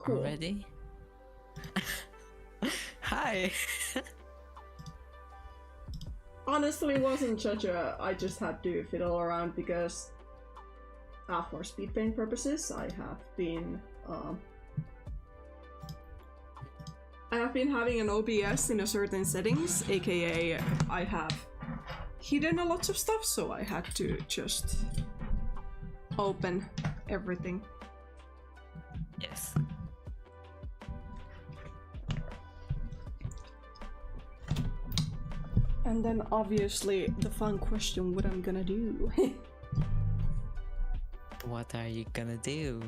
Cool. Already? Hi! Honestly, it wasn't such a... I just had to fiddle around because for speed paint purposes, I have been having an OBS in a certain settings, aka I have hidden a lot of stuff, so I had to just open everything. Yes. And then obviously the fun question, what I'm gonna do. What are you gonna do?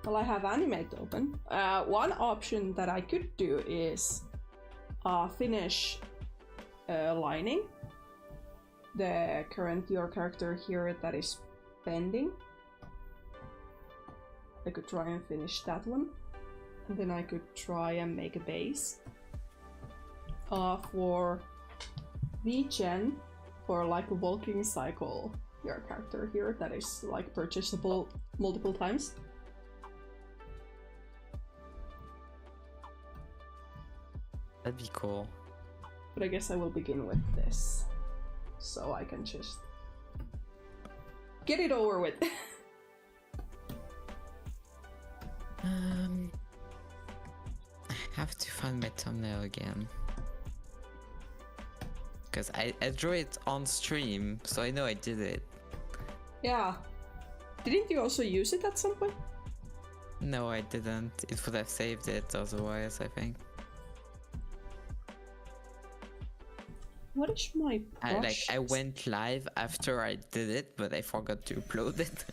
Well, I have Animate open. One option that I could do is finish lining the current your character here that is pending. I could try and finish that one. And then I could try and make a base. For VGen, for like a walking cycle, your character here that is like purchasable multiple times. That'd be cool. But I guess I will begin with this, so I can just get it over with. I have to find my thumbnail again. Because I drew it on stream, so I know I did it. Yeah. Didn't you also use it at some point? No, I didn't. It would have saved it otherwise, I think. What is my brush? I went live after I did it, but I forgot to upload it.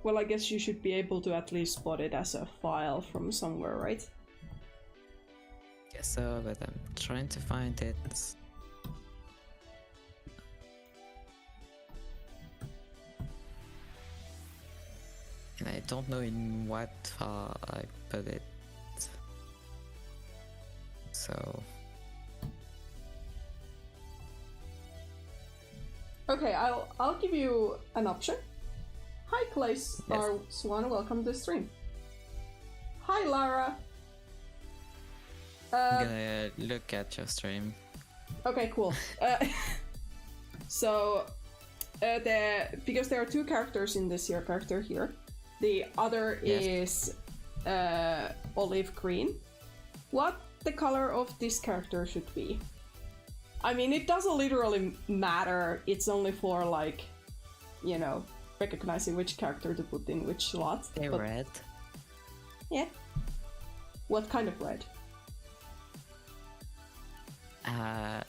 Well, I guess you should be able to at least spot it as a file from somewhere, right? Guess so, but I'm trying to find it. And I don't know in what file I put it. So... Okay, I'll give you an option. Hi, Clay Swan, welcome to the stream. Hi, Lara. I'm gonna look at your stream. Okay, cool. So, because there are two characters in this character here, the other is olive green. What the color of this character should be? I mean, it doesn't literally matter. It's only for like, you know, recognizing which character to put in which slot. They're red. Yeah. What kind of red?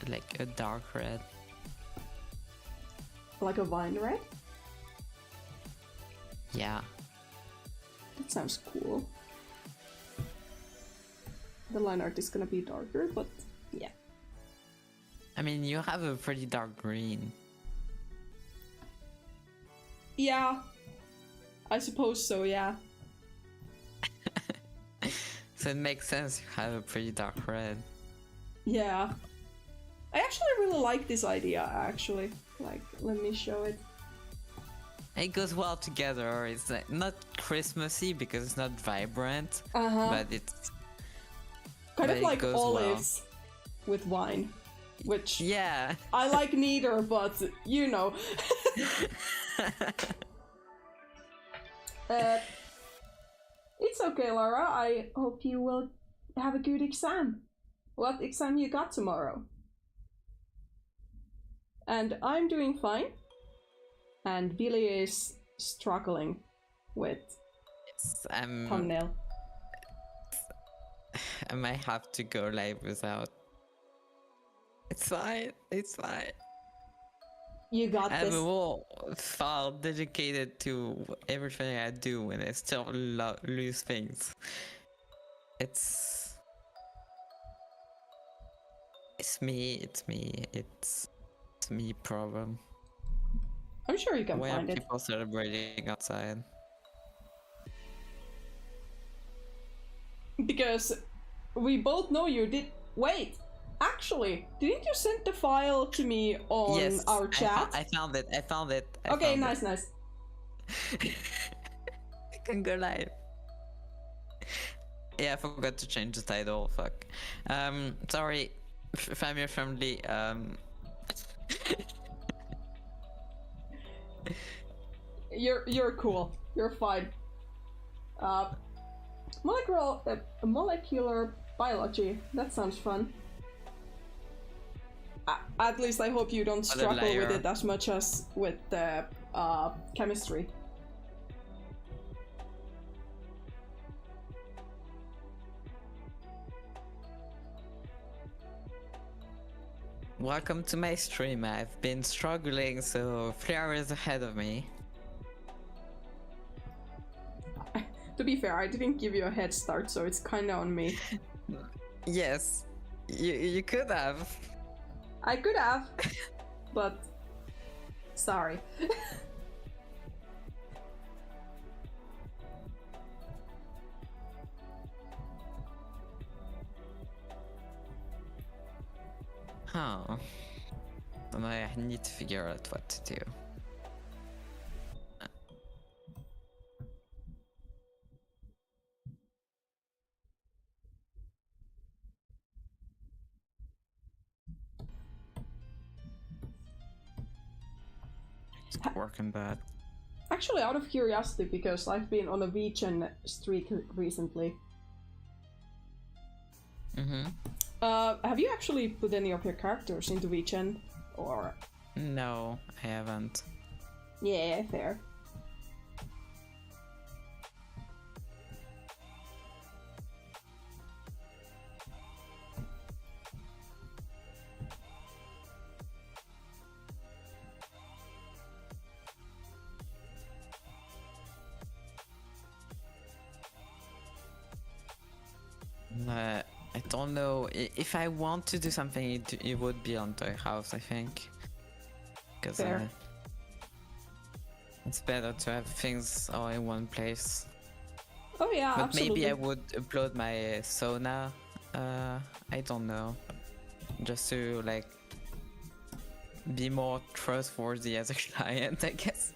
Like a dark red. Like a vine red? Yeah. That sounds cool. The line art is gonna be darker, but yeah. I mean, you have a pretty dark green. Yeah. I suppose so, yeah. So it makes sense you have a pretty dark red. Yeah. I actually really like this idea, actually. Like, let me show it. It goes well together. It's like not Christmassy because it's not vibrant, Uh-huh. but it's kind of it like goes olives with wine, which yeah. I like neither, but you know. It's okay, Laura. I hope you will have a good exam. What exam you got tomorrow? And I'm doing fine. And Billy is struggling with Yes, thumbnail. I might have to go live without. It's fine. It's fine. You got I have this. a whole file dedicated to everything I do, and I still lose things. It's me. It's me problem. I'm sure you can Why find are it. people celebrating outside? Because we both know you did. Wait! Actually, didn't you send the file to me on Yes, our chat? I found it. Okay, nice. I can go live. Yeah, I forgot to change the title. Fuck. Sorry, family friendly. You're cool. You're fine. Molecular biology. That sounds fun. At least I hope you don't struggle with it as much as with the chemistry. Welcome to my stream. I've been struggling, so 3 hours ahead of me. To be fair, I didn't give you a head start, so it's kinda on me. Yes, you could have. I could have, but sorry. Huh. And I need to figure out what to do. Work on that. Actually, out of curiosity, because I've been on a VGen streak recently. Have you actually put any of your characters into VGen, or? No, I haven't. Yeah, fair. I don't know if I want to do something. It would be on Toy House, I think, because it's better to have things all in one place. Oh yeah, but absolutely. Maybe I would upload my Sona. I don't know, just to like be more trustworthy as a client, I guess.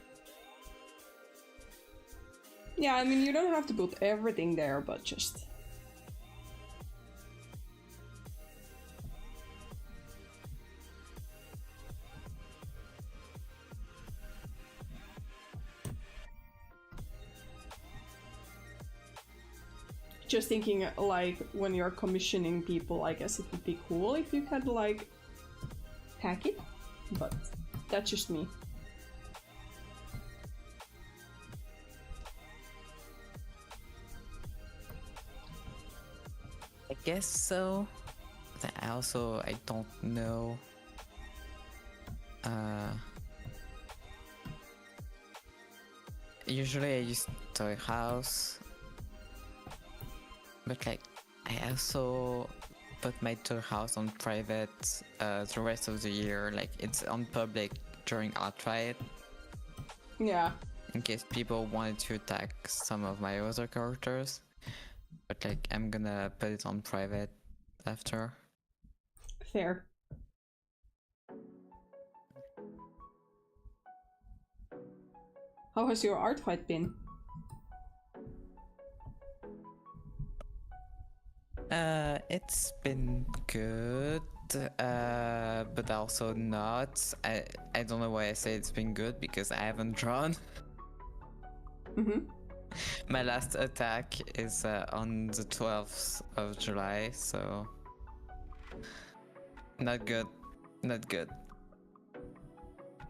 Yeah, I mean, you don't have to put everything there, but just. Just thinking, like, when you're commissioning people, I guess it would be cool if you could, like, pack it, but that's just me. I guess so. But I don't know. Usually I use Toy House. But like, I also put my Tour House on private the rest of the year. Like, it's on public during Outright. Yeah. In case people wanted to attack some of my other characters. But like, I'm gonna put it on private after. Fair. How has your art fight been? It's been good, but also not. I don't know why I say it's been good, because I haven't drawn. My last attack is on the 12th of July, so not good. Not good.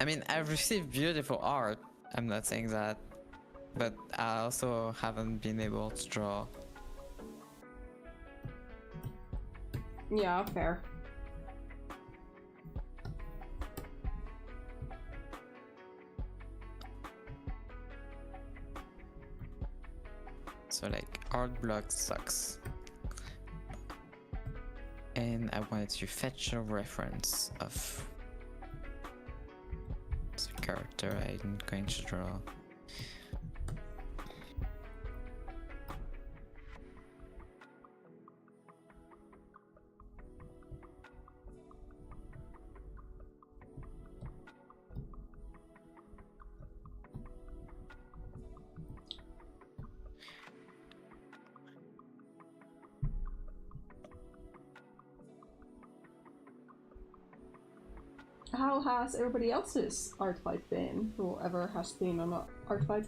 I mean, I've received beautiful art, I'm not saying that, but I also haven't been able to draw. Yeah, fair. So like, art block sucks. And I wanted to fetch a reference of the character I'm going to draw. how has everybody else's art fight been? Whoever has been on an art fight?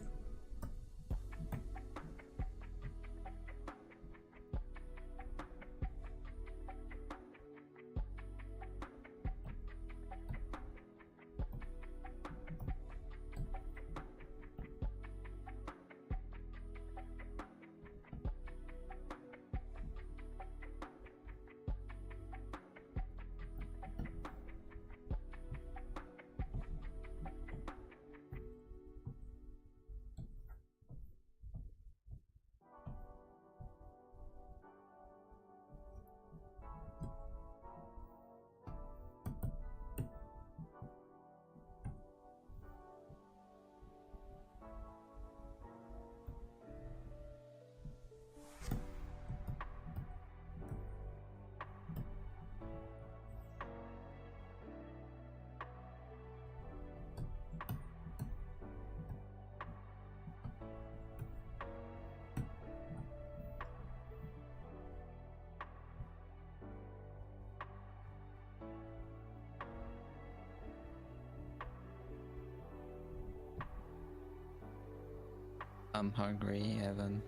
I'm hungry, I haven't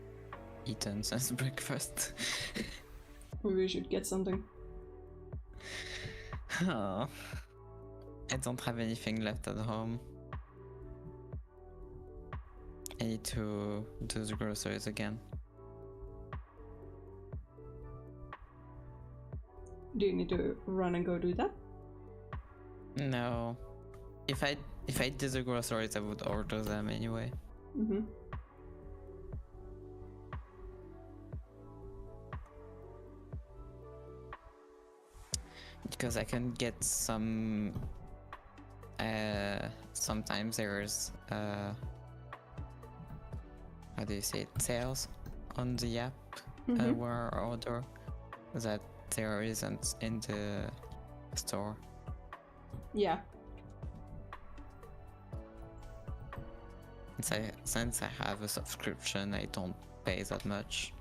eaten since breakfast. Maybe we should get something. Oh, I don't have anything left at home. I need to do the groceries again. Do you need to run and go do that? No. If I did the groceries, I would order them anyway. Mm-hmm. Because I can get some. Sometimes there's how do you say it? Sales on the app where I order that there isn't in the store. Yeah. Since I have a subscription, I don't pay that much.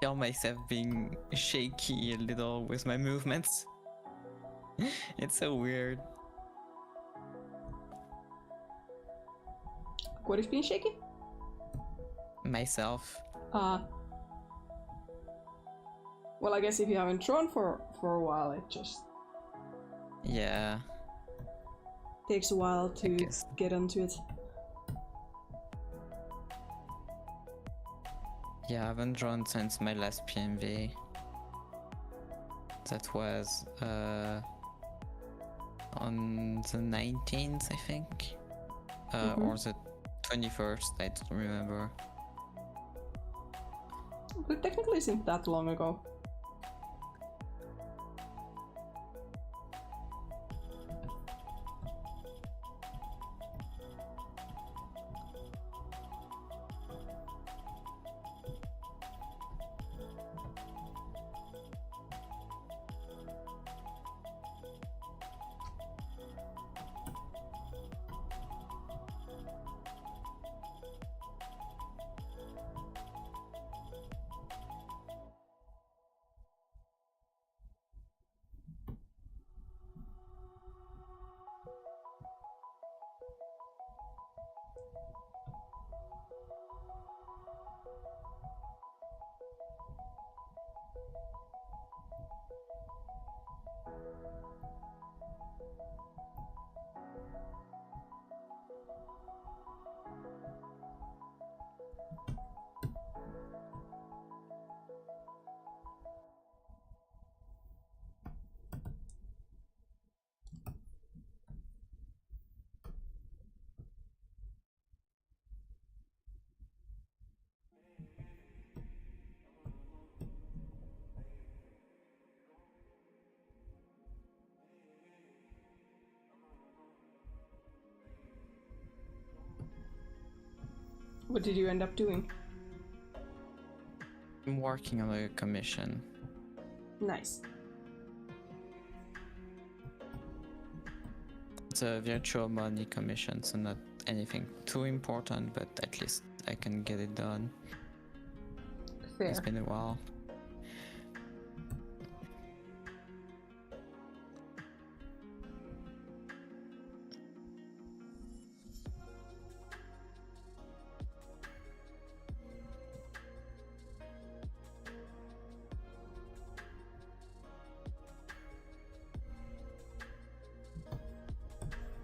Feel myself being shaky a little with my movements. It's so weird. What is being shaky? Myself. Well, I guess if you haven't drawn for a while, it just Yeah. takes a while to get onto it. Yeah, I haven't drawn since my last PMV. That was on the 19th, I think. Or the 21st, I don't remember. It technically isn't that long ago. What did you end up doing? I'm working on a commission. Nice. It's a virtual money commission, so not anything too important, but at least I can get it done. Fair. It's been a while.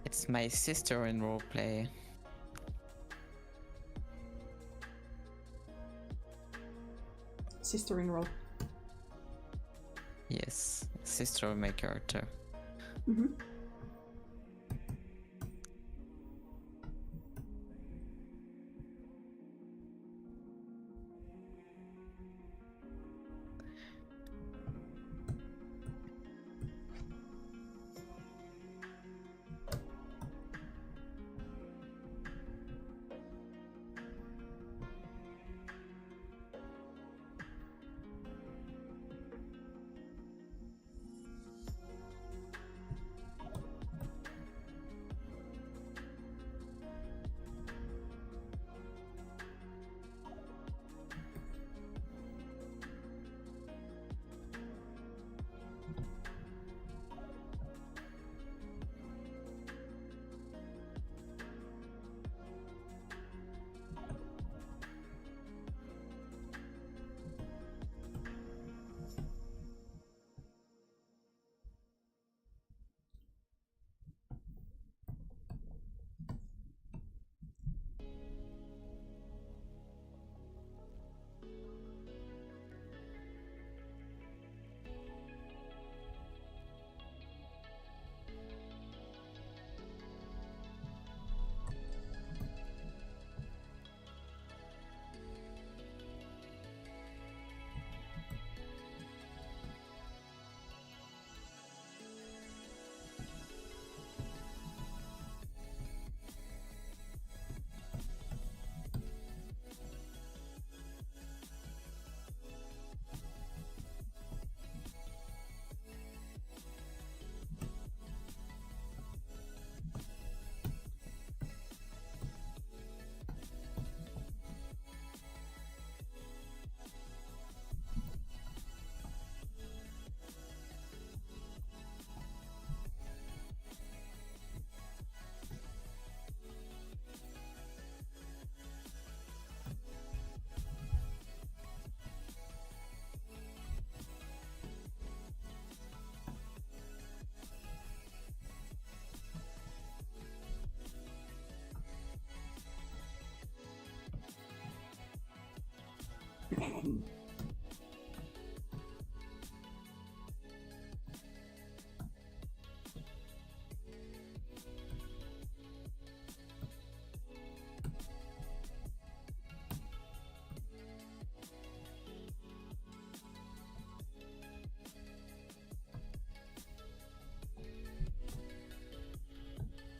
It's my sister in roleplay. Sister in role. Yes, sister of my character. Mm-hmm.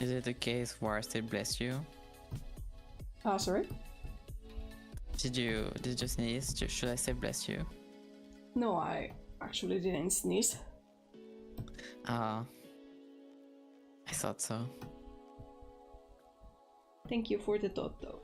Is it the case where I say bless you? Sorry? Did you sneeze? Should I say bless you? No, I actually didn't sneeze. I thought so. Thank you for the thought, though.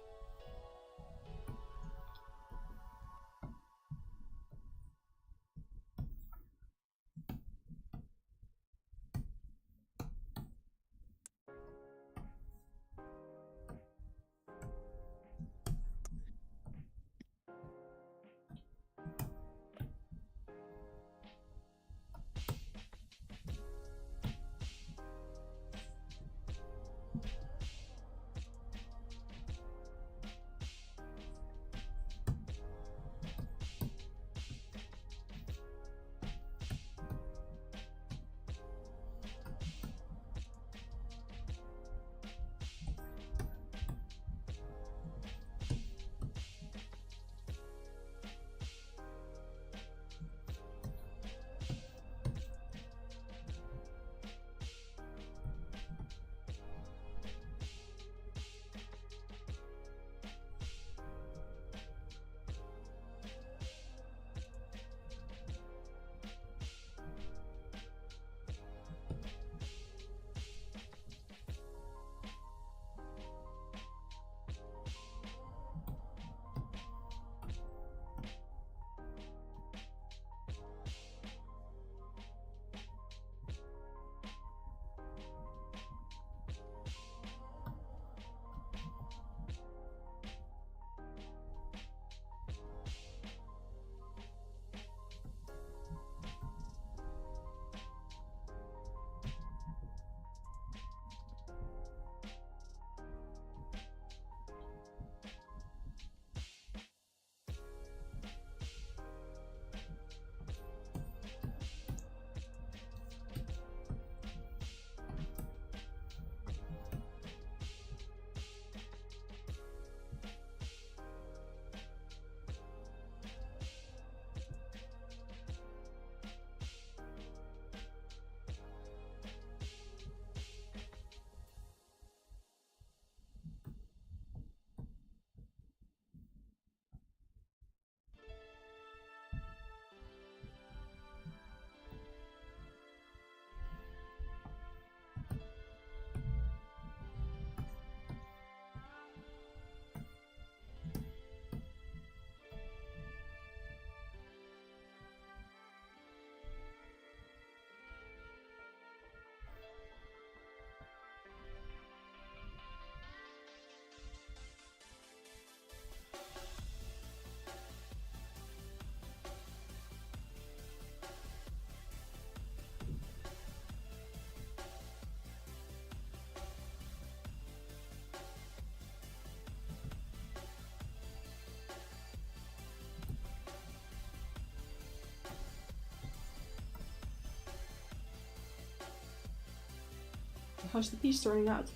how's the piece turning out?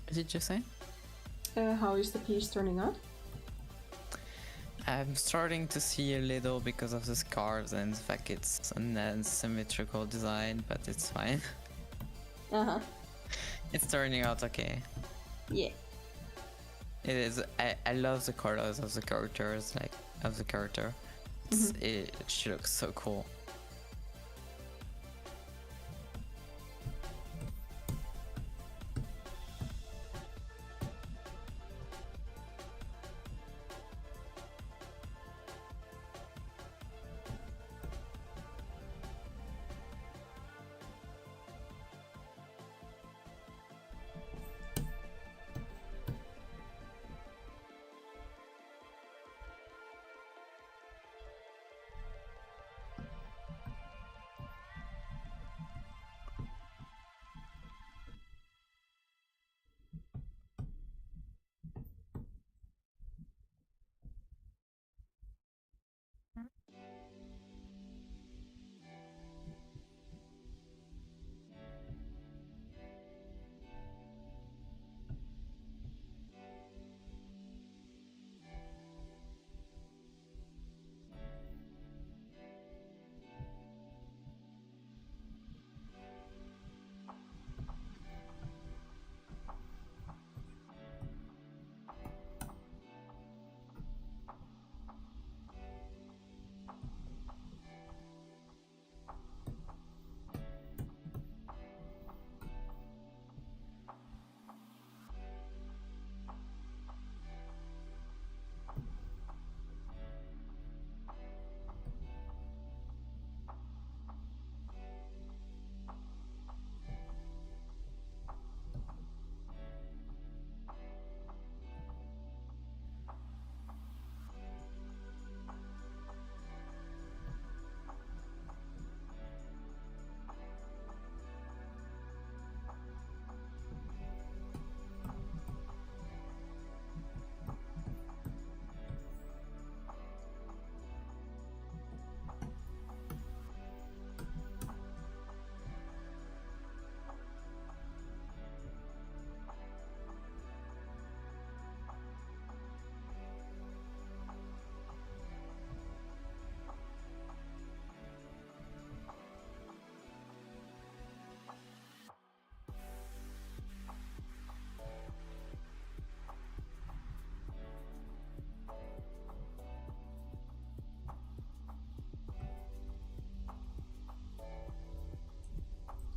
What did you say? How is the piece turning out? I'm starting to see a little because of the scarves and the fact it's an asymmetrical design, but it's fine. Uh-huh. It's turning out okay. Yeah. It is. I love the colors of the characters, like of the character. She looks so cool.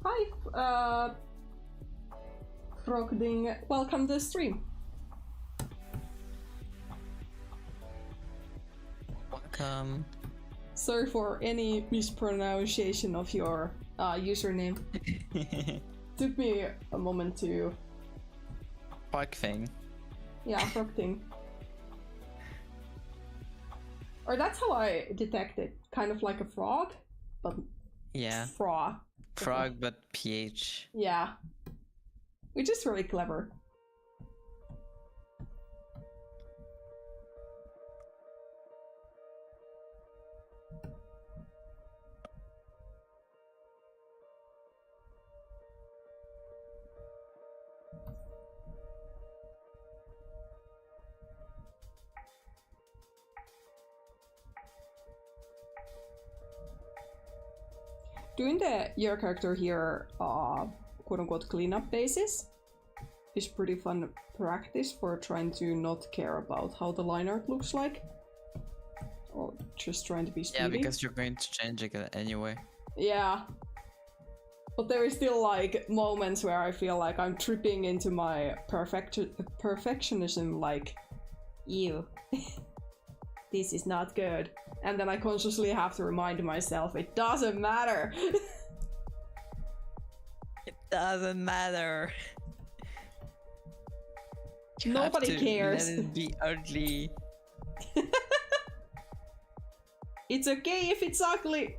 Hi, Frogding. Welcome to the stream. Welcome. Sorry for any mispronunciation of your username. Took me a moment to... Frog thing. Yeah, Frogding. Or that's how I detect it. Kind of like a frog, but Yeah. frog. Frog, but PH. Yeah. Which is really clever. Doing the your character here, quote-unquote cleanup basis is pretty fun practice for trying to not care about how the line art looks like. Or just trying to be speedy. Yeah, because you're going to change it anyway. Yeah. But there is still like moments where I feel like I'm tripping into my perfectionism, like, ew. This is not good. And then I consciously have to remind myself, it doesn't matter. It doesn't matter. You Nobody have to cares. Let it be ugly. It's okay if it's ugly.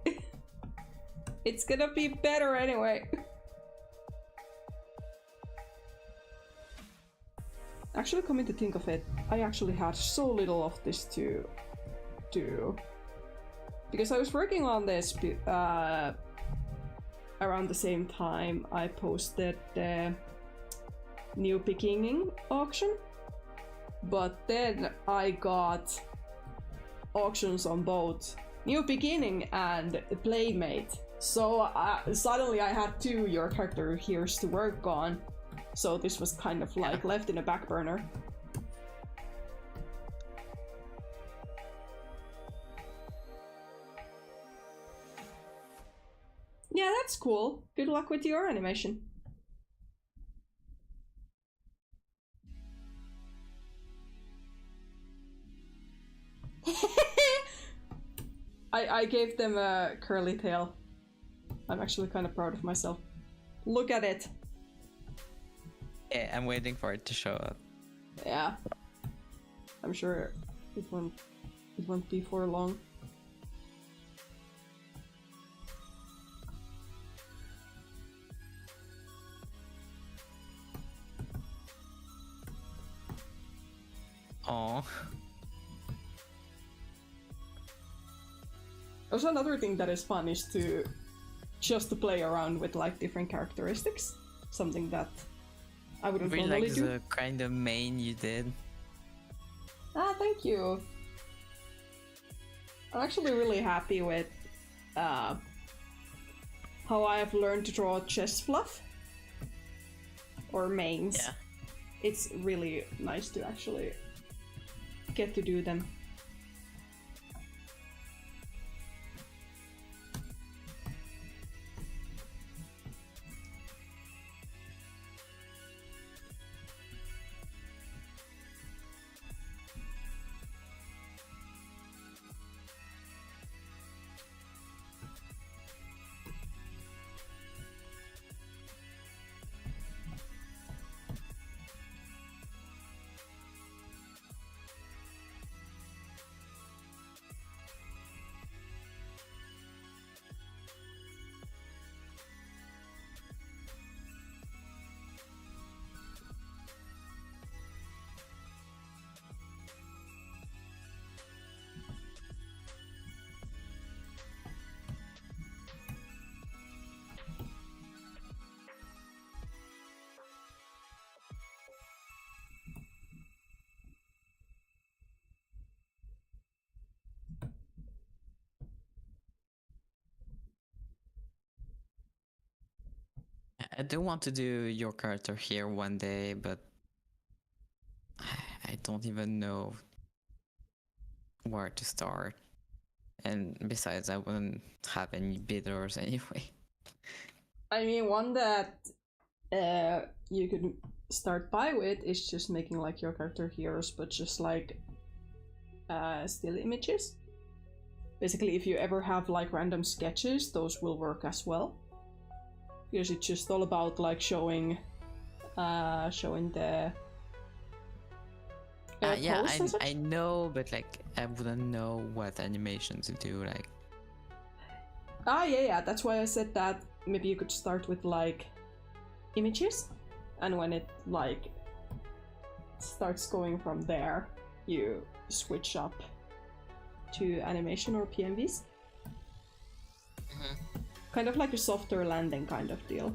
It's gonna be better anyway. Actually, coming to think of it, I actually had so little of this to do. Because I was working on this around the same time I posted the new beginning auction, but then I got auctions on both new beginning and playmate, so suddenly I had 2 your character here's to work on, so this was kind of like left in a back burner. Yeah, that's cool. Good luck with your animation. I gave them a curly tail. I'm actually kind of proud of myself. Look at it. Yeah, I'm waiting for it to show up. Yeah. I'm sure it won't be for long. Aww. Also, another thing that is fun is to play around with like different characteristics. Something that I wouldn't Really normally like do. the kind of main you did. Ah, thank you. I'm actually really happy with how I have learned to draw chest fluff or mains. Yeah. It's really nice to actually get to do them. I do want to do your character here one day, but I don't even know where to start. And besides, I wouldn't have any bidders anyway. I mean, one that you could start by with is just making like your character heroes, but just like still images. Basically, if you ever have like random sketches, those will work as well. Because it's just all about like showing the Yeah, pose and such. I know, but like I wouldn't know what animation to do. Like, Yeah, that's why I said that maybe you could start with like images, and when it like starts going from there, you switch up to animation or PMVs. Kind of like a softer landing kind of deal.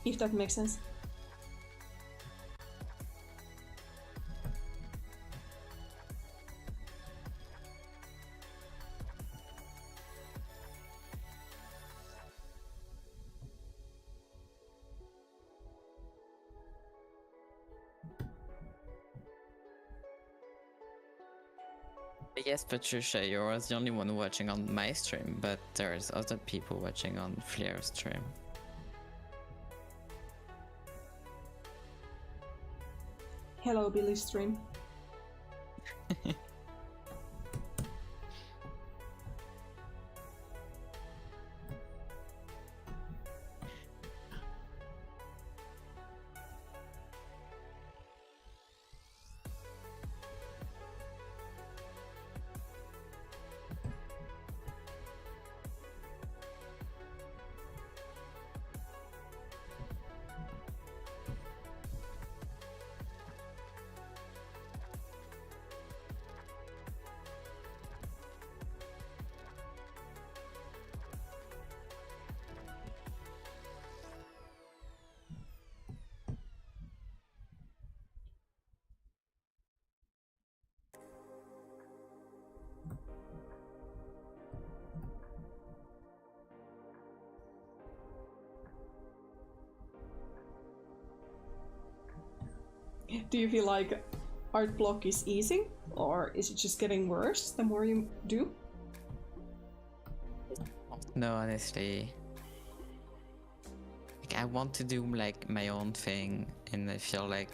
If that makes sense. yes, Patricia, you're the only one watching on my stream, but there's other people watching on Flair's stream. Hello, Billy stream. Do you feel like art block is easing, or is it just getting worse the more you do? No, honestly. Like, I want to do like my own thing, and I feel like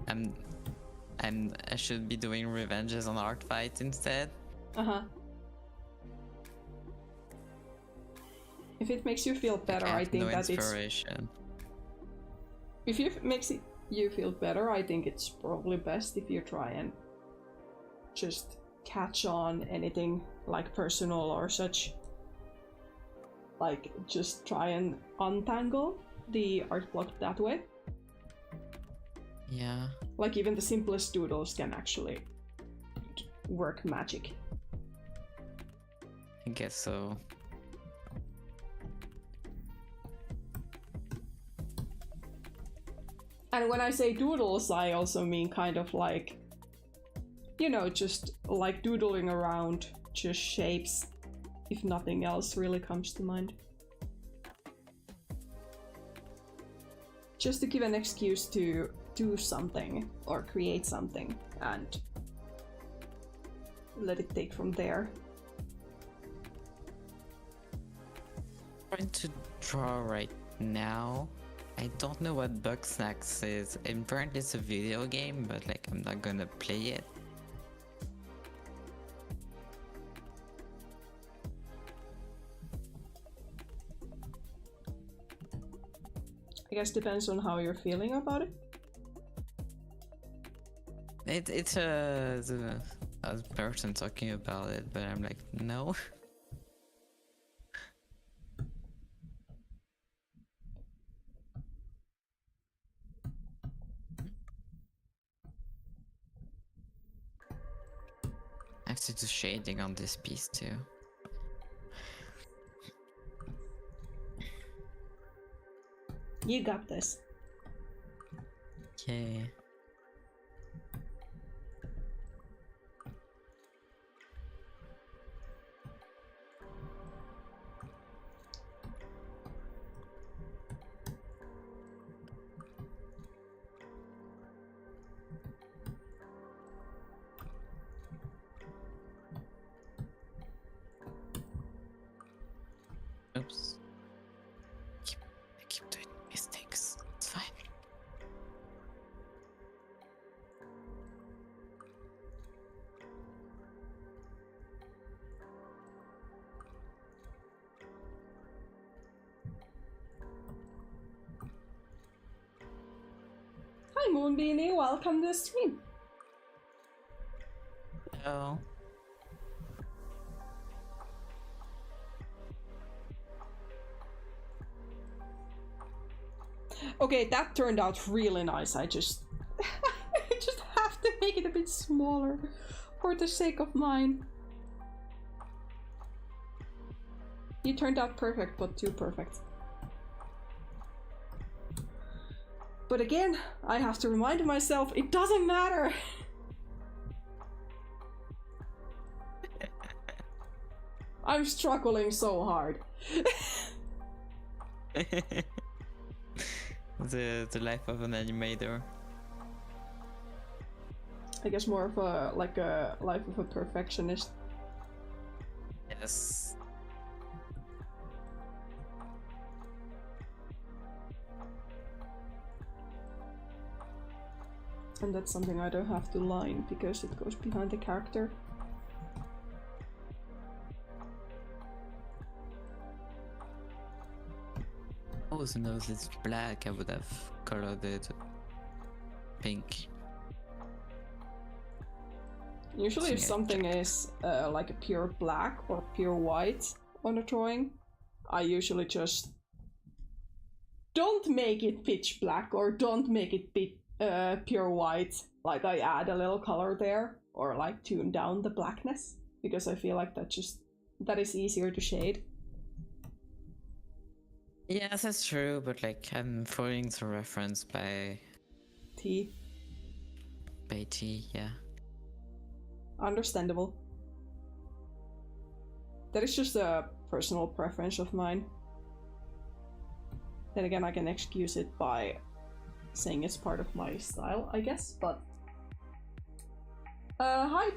I should be doing revenges on art fight instead. Uh-huh. If it makes you feel better, Like, I think no that inspiration. if it makes you feel better, I think it's probably best if you try and just catch on anything like personal or such. Like, just try and untangle the art block that way. Yeah. Like, even the simplest doodles can actually work magic. I guess so. And when I say doodles, I also mean kind of like, you know, just like doodling around just shapes, if nothing else really comes to mind. Just to give an excuse to do something or create something and let it take from there. I'm trying to draw right now. I don't know what Bugsnax is. Apparently it's a video game, but like I'm not gonna play it. I guess depends on how you're feeling about it. It's a person talking about it, but I'm like, no. I have to do shading on this piece too. You got this. Okay. Oops. I keep doing mistakes. It's fine. Hi Moonbeanie, welcome to the stream. Hello. Okay, that turned out really nice. I just have to make it a bit smaller for the sake of mine. You turned out perfect, but too perfect. But again, I have to remind myself, it doesn't matter. I'm struggling so hard. The life of an animator. I guess more of a like a life of a perfectionist. Yes. And that's something I don't have to line because it goes behind the character. Oh, the nose is black. I would have colored it pink. Usually if something is like a pure black or pure white on a drawing, I usually just don't make it pitch black or don't make it pure white. Like I add a little color there or like tune down the blackness because I feel like that is easier to shade. Yes, that's true, but like I'm following the reference by T. Yeah. Understandable. That is just a personal preference of mine. Then again, I can excuse it by saying it's part of my style, I guess, but... Hi,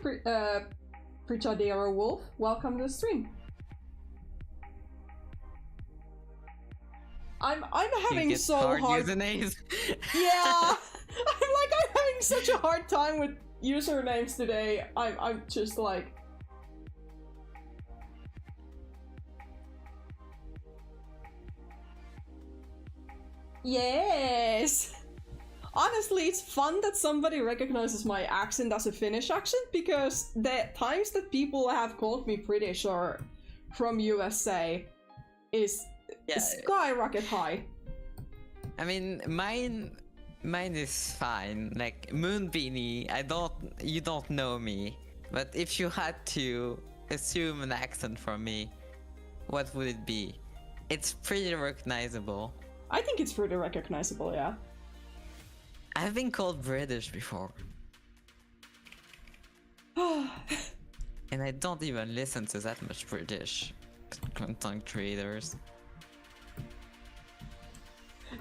Prichadero Wolf. Welcome to the stream. I'm having so hard usernames. Yeah! I'm having such a hard time with usernames today. I'm just like... Yes! Honestly, it's fun that somebody recognizes my accent as a Finnish accent, because the times that people have called me British or from USA is skyrocket high. I mean, mine is fine. Like Moonbeanie, you don't know me, but if you had to assume an accent from me, what would it be? It's pretty recognizable. I think it's pretty recognizable, yeah. I've been called British before. And I don't even listen to that much British content creators.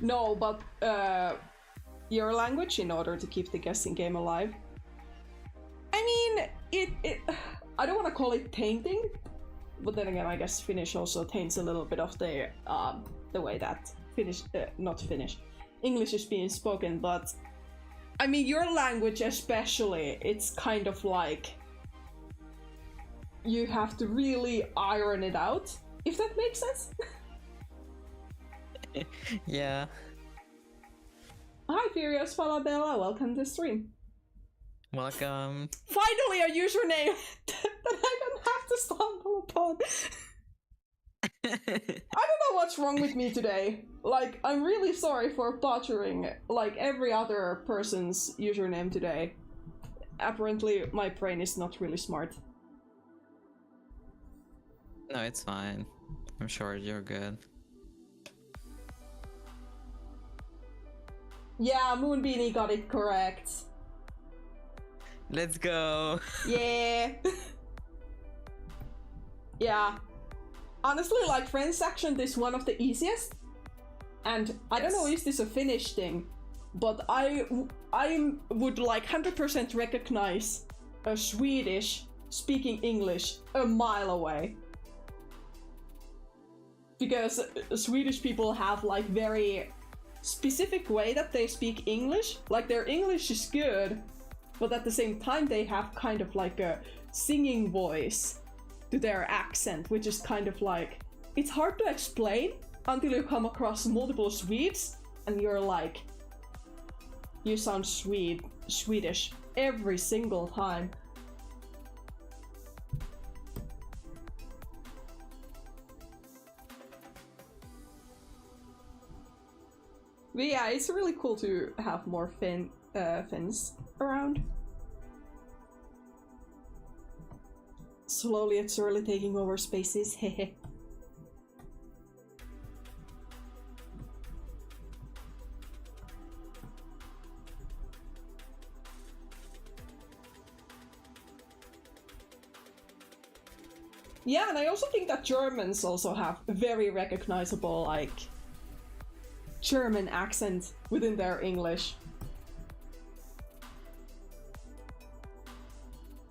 No, but your language in order to keep the guessing game alive. I mean, it I don't want to call it tainting, but then again, I guess Finnish also taints a little bit of the way that English is being spoken, but I mean, your language especially, it's kind of like you have to really iron it out, if that makes sense. Yeah. Hi, Furious Falabella, welcome to the stream. Welcome. Finally, a username that I don't have to stumble upon. I don't know what's wrong with me today. Like, I'm really sorry for butchering, like, every other person's username today. Apparently, my brain is not really smart. No, it's fine. I'm sure you're good. Yeah, Moonbeanie got it correct. Let's go. Yeah. Yeah. Honestly, like, Friends accent is one of the easiest. And I don't know if this is a Finnish thing, but I would like 100% recognize a Swedish speaking English a mile away. Because Swedish people have like very specific way that they speak English. Like, their English is good, but at the same time they have kind of like a singing voice to their accent, which is kind of like, it's hard to explain until you come across multiple Swedes and you're like, you sound Swedish every single time. But yeah, it's really cool to have more Finns around. Slowly and surely taking over spaces, hehe. Yeah, and I also think that Germans also have very recognizable, like, German accent within their English.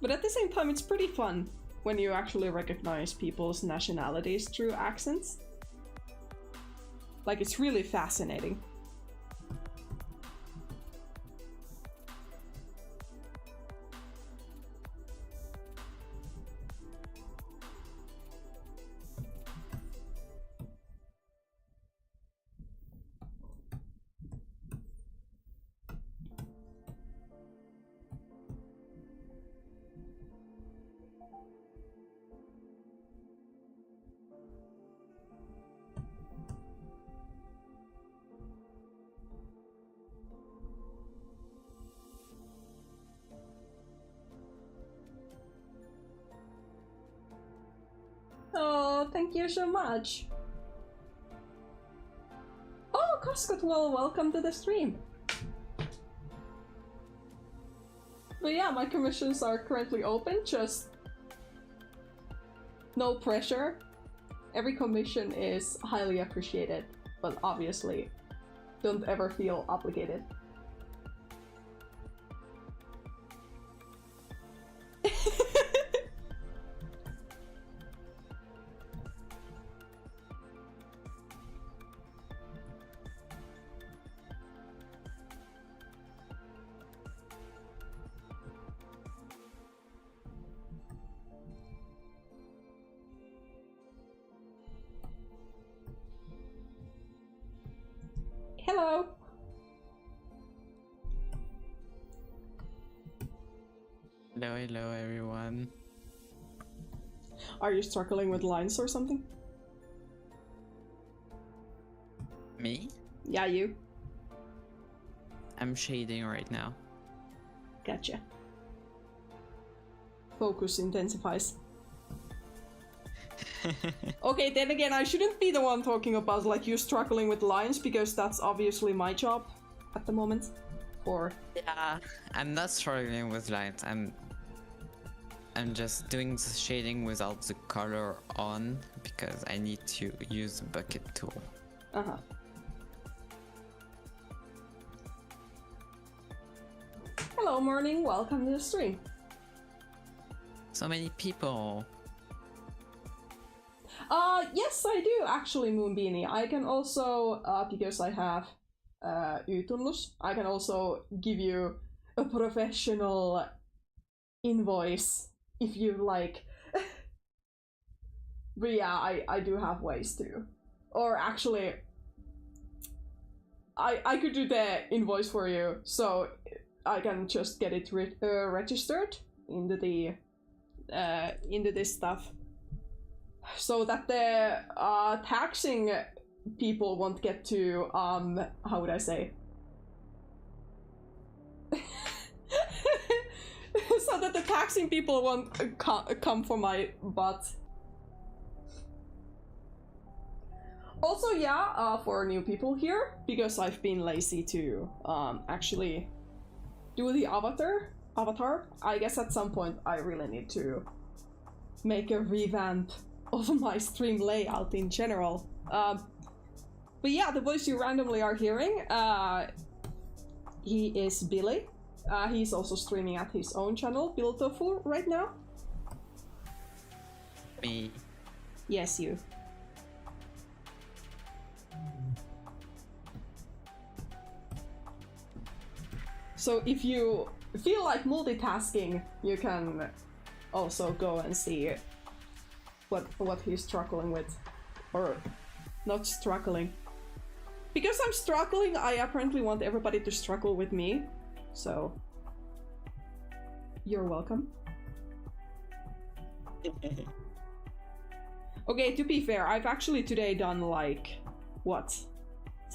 But at the same time, it's pretty fun when you actually recognize people's nationalities through accents. Like, it's really fascinating. Oh, thank you so much. Oh, Coscott, well, welcome to the stream. But yeah, my commissions are currently open, just no pressure. Every commission is highly appreciated, but obviously don't ever feel obligated. Hello, everyone. Are you struggling with lines or something? Me? Yeah, you. I'm shading right now. Gotcha. Focus intensifies. Okay, then again, I shouldn't be the one talking about like you struggling with lines because that's obviously my job at the moment. Or Yeah, I'm not struggling with lines. I'm just doing the shading without the color on because I need to use the bucket tool. uh-huh. Hello, morning. Welcome to the stream. So many people. Yes, I do actually, Moonbeanie. I can also, because I have Y-tunnus, I can also give you a professional invoice if you like. But yeah, I do have ways to. Or actually, I could do the invoice for you, so I can just get it registered into this stuff, so that the taxing people won't get to how would I say? So that the taxing people won't come for my butt. Also, yeah, for new people here, because I've been lazy to actually do the avatar, I guess at some point I really need to make a revamp of my stream layout in general. But yeah, the voice you randomly are hearing, he is Billy. He's also streaming at his own channel, Bill Tofu, right now. Me. Yes, you. So if you feel like multitasking, you can also go and see what he's struggling with. Or not struggling. Because I'm struggling, I apparently want everybody to struggle with me. So you're welcome. Okay, to be fair, I've actually today done like, what?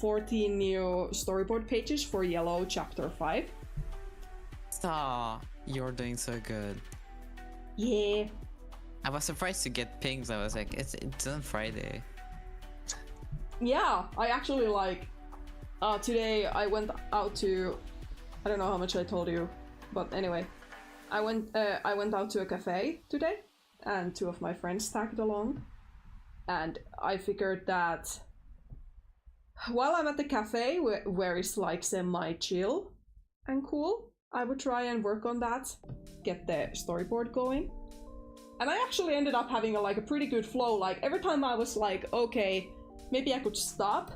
14 new storyboard pages for Yellow Chapter 5. You're doing so good. Yeah. I was surprised to get pings. I was like, it's on Friday. Yeah, I actually like, today I went out to, I don't know how much I told you, but anyway, I went out to a cafe today, and two of my friends tagged along, and I figured that while I'm at the cafe, where it's like semi-chill and cool, I would try and work on that, get the storyboard going. And I actually ended up having a pretty good flow. Like every time I was like, okay, maybe I could stop,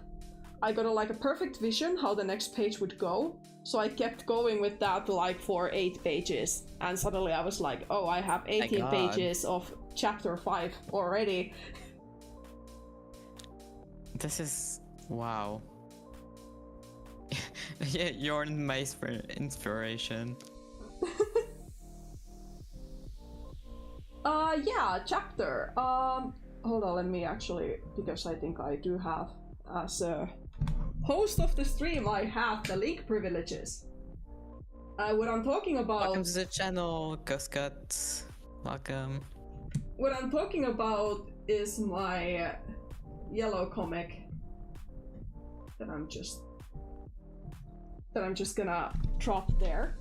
I got a perfect vision how the next page would go. So I kept going with that like for 8 pages. And suddenly I was like, oh, I have 18 pages of chapter 5 already. This is... wow. Yeah, you're my inspiration. Yeah, chapter. Hold on, let me actually, because I think I do have, as a host of the stream, I have the leak privileges. What I'm talking about... Welcome to the channel, Cuscut. Welcome. What I'm talking about is my yellow comic that I'm just gonna drop there.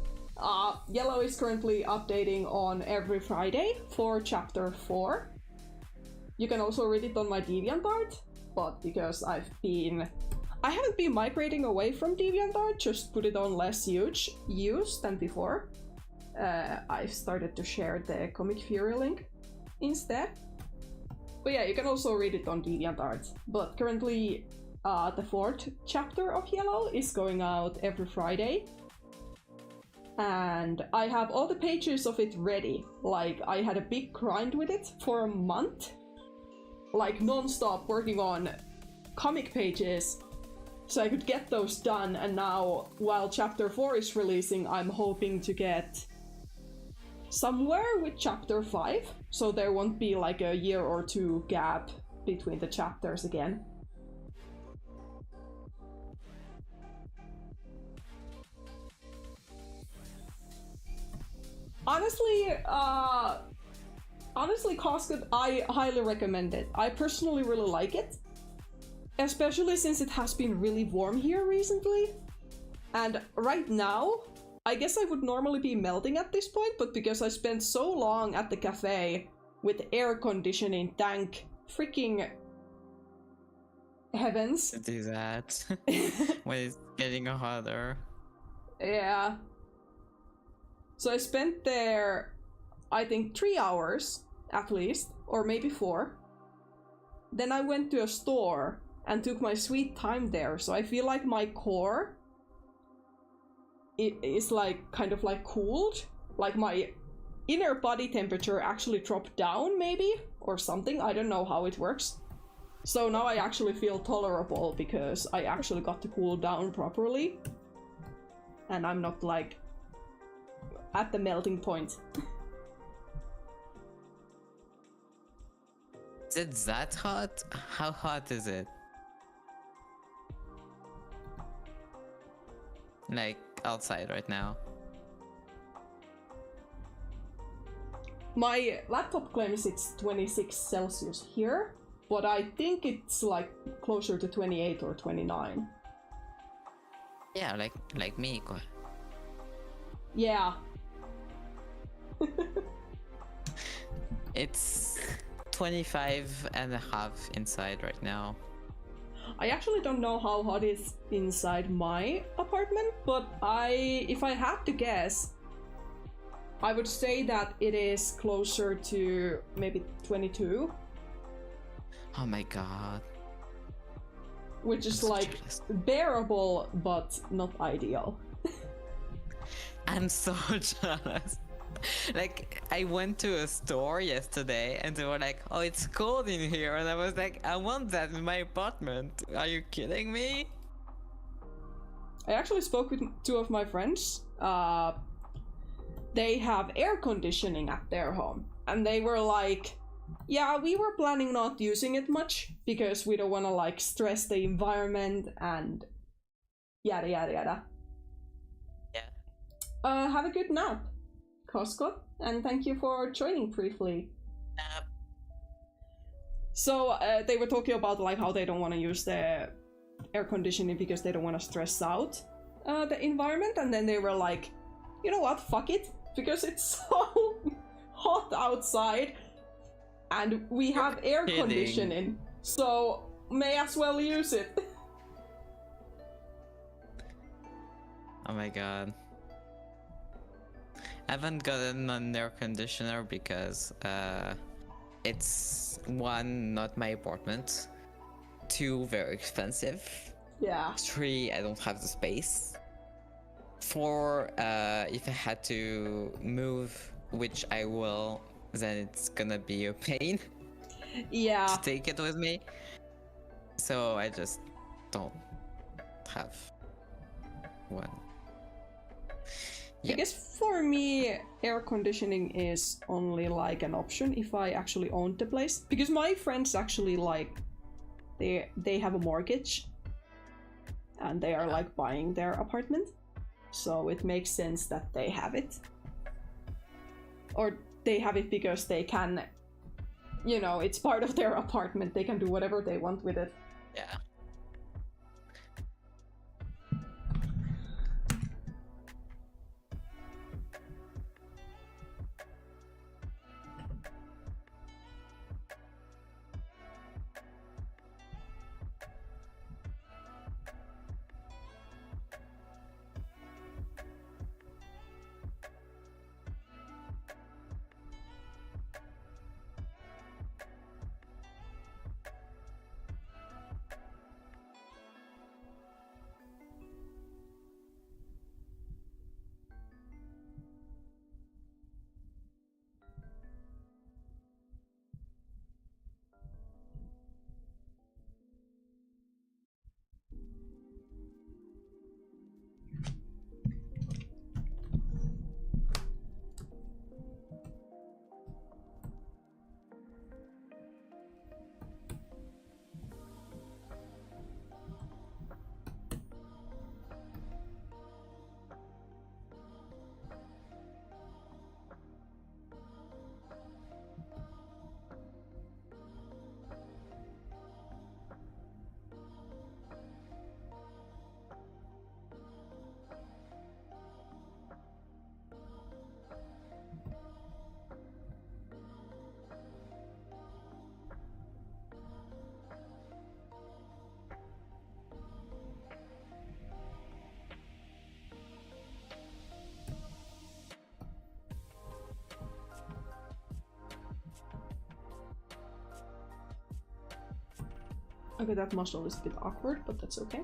Yellow is currently updating on every Friday for chapter 4. You can also read it on my DeviantArt, but because I haven't been migrating away from DeviantArt, just put it on less use than before. I started to share the Comic Fury link instead. But yeah, you can also read it on DeviantArt. But currently, the 4th chapter of Yellow is going out every Friday. And I have all the pages of it ready. Like, I had a big grind with it for a month. Like, non-stop working on comic pages so I could get those done. And now, while chapter 4 is releasing, I'm hoping to get somewhere with chapter 5, so there won't be like a year or two gap between the chapters again. Honestly, Casket, I highly recommend it. I personally really like it, especially since it has been really warm here recently. And right now, I guess I would normally be melting at this point, but because I spent so long at the cafe with air conditioning, thank freaking heavens. To do that when it's getting hotter. Yeah. So I spent there, I think 3 hours at least, or maybe 4. Then I went to a store and took my sweet time there, so I feel like my core is like kind of like cooled, like my inner body temperature actually dropped down maybe, or something. I don't know how it works. So now I actually feel tolerable because I actually got to cool down properly. And I'm not like at the melting point. Is it that hot? How hot is it? Like outside right now? My laptop claims it's 26 Celsius here, but I think it's like closer to 28 or 29. Yeah, like me. Yeah. It's 25 and a half inside right now. I actually don't know how hot it is inside my apartment, but if I had to guess, I would say that it is closer to maybe 22. Oh my god. Which is I'm so like jealous. bearable, but not ideal. I'm so jealous. Like, I went to a store yesterday and they were like, oh, it's cold in here. And I was like, I want that in my apartment. Are you kidding me? I actually spoke with 2 of my friends. They have air conditioning at their home. And they were like, yeah, we were planning not using it much because we don't want to like stress the environment and yada yada yada. Yeah. Have a good nap, Coscott, and thank you for joining briefly. So they were talking about like how they don't want to use the air conditioning because they don't want to stress out the environment, and then they were like, you know what, fuck it, because it's so hot outside and we have air conditioning, so may as well use it. Oh my god. I haven't gotten an air conditioner because it's 1, not my apartment, 2, very expensive, Yeah. 3, I don't have the space, 4, if I had to move, which I will, then it's gonna be a pain Yeah. to take it with me, so I just don't have one. I guess for me, air conditioning is only like an option if I actually own the place. Because my friends actually like, they have a mortgage and they are like buying their apartment. So it makes sense that they have it. Or they have it because they can, you know, it's part of their apartment. They can do whatever they want with it. Yeah. Okay, that muzzle is a bit awkward, but that's okay.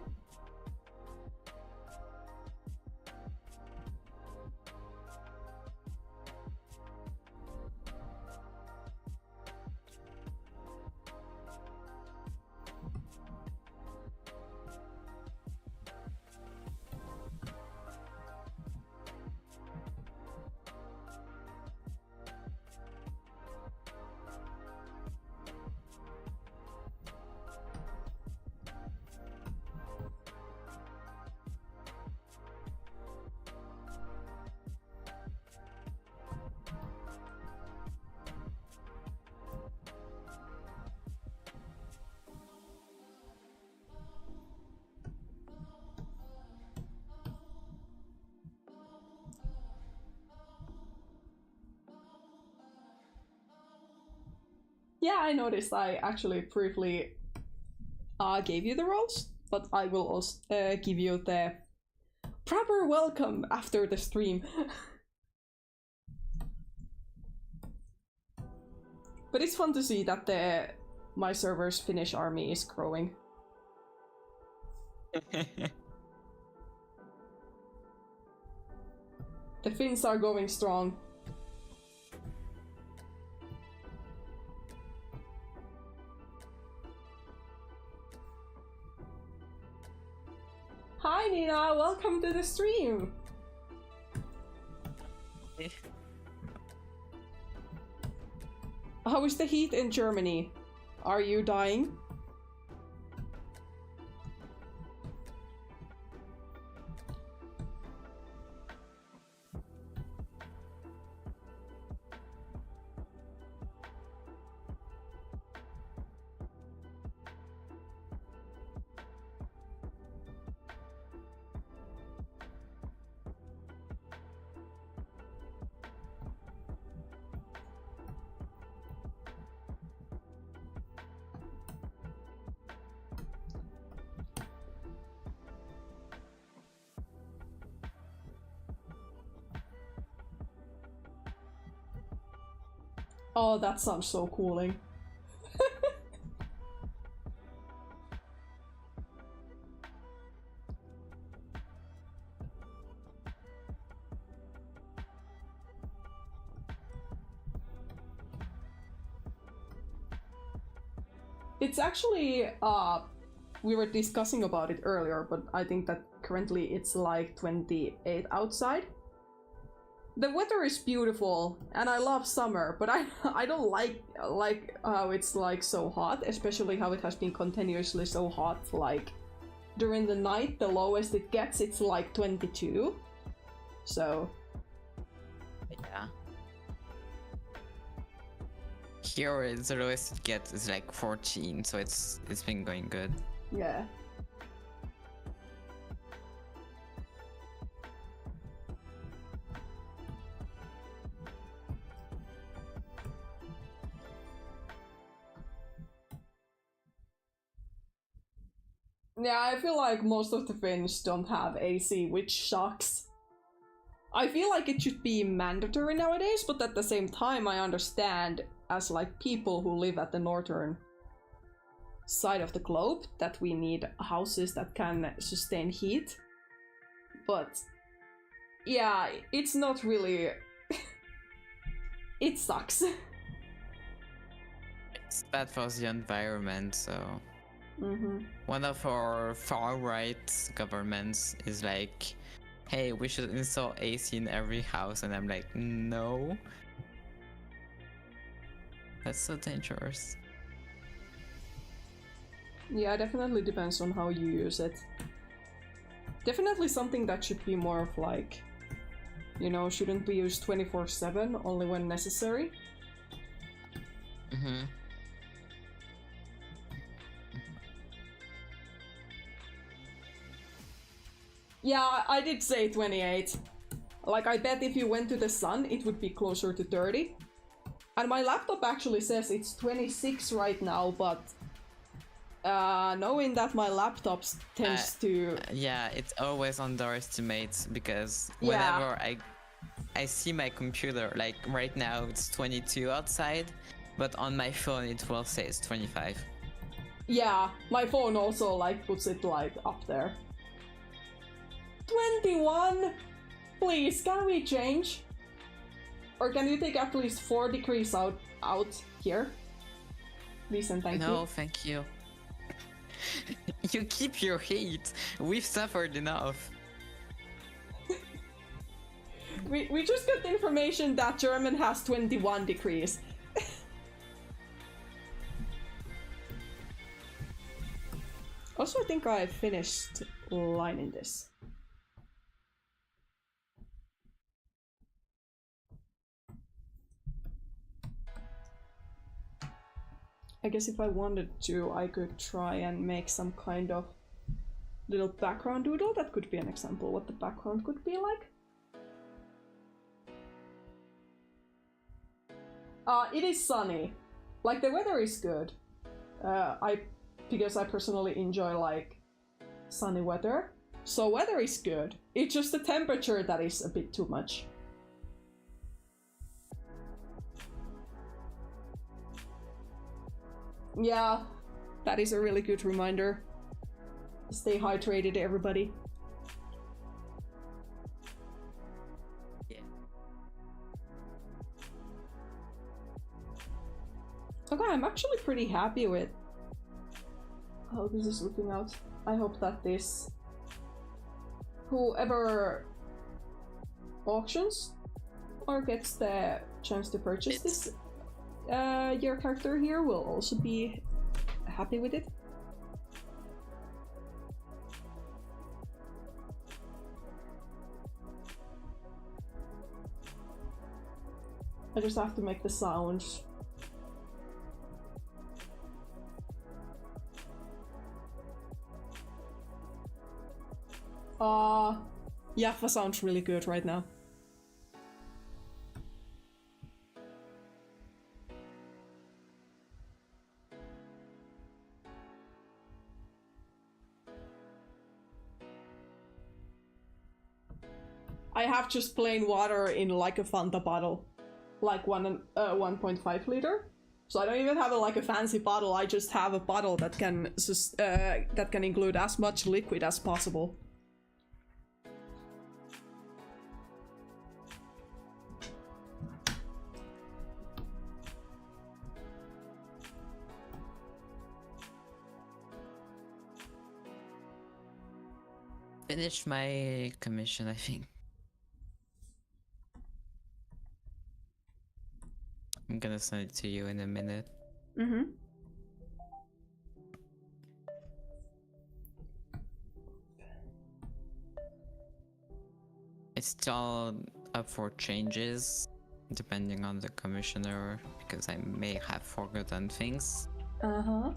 Yeah, I noticed I actually briefly gave you the roles, but I will also give you the proper welcome after the stream. But it's fun to see that my server's Finnish army is growing. The Finns are going strong. Hi Nina, welcome to the stream! How is the heat in Germany? Are you dying? Oh, that sounds so cooling. It's actually, we were discussing about it earlier, but I think that currently it's like 28 outside. The weather is beautiful, and I love summer, but I don't like how it's like so hot, especially how it has been continuously so hot. Like during the night, the lowest it gets, it's like 22. So yeah. Here, the lowest it gets is like 14, so it's been going good. yeah. Yeah, I feel like most of the Finns don't have AC, which sucks. I feel like it should be mandatory nowadays, but at the same time I understand as like people who live at the northern side of the globe that we need houses that can sustain heat. But yeah, it's not really... it sucks. It's bad for the environment, so... One of our far-right governments is like, hey, we should install AC in every house, and I'm like, no. That's so dangerous. Yeah, definitely depends on how you use it. Definitely something that should be more of like, you know, shouldn't be used 24/7, only when necessary. Yeah, I did say 28. Like, I bet if you went to the sun, it would be closer to 30. And my laptop actually says it's 26 right now, but knowing that my laptop tends to... Yeah, it always underestimates, because whenever I see my computer, like right now it's 22 outside, but on my phone it will say it's 25. Yeah, my phone also like puts it like up there. 21? Please, can we change? Or can you take at least 4 degrees out here? Please and thank you. No, thank you. You keep your heat. We've suffered enough. We just got information that German has 21 degrees. Also, I think I finished lining this. I guess if I wanted to, I could try and make some kind of little background doodle. That could be an example what the background could be like. It is sunny. Like, the weather is good. Because I personally enjoy, like, sunny weather. So weather is good. It's just the temperature that is a bit too much. Yeah, that is a really good reminder. Stay hydrated, everybody. Yeah. Okay, I'm actually pretty happy with how this is looking out. I hope that this... whoever auctions or gets the chance to purchase this your character here will also be happy with it. I just have to make the sounds. Jaffa sounds really good right now. I have just plain water in like a Fanta bottle, like 1.5 liter. So I don't even have like a fancy bottle. I just have a bottle that can include as much liquid as possible. Finished my commission, I think. I'm gonna send it to you in a minute. Mm-hmm. It's still up for changes, depending on the commissioner, because I may have forgotten things. Uh-huh.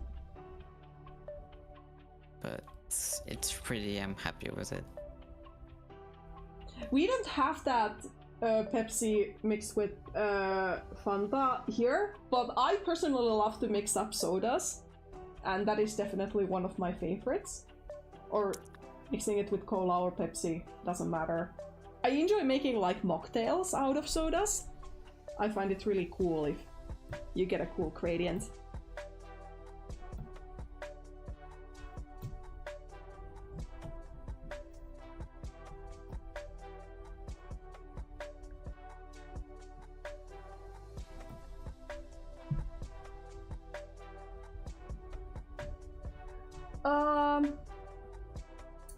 But it's pretty, I'm happy with it. We don't have that Pepsi mixed with Fanta here, but I personally love to mix up sodas, and that is definitely one of my favorites. Or mixing it with cola or Pepsi, doesn't matter. I enjoy making like mocktails out of sodas. I find it really cool if you get a cool gradient.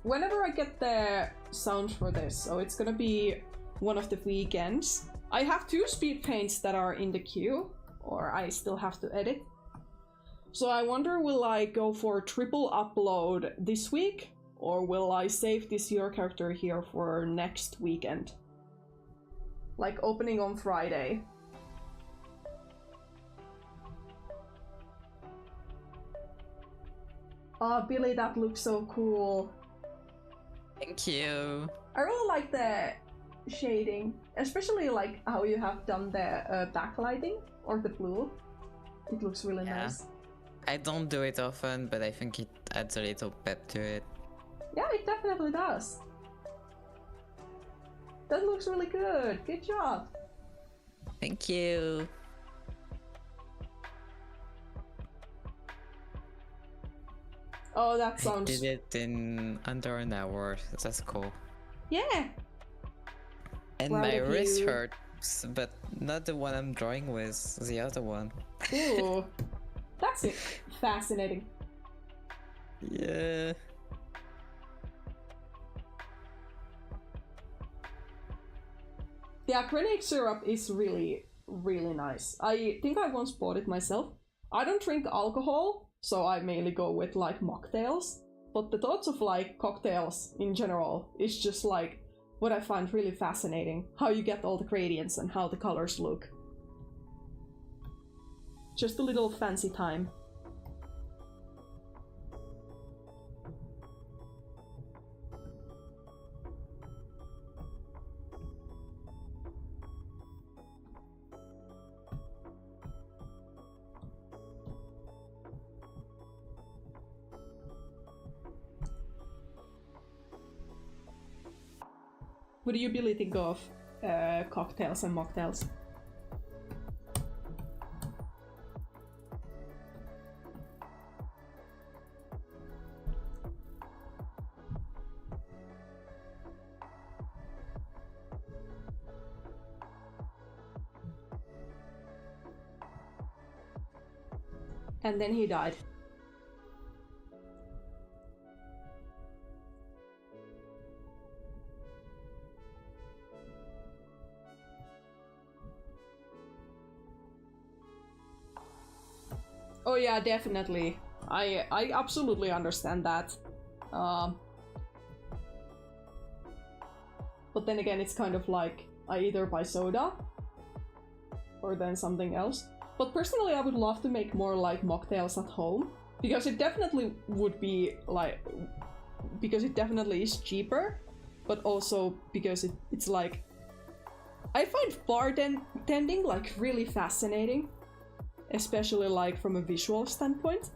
Whenever I get the sound for this, so it's gonna be one of the weekends. I have 2 speed paints that are in the queue, or I still have to edit. So I wonder, will I go for triple upload this week, or will I save this your character here for next weekend? Like opening on Friday. Oh, Billy, that looks so cool. Thank you. I really like the shading, especially like how you have done the backlighting or the blue. It looks really nice. I don't do it often, but I think it adds a little pep to it. Yeah, it definitely does. That looks really good. Good job. Thank you. Oh, that I sounds... did it in under an hour. That's cool. Yeah! And Proud my of wrist you. hurts, but not the one I'm drawing with, the other one. Ooh. That's it. Fascinating. Yeah. The acrylic syrup is really, really nice. I think I once bought it myself. I don't drink alcohol, so I mainly go with like mocktails. But the thoughts of like cocktails in general is just like what I find really fascinating. How you get all the gradients and how the colors look. Just a little fancy time. What do you really think of cocktails and mocktails? And then he died. Oh yeah, definitely. I absolutely understand that. But then again, it's kind of like I either buy soda or then something else. But personally, I would love to make more like mocktails at home because it definitely would be like because it definitely is cheaper, but also because it's like I find bartending like really fascinating, especially like from a visual standpoint.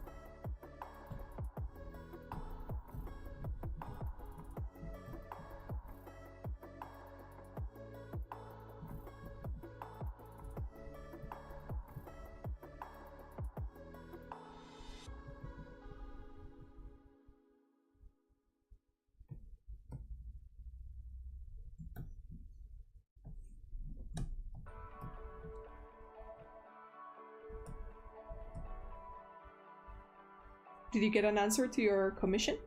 Did you get an answer to your commission?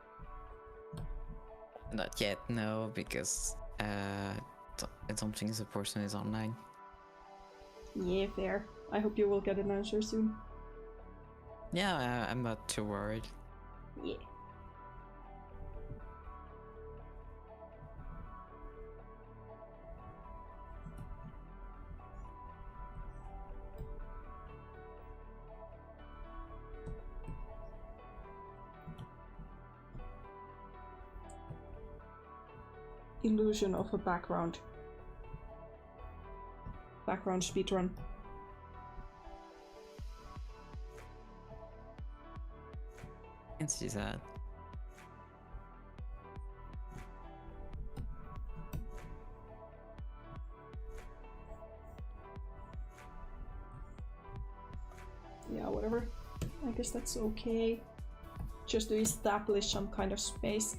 Not yet, no, because I don't think the person is online. Yeah, fair. I hope you will get an answer soon. Yeah, I'm not too worried. Yeah. Illusion of a background speedrun. I can see that. Yeah, whatever. I guess that's okay. Just to establish some kind of space.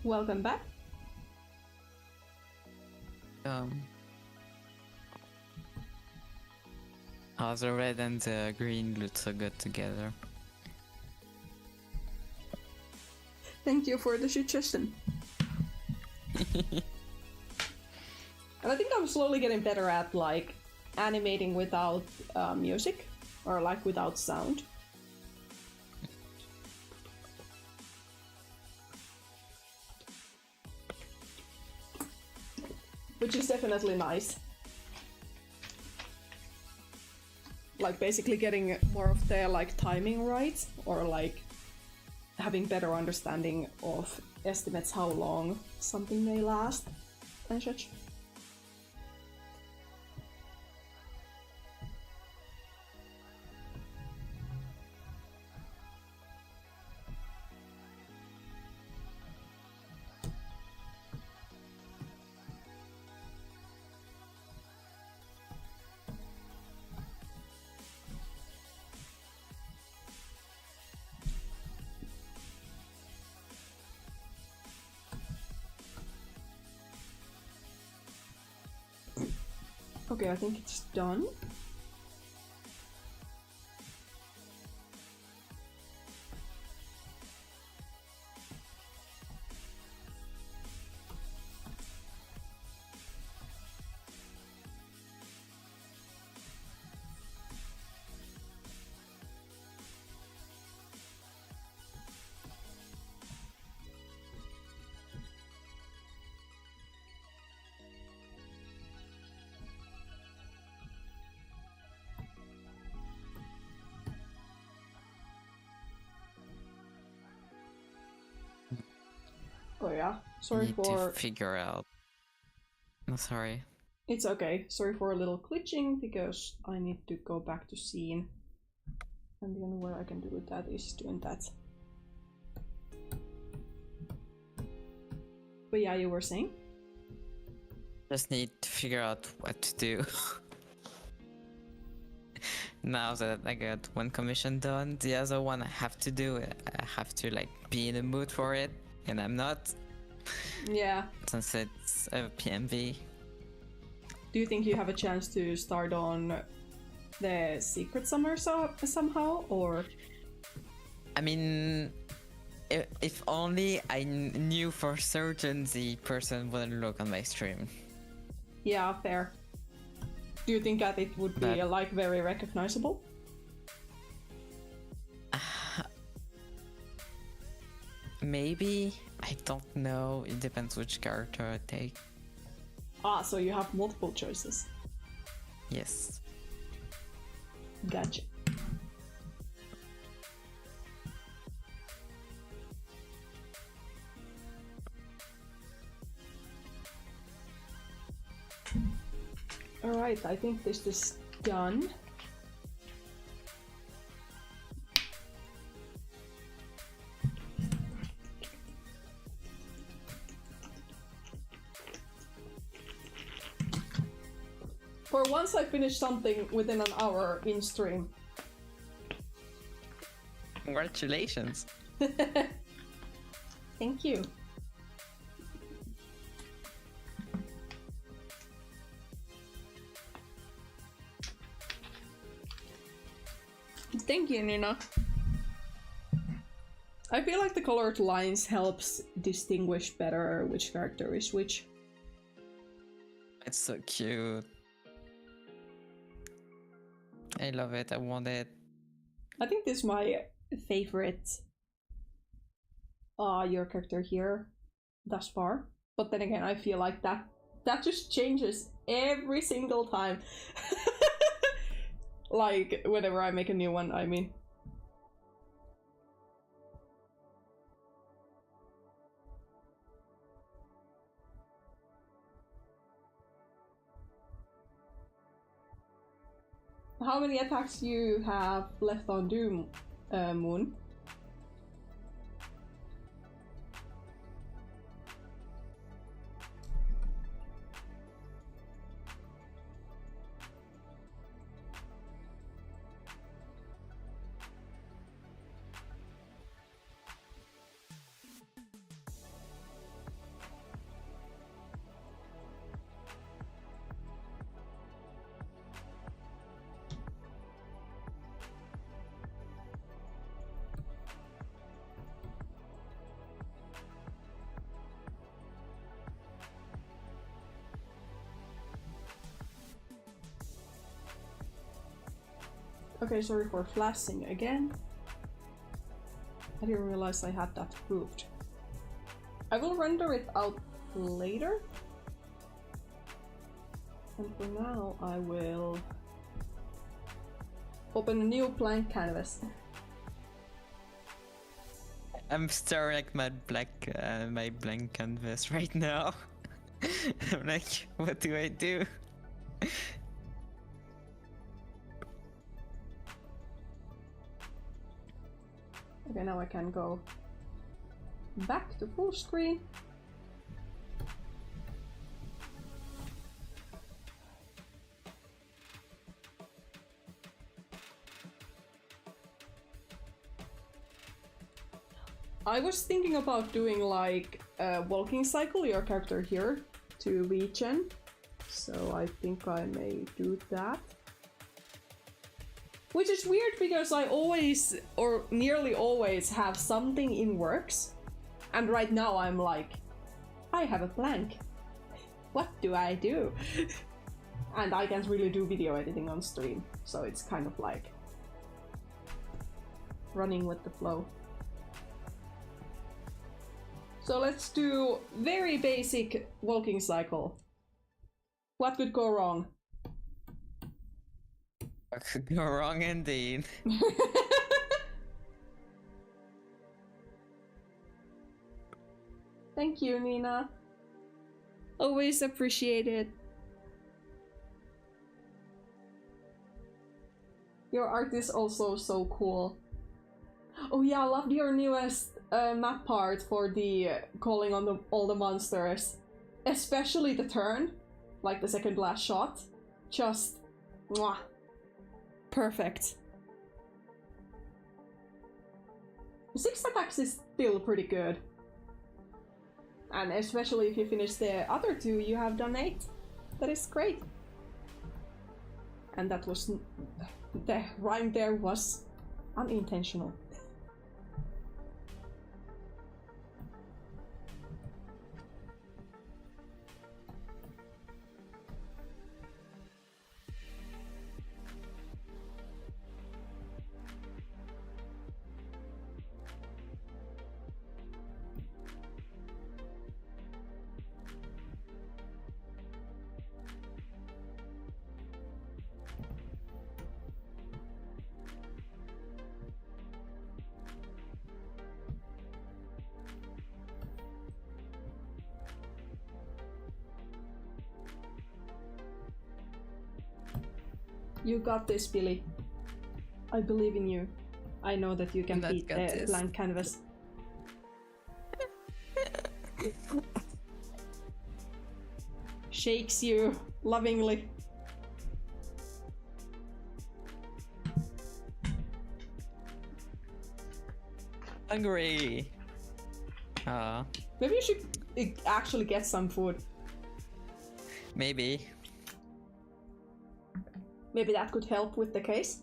Welcome back. How the red and the green look so good together. Thank you for the suggestion. And I think I'm slowly getting better at like animating without music or like without sound. Which is definitely nice. Like basically getting more of the like timing right, or like having better understanding of estimates how long something may last and such. Okay, I think it's done. Oh yeah, sorry Need for... to figure out. I'm sorry. It's okay. Sorry for a little glitching because I need to go back to scene. And the only way I can do that is doing that. But yeah, you were saying? Just need to figure out what to do. Now that I got one commission done, the other one I have to do, I have to like be in the mood for it, and I'm not. Yeah. Since it's a PMV. Do you think you have a chance to start on the Secret Summer somehow, or? I mean, if only I knew for certain the person wouldn't look on my stream. Yeah, fair. Do you think that it would be like very recognizable? Maybe. I don't know. It depends which character I take. Ah, so you have multiple choices. Yes. Gotcha. Alright, I think this is done. For once I finished something within an hour in stream. Congratulations. Thank you. Thank you, Nina. I feel like the colored lines helps distinguish better which character is which. It's so cute. I love it. I want it. I think this is my favorite your character here thus far. But then again, I feel like that just changes every single time. Like, whenever I make a new one, I mean. How many attacks you have left on Doom, Moon? Okay, sorry for flashing again. I didn't realize I had that moved. I will render it out later. And for now, I will open a new blank canvas. I'm staring at my blank canvas right now. I'm like, what do I do? Okay, now I can go back to full screen. I was thinking about doing like a walking cycle, your character here, to regen. So I think I may do that. Which is weird because I always, or nearly always, have something in works. And right now I'm like, I have a blank. What do I do? And I can't really do video editing on stream. So it's kind of like running with the flow. So let's do very basic walking cycle. What could go wrong? What could go wrong indeed? Thank you, Nina. Always appreciate it. Your art is also so cool. Oh yeah, I loved your newest map part for the calling on all the monsters. Especially the turn, like the second last shot. Just mwah. Perfect. 6 attacks is still pretty good. And especially if you finish the other 2, you have done 8. That is great. And that was... the rhyme there was unintentional. You got this, Billy. I believe in you. I know that you can beat the blank canvas. Shakes you lovingly. Hungry. Maybe you should actually get some food. Maybe. Maybe that could help with the case.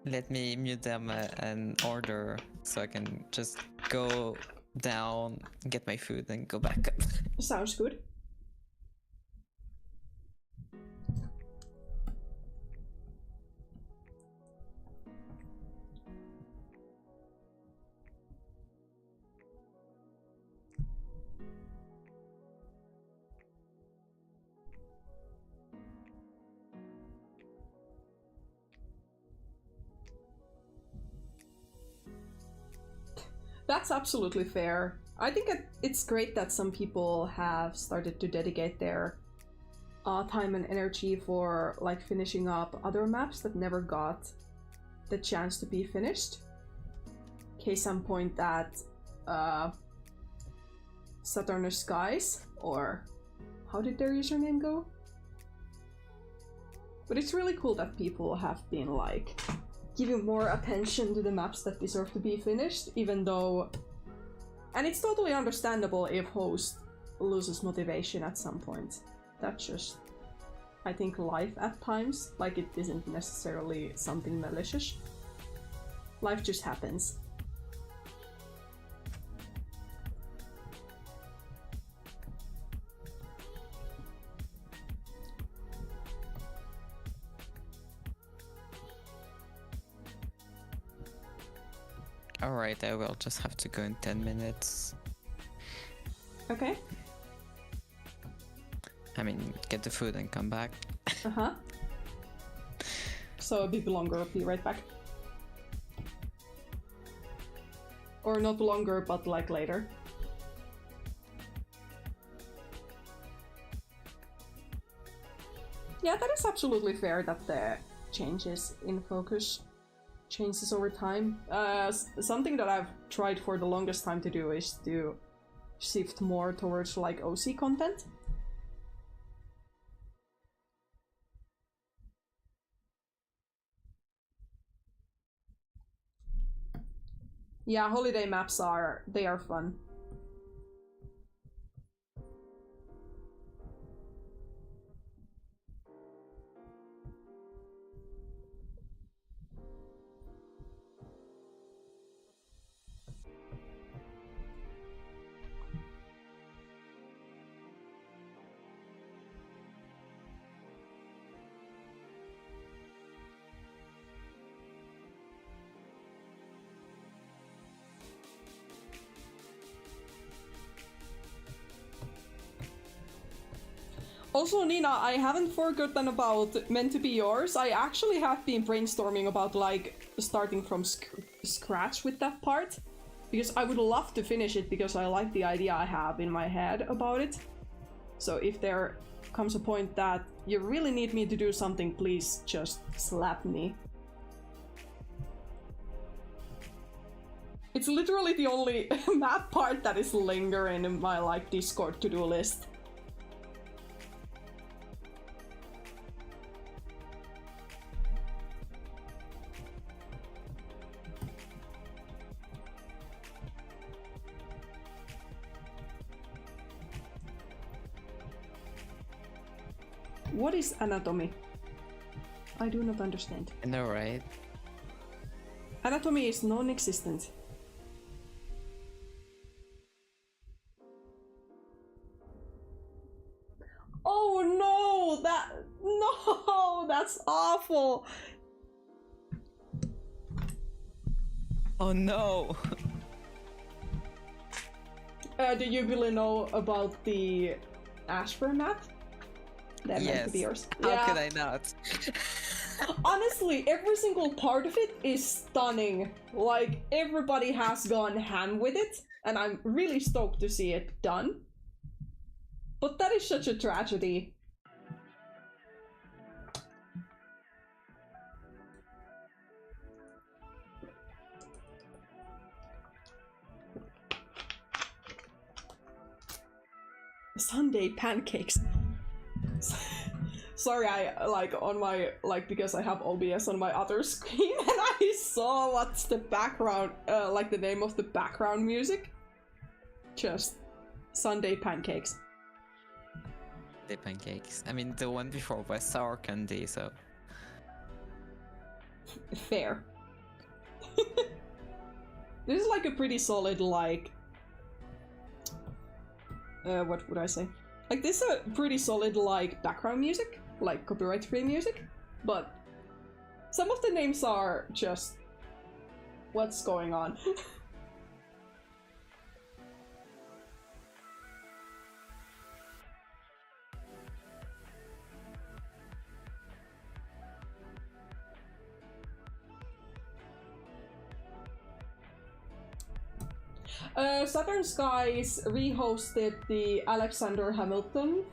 Let me mute them an order so I can just go down, get my food, and go back up. Sounds good. That's absolutely fair. I think it's great that some people have started to dedicate their time and energy for like finishing up other maps that never got the chance to be finished. Case in point that Saturnus Skies, or how did their username go? But it's really cool that people have been like giving more attention to the maps that deserve to be finished, even though... And it's totally understandable if host loses motivation at some point. That's just, I think, life at times. Like, it isn't necessarily something malicious. Life just happens. Alright, I will just have to go in 10 minutes. Okay. I mean, get the food and come back. Uh-huh. So a bit longer, I'll be right back. Or not longer, but like later. Yeah, that is absolutely fair that the changes in focus changes over time. Something that I've tried for the longest time to do is to shift more towards like OC content. Yeah, holiday maps they are fun. Also, Nina, I haven't forgotten about Meant to Be Yours. I actually have been brainstorming about like starting from scratch with that part. Because I would love to finish it because I like the idea I have in my head about it. So if there comes a point that you really need me to do something, please just slap me. It's literally the only map part that is lingering in my like Discord to-do list. What is anatomy? I do not understand. I know, right? Anatomy is non-existent. Oh no! No! That's awful! Oh no! Do you really know about the Ashburn map? That meant to be yours. How could I not? Honestly, every single part of it is stunning. Like, everybody has gone ham with it, and I'm really stoked to see it done. But that is such a tragedy. Sunday pancakes. Sorry, I like on my because I have OBS on my other screen and I saw what's the background like the name of the background music. Just Sunday pancakes. The pancakes. I mean, the one before was sour candy, so fair. This is like a pretty solid like what would I say? Like this is a pretty solid like background music, like copyright free music, but some of the names are just what's going on. Southern Skies rehosted the Alexander Hamilton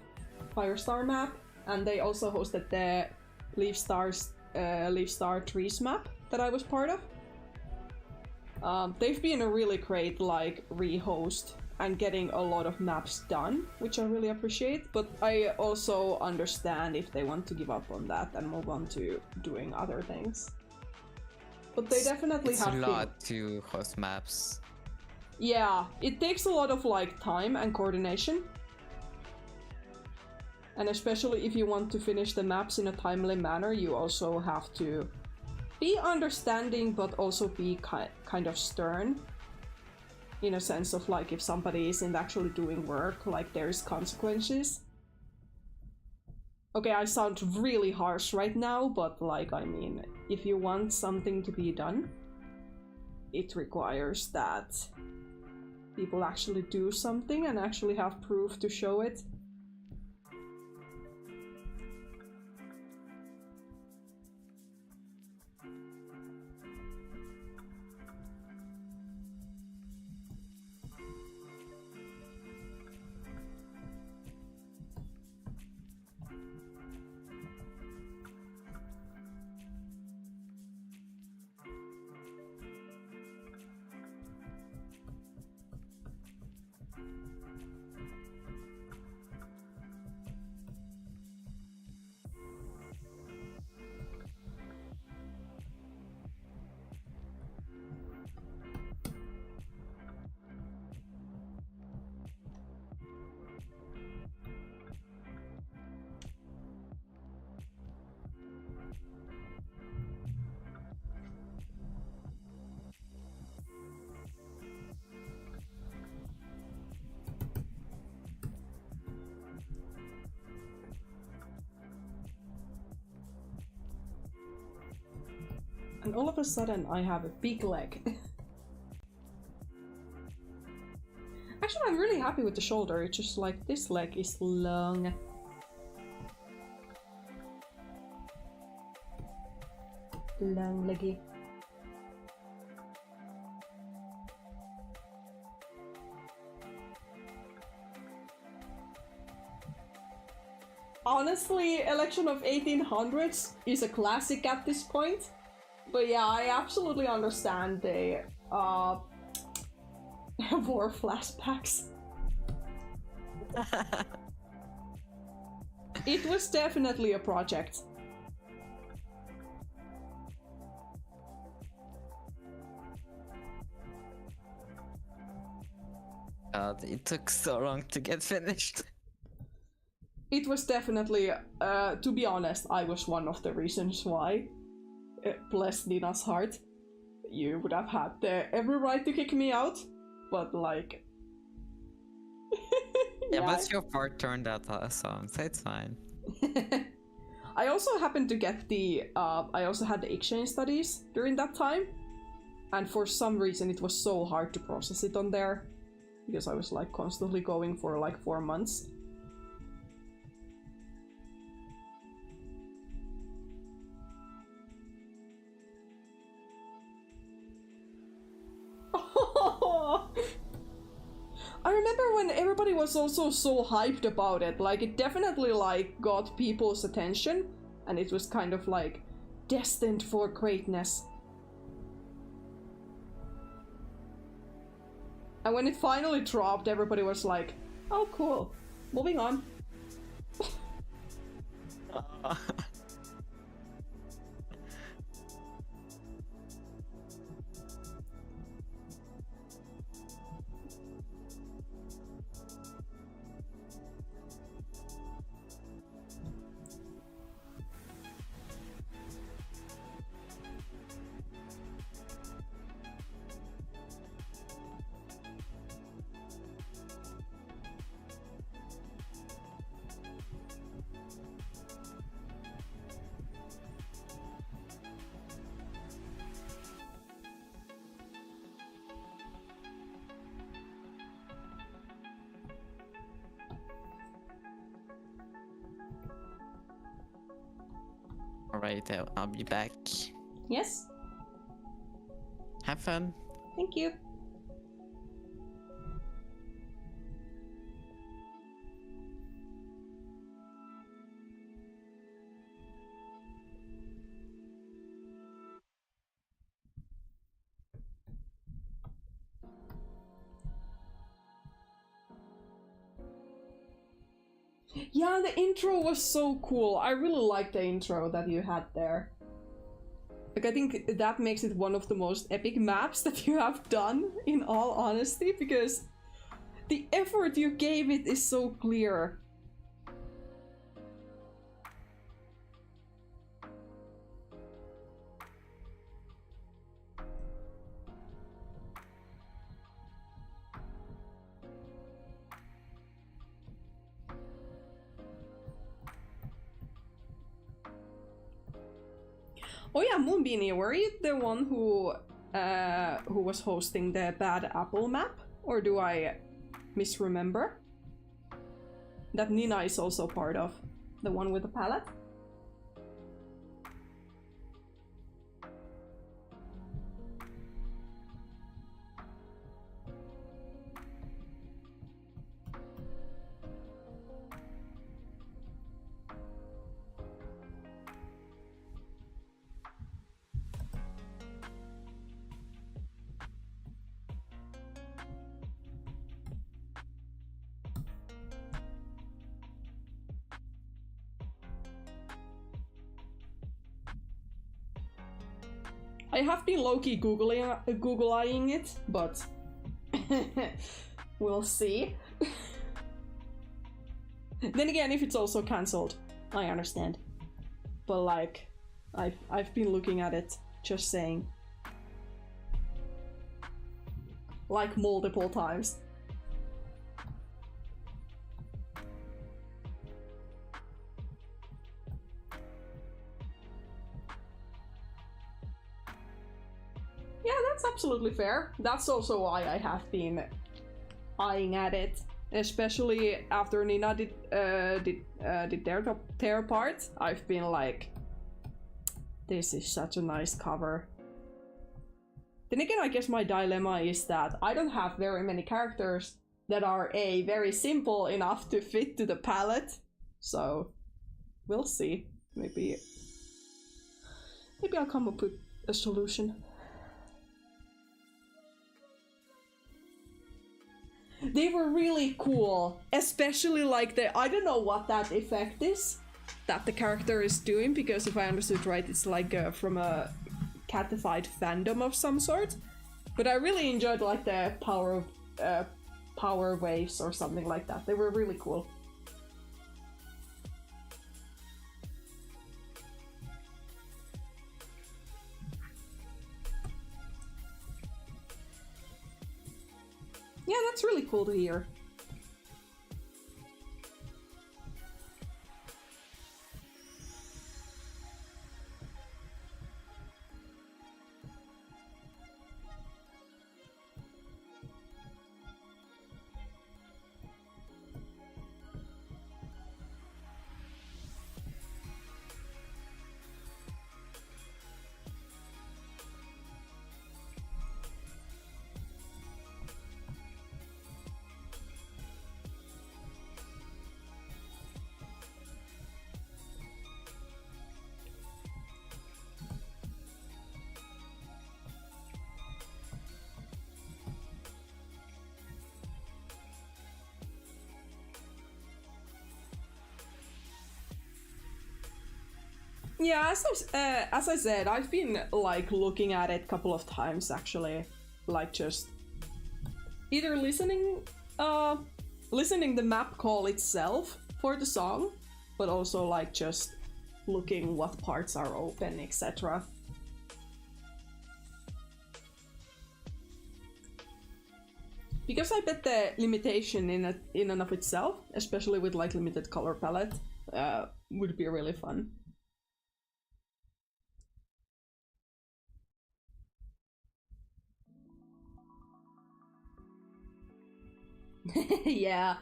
Firestar map, and they also hosted the Leaf Star Trees map that I was part of. They've been a really great like rehost and getting a lot of maps done, which I really appreciate, but I also understand if they want to give up on that and move on to doing other things. But they definitely have a lot to host maps. Yeah, it takes a lot of like time and coordination. And especially if you want to finish the maps in a timely manner, you also have to be understanding but also be kind of stern. In a sense of like if somebody isn't actually doing work, like there's consequences. Okay, I sound really harsh right now, but like I mean, if you want something to be done, it requires that people actually do something and actually have proof to show it. And all of a sudden I have a big leg. Actually, I'm really happy with the shoulder. It's just like this leg is long. Long leggy. Honestly, Election of 1800s is a classic at this point. But yeah, I absolutely understand the war flashbacks. It was definitely a project. God, it took so long to get finished. It was definitely, to be honest, I was one of the reasons why. Bless Nina's heart. You would have had every right to kick me out, but like... yeah, but your part turned out awesome, so it's fine. I also happened to get the... I also had the exchange studies during that time, and for some reason it was so hard to process it on there, because I was like constantly going for like 4 months. I remember when everybody was also so hyped about it, like it definitely like got people's attention and it was kind of like destined for greatness. And when it finally dropped, everybody was like, oh cool, moving on. Alright, I'll be back. Yes? Have fun. Thank you. Yeah, the intro was so cool. I really liked the intro that you had there. Like, I think that makes it one of the most epic maps that you have done, in all honesty, because the effort you gave it is so clear. Oh yeah, Moonbeanie, were you the one who who was hosting the Bad Apple map, or do I misremember? That Nina is also part of, the one with the palette. I have been low-key Googling it, but we'll see. Then again, if it's also cancelled, I understand. But like, I've been looking at it, just saying. Like multiple times. Yeah, that's absolutely fair. That's also why I have been eyeing at it, especially after Nina did their part. I've been like, this is such a nice cover. Then again, I guess my dilemma is that I don't have very many characters that are very simple enough to fit to the palette. So we'll see. Maybe I'll come up with a solution. They were really cool, especially like I don't know what that effect is that the character is doing, because if I understood right, it's like from a catified fandom of some sort. But I really enjoyed like the power waves or something like that. They were really cool. Yeah, that's really cool to hear. Yeah, as I said, I've been like looking at it a couple of times actually, like just either listening the map call itself for the song, but also like just looking what parts are open, etc. Because I bet the limitation in and of itself, especially with like limited color palette, would be really fun. Yeah.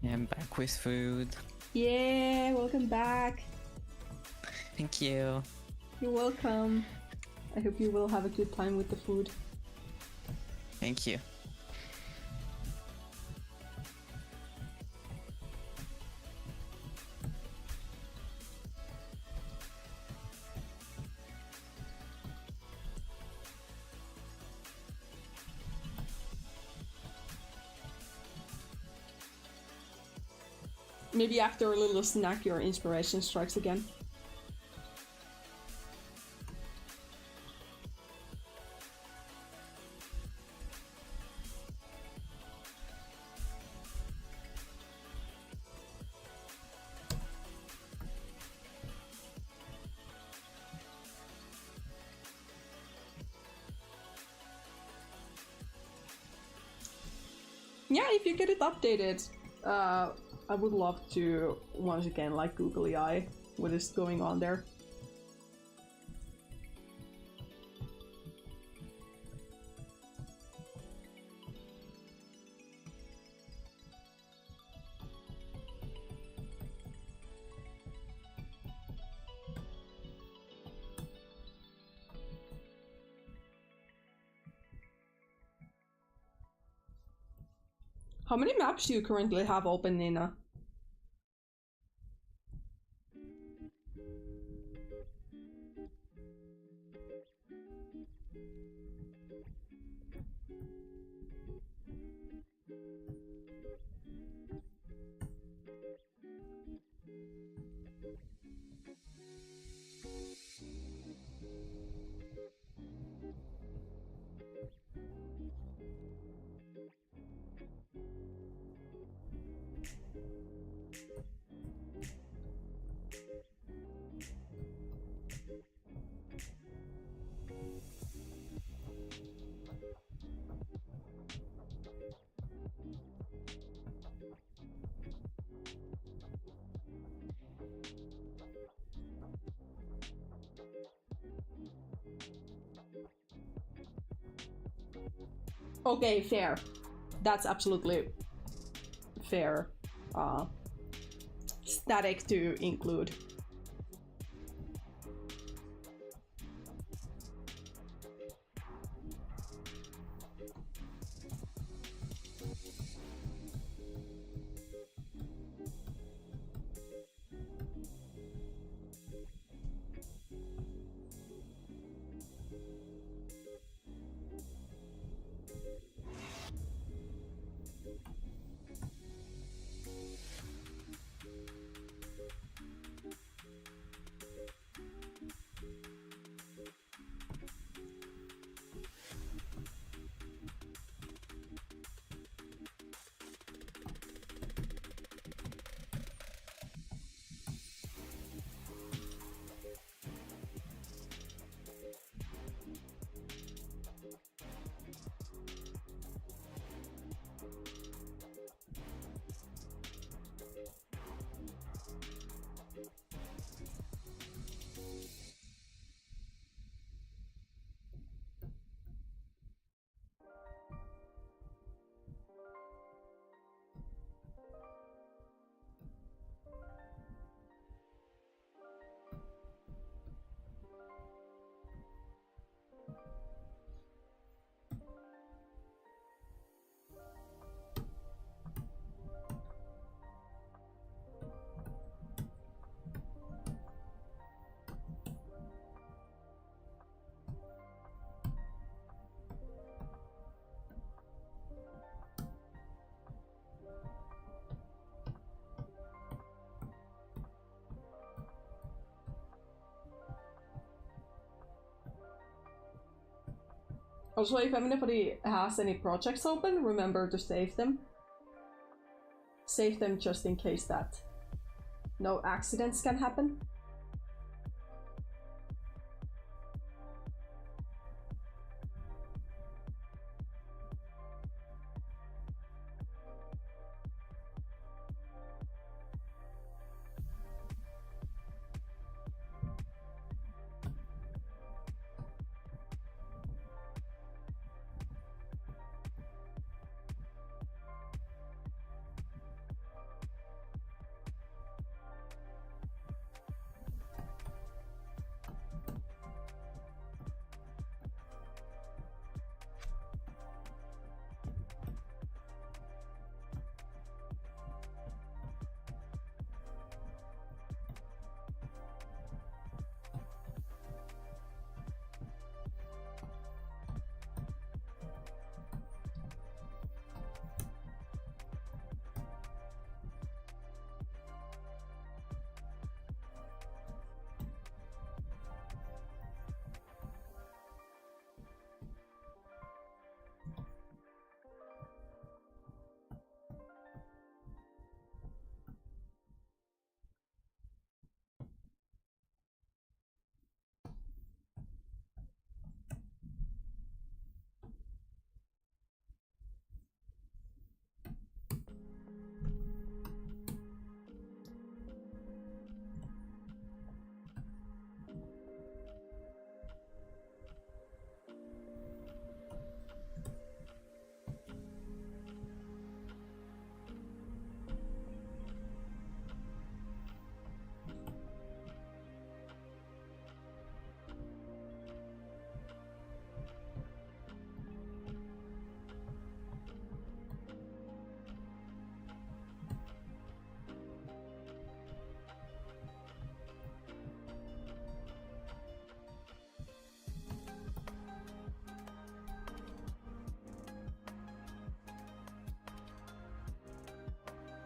I'm back with food. Yeah, welcome back. Thank you. You're welcome. I hope you will have a good time with the food. Thank you. Maybe after a little snack, your inspiration strikes again. yeah, if you get it updated, I would love to once again like googly eye what is going on there. How many maps do you currently have open, Nina? Okay, fair. That's absolutely fair. Static to include. Also, if anybody has any projects open, remember to save them. Save them just in case that no accidents can happen.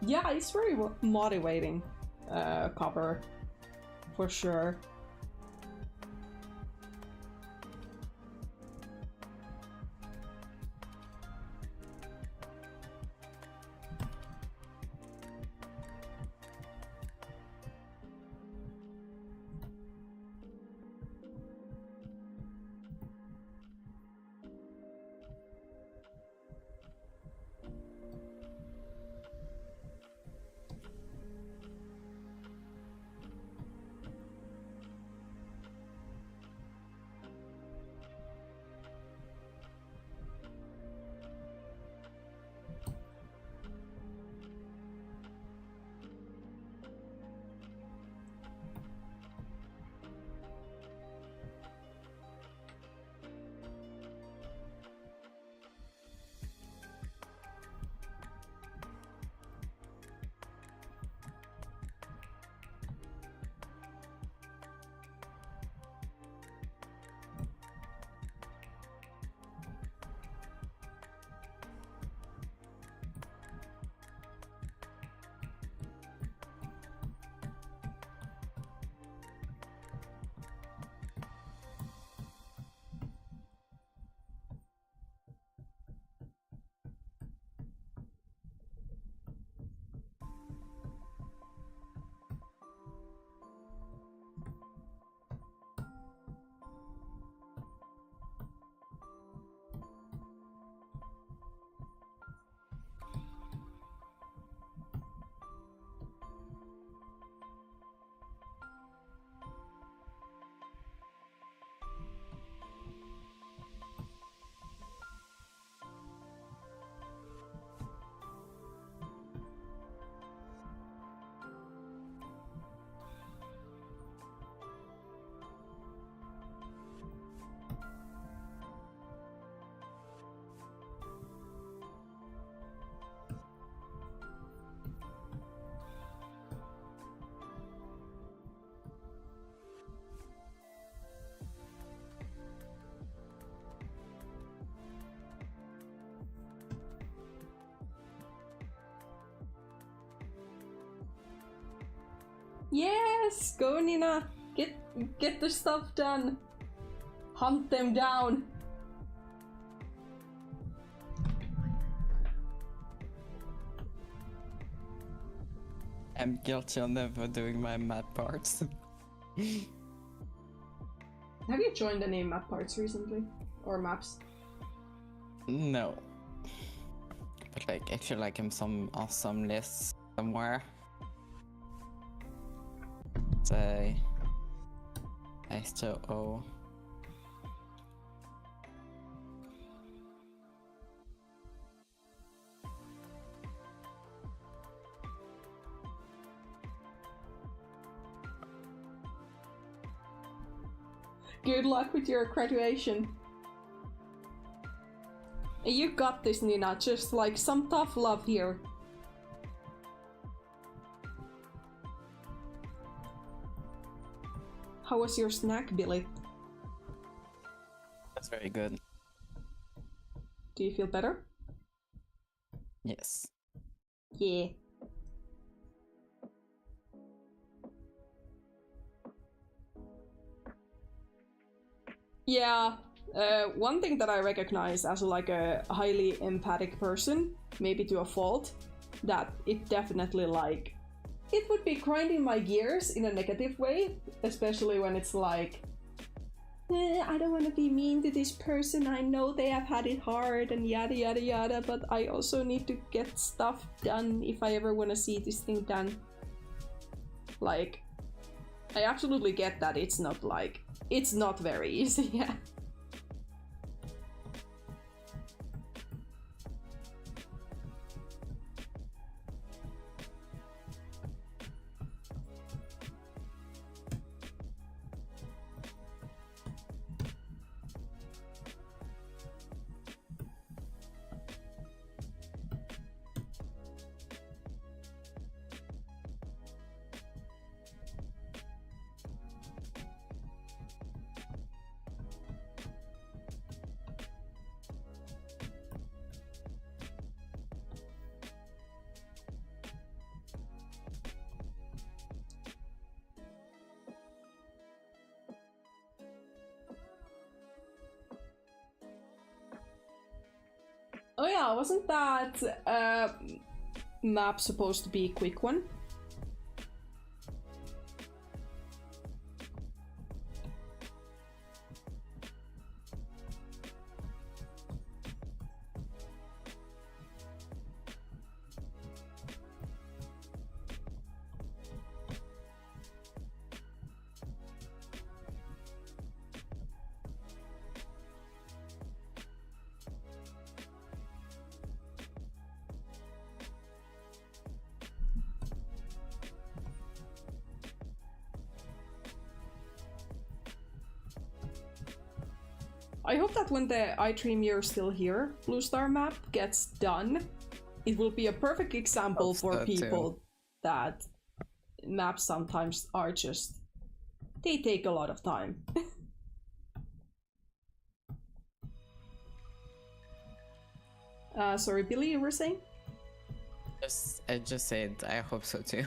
Yeah, it's very motivating cover, for sure. Yes! Go, Nina! Get the stuff done! Hunt them down! I'm guilty on never doing my map parts. Have you joined any map parts recently? Or maps? No. But like, I feel like I'm on some list somewhere. So I still owe. Good luck with your graduation. You got this, Nina. Just like some tough love here. How was your snack, Billy? That's very good. Do you feel better? Yes. Yeah. Yeah, one thing that I recognize as like a highly empathic person, maybe to a fault, that it definitely like, it would be grinding my gears in a negative way, especially when it's like, I don't want to be mean to this person, I know they have had it hard and yada yada yada, but I also need to get stuff done if I ever want to see this thing done. Like, I absolutely get that it's not like, it's not very easy, yeah. Oh yeah, wasn't that map supposed to be a quick one? I hope that when the iDream You're Still Here Blue Star map gets done, it will be a perfect example for people that maps sometimes are just... they take a lot of time. Sorry, Billy, you were saying? I just said I hope so too.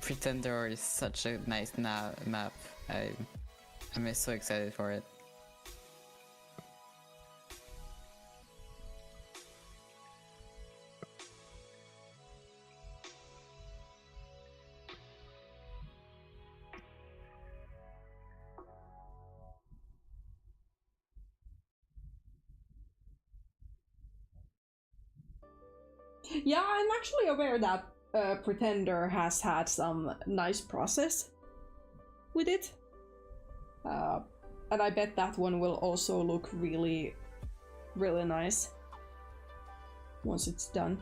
Pretender is such a nice map. I'm so excited for it. Yeah, I'm actually aware that Pretender has had some nice process with it. And I bet that one will also look really, really nice once it's done.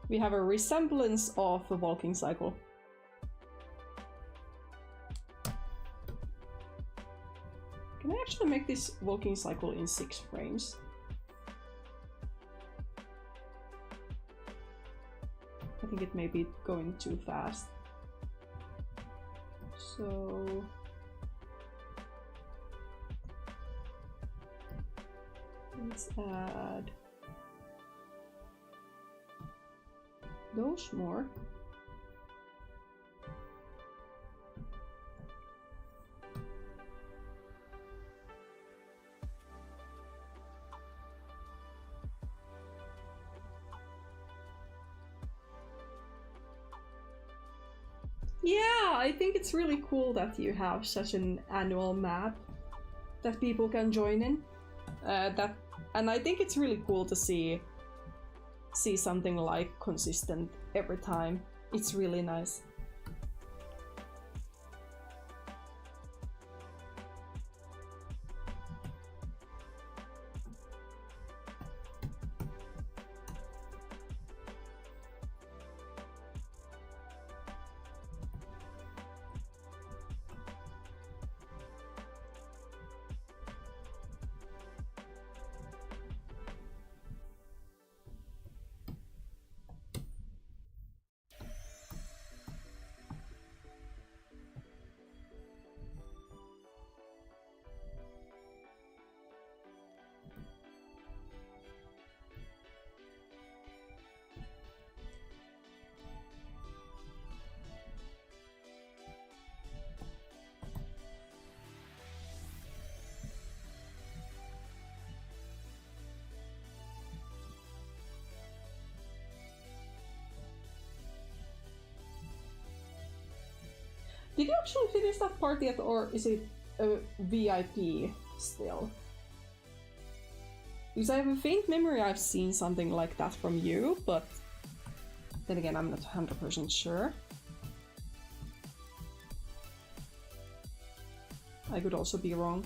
We have a resemblance of a walking cycle. Can I actually make this walking cycle in 6 frames? I think it may be going too fast. So... let's add... those more. Yeah, I think it's really cool that you have such an annual map that people can join in. And I think it's really cool to see something like consistent every time. It's really nice. Did you actually finish that part yet, or is it a VIP still? Because I have a faint memory I've seen something like that from you, but then again, I'm not 100% sure. I could also be wrong.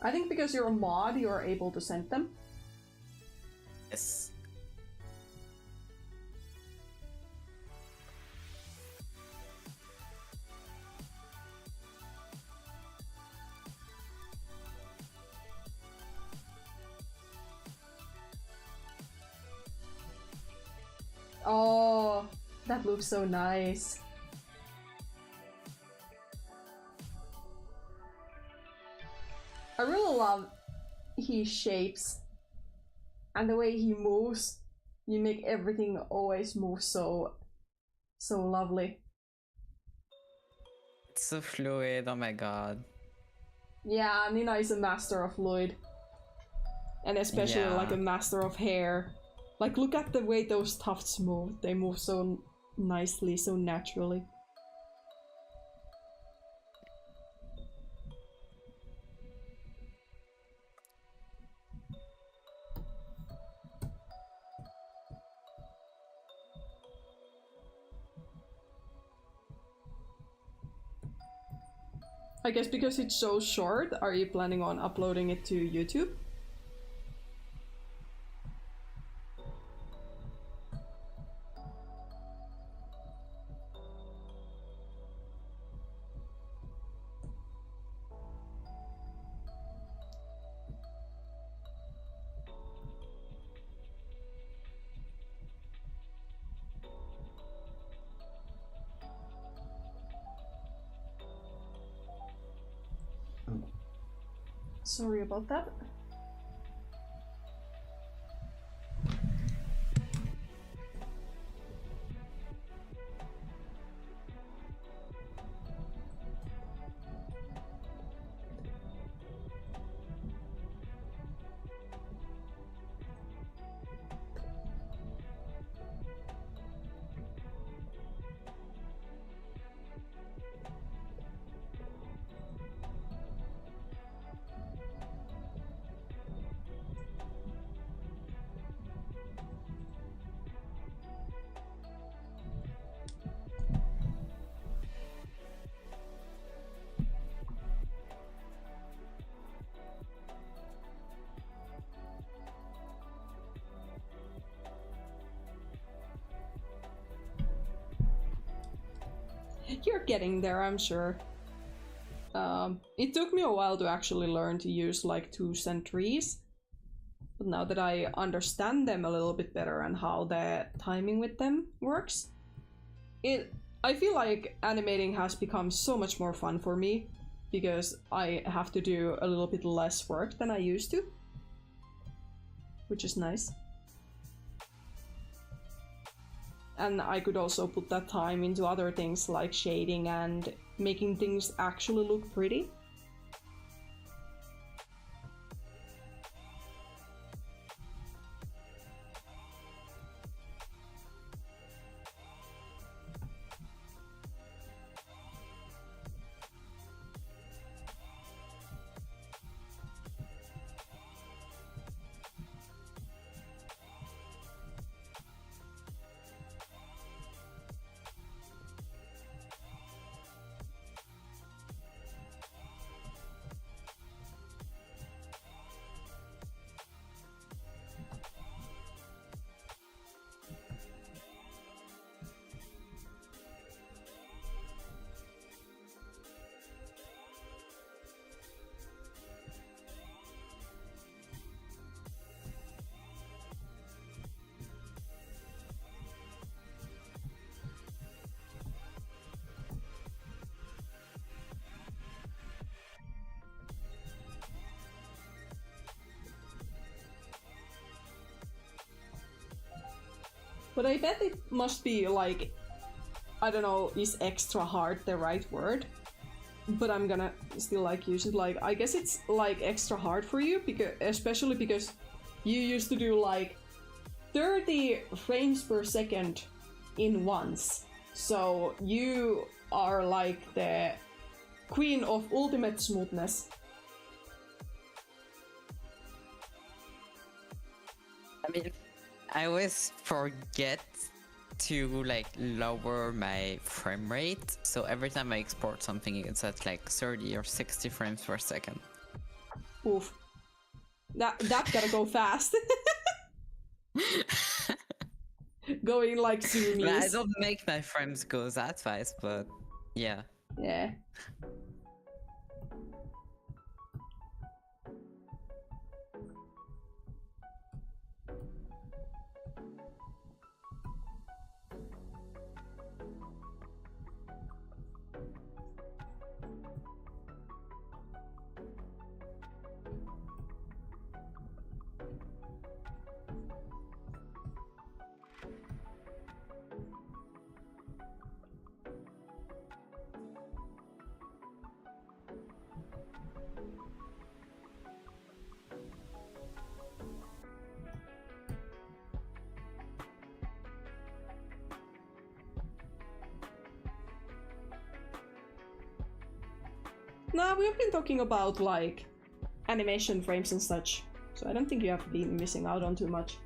I think because you're a mod, you're able to send them. Yes. Oh, that looks so nice. I really love his shapes and the way he moves. You make everything always move so lovely. It's so fluid, oh my god. Yeah, Nina is a master of fluid. And especially like a master of hair. Like, look at the way those tufts move. They move so nicely, so naturally. I guess because it's so short, are you planning on uploading it to YouTube? Sorry about that. You're getting there, I'm sure. It took me a while to actually learn to use like twos and threes, but now that I understand them a little bit better and how the timing with them works, I feel like animating has become so much more fun for me because I have to do a little bit less work than I used to, which is nice. And I could also put that time into other things like shading and making things actually look pretty. But I bet it must be like, I don't know, is extra hard the right word? But I'm gonna still like use it. Like, I guess it's like extra hard for you, because especially because you used to do like 30 frames per second in once. So you are like the queen of ultimate smoothness. I mean, I always forget to like lower my frame rate, so every time I export something it's at like 30 or 60 frames per second. Oof. That gotta go fast. Going like zoomies. I don't make my frames go that fast, but yeah. Yeah. Nah, we've been talking about like animation frames and such, so I don't think you have been missing out on too much.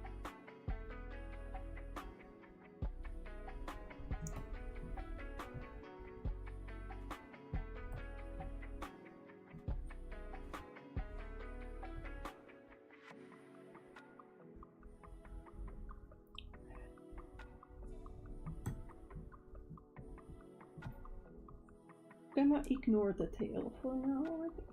Gonna ignore the tail for now, I think.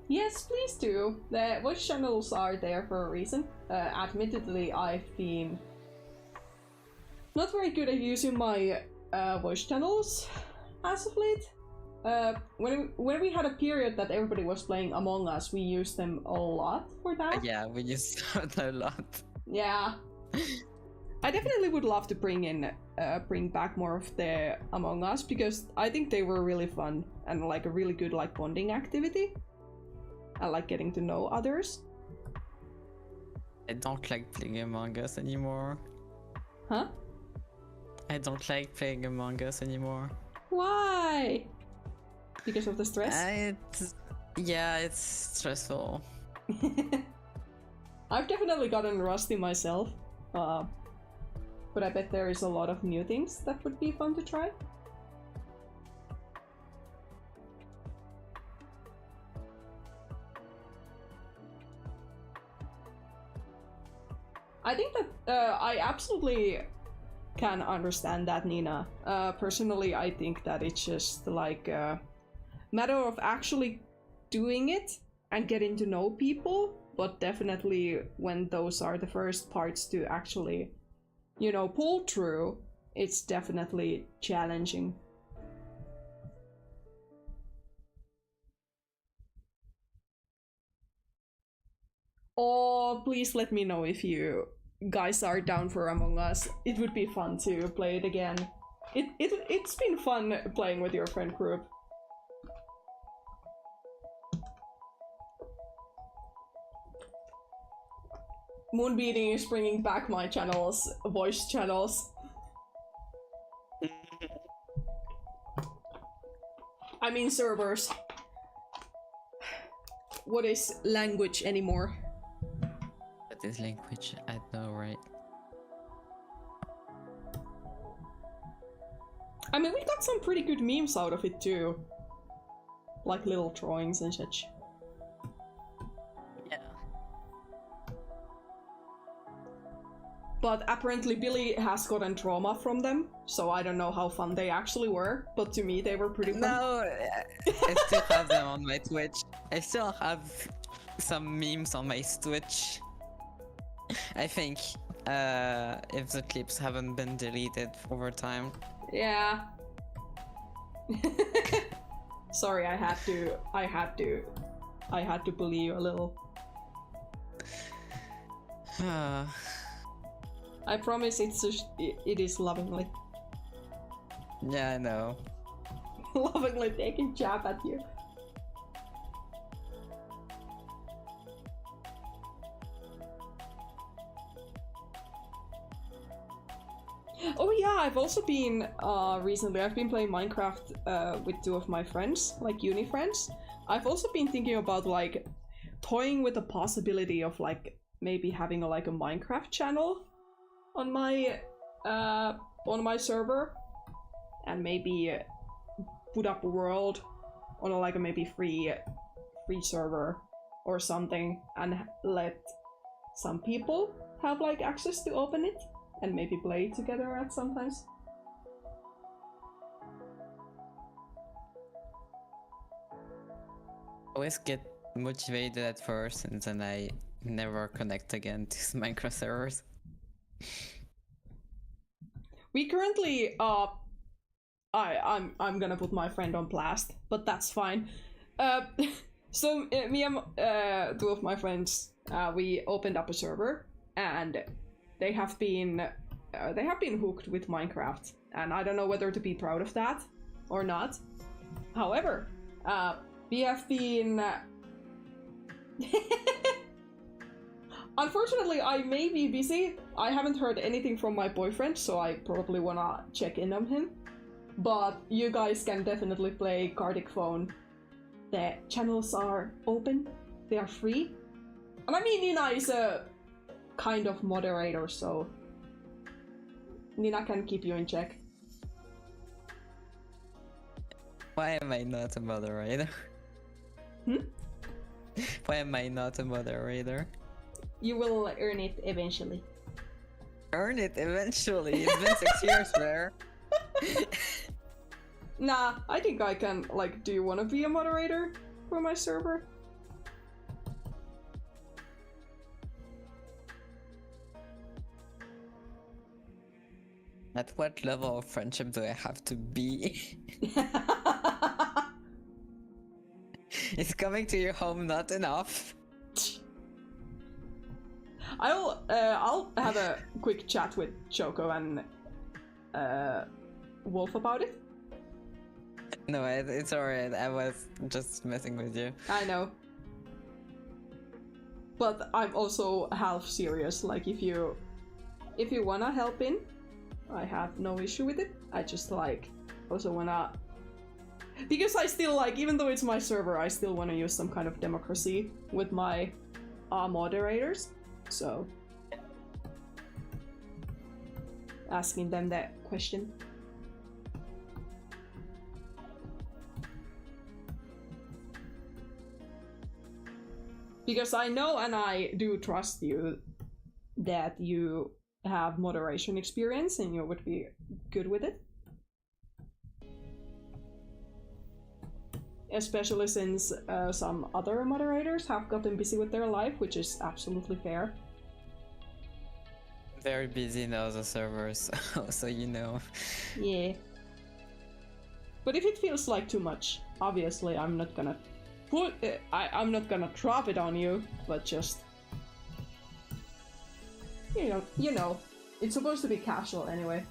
Yes, please do. The voice channels are there for a reason. Admittedly, I've been not very good at using my voice channels as of late. When we had a period that everybody was playing Among Us, we used them a lot for that. Yeah, we use that a lot. Yeah. I definitely would love to bring back more of the Among Us, because I think they were really fun and like a really good like bonding activity. I like getting to know others. I don't like playing Among Us anymore. Huh? I don't like playing Among Us anymore. Why? Because of the stress? Yeah, it's stressful. I've definitely gotten rusty myself. But I bet there is a lot of new things that would be fun to try. I think that I absolutely can understand that, Nina. Personally, I think that it's just like a matter of actually doing it and getting to know people, but definitely when those are the first parts to actually, you know, pull through, it's definitely challenging. Oh, please let me know if you guys are down for Among Us. It would be fun to play it again. It's been fun playing with your friend group. Moonbeating is bringing back my channels, voice channels. I mean servers. What is language anymore? What is language? I don't know, right? I mean, we got some pretty good memes out of it too. Like little drawings and such. Yeah. But apparently Billy has gotten trauma from them, so I don't know how fun they actually were, but to me they were pretty fun. No, I still have them on my Twitch. I still have some memes on my Twitch. I think, if the clips haven't been deleted over time. Yeah. Sorry, I had to bully you a little. I promise it is lovingly. Yeah, I know. Lovingly taking jab at you. Oh yeah, I've also been, recently, I've been playing Minecraft with two of my friends, like uni friends. I've also been thinking about, like, toying with the possibility of, like, maybe having a Minecraft channel on my server, and maybe put up a world on a maybe free server or something, and let some people have access to open it and maybe play together at sometimes. Always get motivated at first, and then I never connect again to Minecraft servers. We currently I'm gonna put my friend on blast, but that's fine. So me and two of my friends, we opened up a server, and they have been hooked with Minecraft, and I don't know whether to be proud of that or not. However, we have been. Unfortunately, I may be busy. I haven't heard anything from my boyfriend, so I probably wanna check in on him. But you guys can definitely play Cardic Phone. The channels are open, they are free. And I mean, Nina is a kind of moderator, so Nina can keep you in check. Why am I not a moderator? Why am I not a moderator? You will earn it eventually. Earn it eventually. It's been 6 years there. Nah, I think I can, do you want to be a moderator for my server? At what level of friendship do I have to be? Is coming to your home not enough? I'll have a quick chat with Choco and Wolf about it. No, it's alright. I was just messing with you. I know. But I'm also half serious. If you wanna help in, I have no issue with it. I just also wanna, because I still even though it's my server, I still wanna use some kind of democracy with my moderators. So asking them that question. Because I know and I do trust you that you have moderation experience and you would be good with it. Especially since some other moderators have gotten busy with their life, which is absolutely fair. very busy in other servers, so you know. Yeah. But if it feels like too much, obviously I'm not gonna I'm not gonna drop it on you, but just you know, it's supposed to be casual anyway.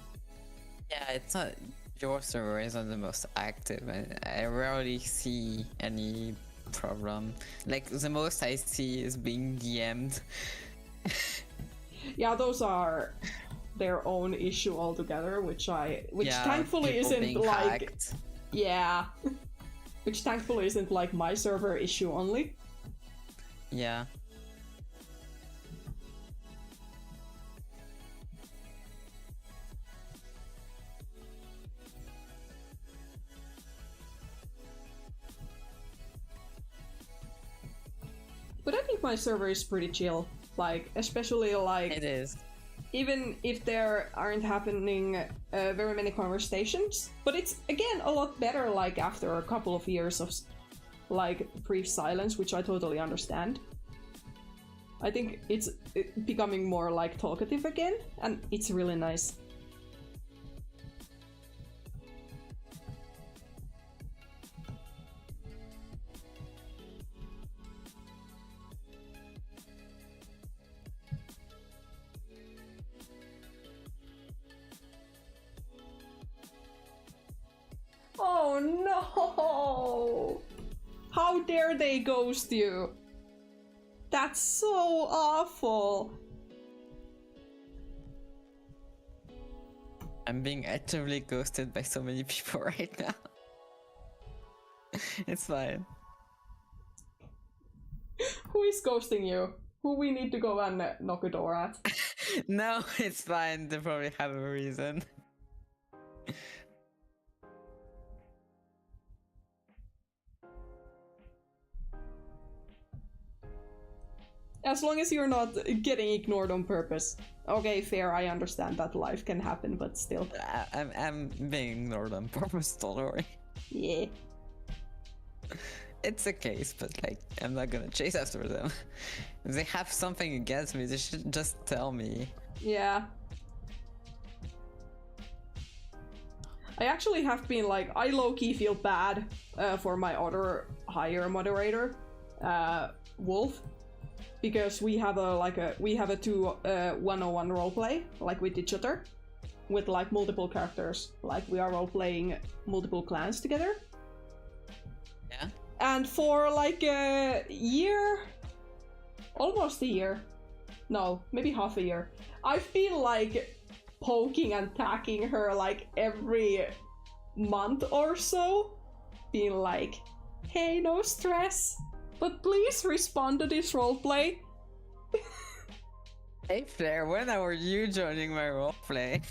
Yeah, it's not, your server isn't the most active, and I rarely see any problem. Like, the most I see is being DM'd. Yeah, those are their own issue altogether, which Yeah, thankfully people isn't being like hacked. yeah, which thankfully isn't like my server issue only. Yeah. But I think my server is pretty chill. Like, especially like It is. even if there aren't happening very many conversations. But it's again a lot better like after a couple of years of like brief silence, which I totally understand. I think it's becoming more like talkative again, and it's really nice. Oh no! How dare they ghost you? That's so awful. I'm being actively ghosted by so many people right now. It's fine. Who is ghosting you? Who we need to go and knock a door at? No, it's fine. They probably have a reason. As long as you're not getting ignored on purpose. Okay, fair, I understand that life can happen, but still. I'm being ignored on purpose, don't worry. Yeah. It's a case, but like, I'm not gonna chase after them. If they have something against me, they should just tell me. Yeah. I actually have been like, I low-key feel bad for my other higher moderator, Wolf, because we have a two 101 roleplay like with each other, with like multiple characters, like we are role-playing multiple clans together. Yeah. And for like a year, almost a year, no, maybe half a year, I've been like poking and tagging her like every month or so, being like, hey, no stress, but please respond to this roleplay. Hey Flair, when are you joining my roleplay?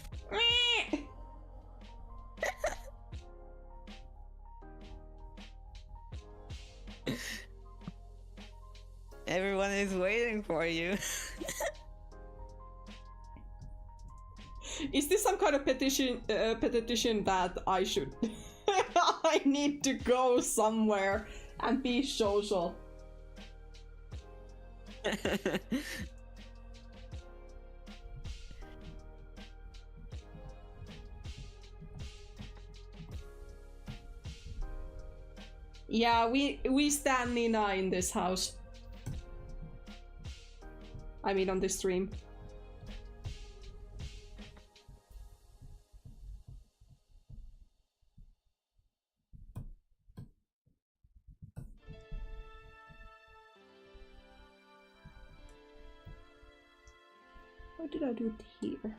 Everyone is waiting for you. Is this some kind of petition that I should I need to go somewhere and be social? Yeah, we stand Nina in this house. I mean, on this stream. Why did I do it here?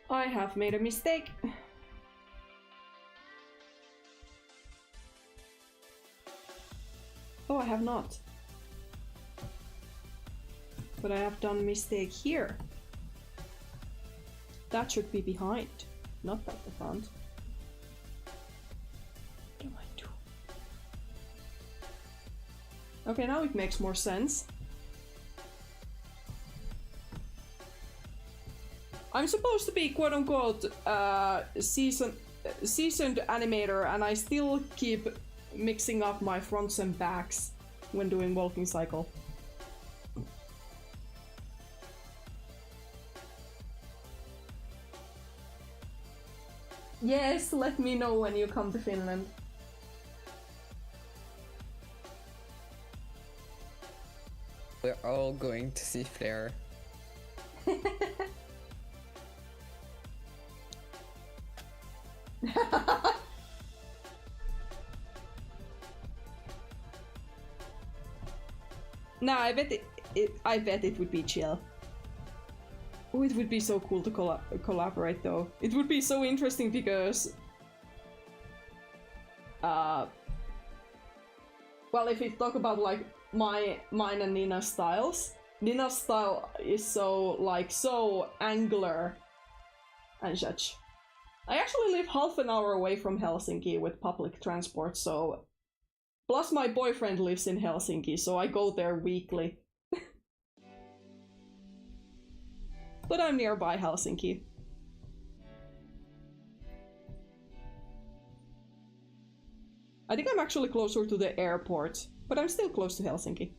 I have made a mistake. Oh, I have not. But I have done a mistake here. That should be behind, not at the front. What do I do? Okay, now it makes more sense. I'm supposed to be quote-unquote seasoned animator, and I still keep mixing up my fronts and backs when doing walking cycle. Yes, let me know when you come to Finland. We're all going to see Flare. No, I bet it would be chill. Oh, it would be so cool to collaborate though. It would be so interesting because well, if we talk about like mine and Nina's styles, Nina's style is so angular and such. I actually live half an hour away from Helsinki with public transport, so plus my boyfriend lives in Helsinki, so I go there weekly. But I'm nearby Helsinki. I think I'm actually closer to the airport, but I'm still close to Helsinki.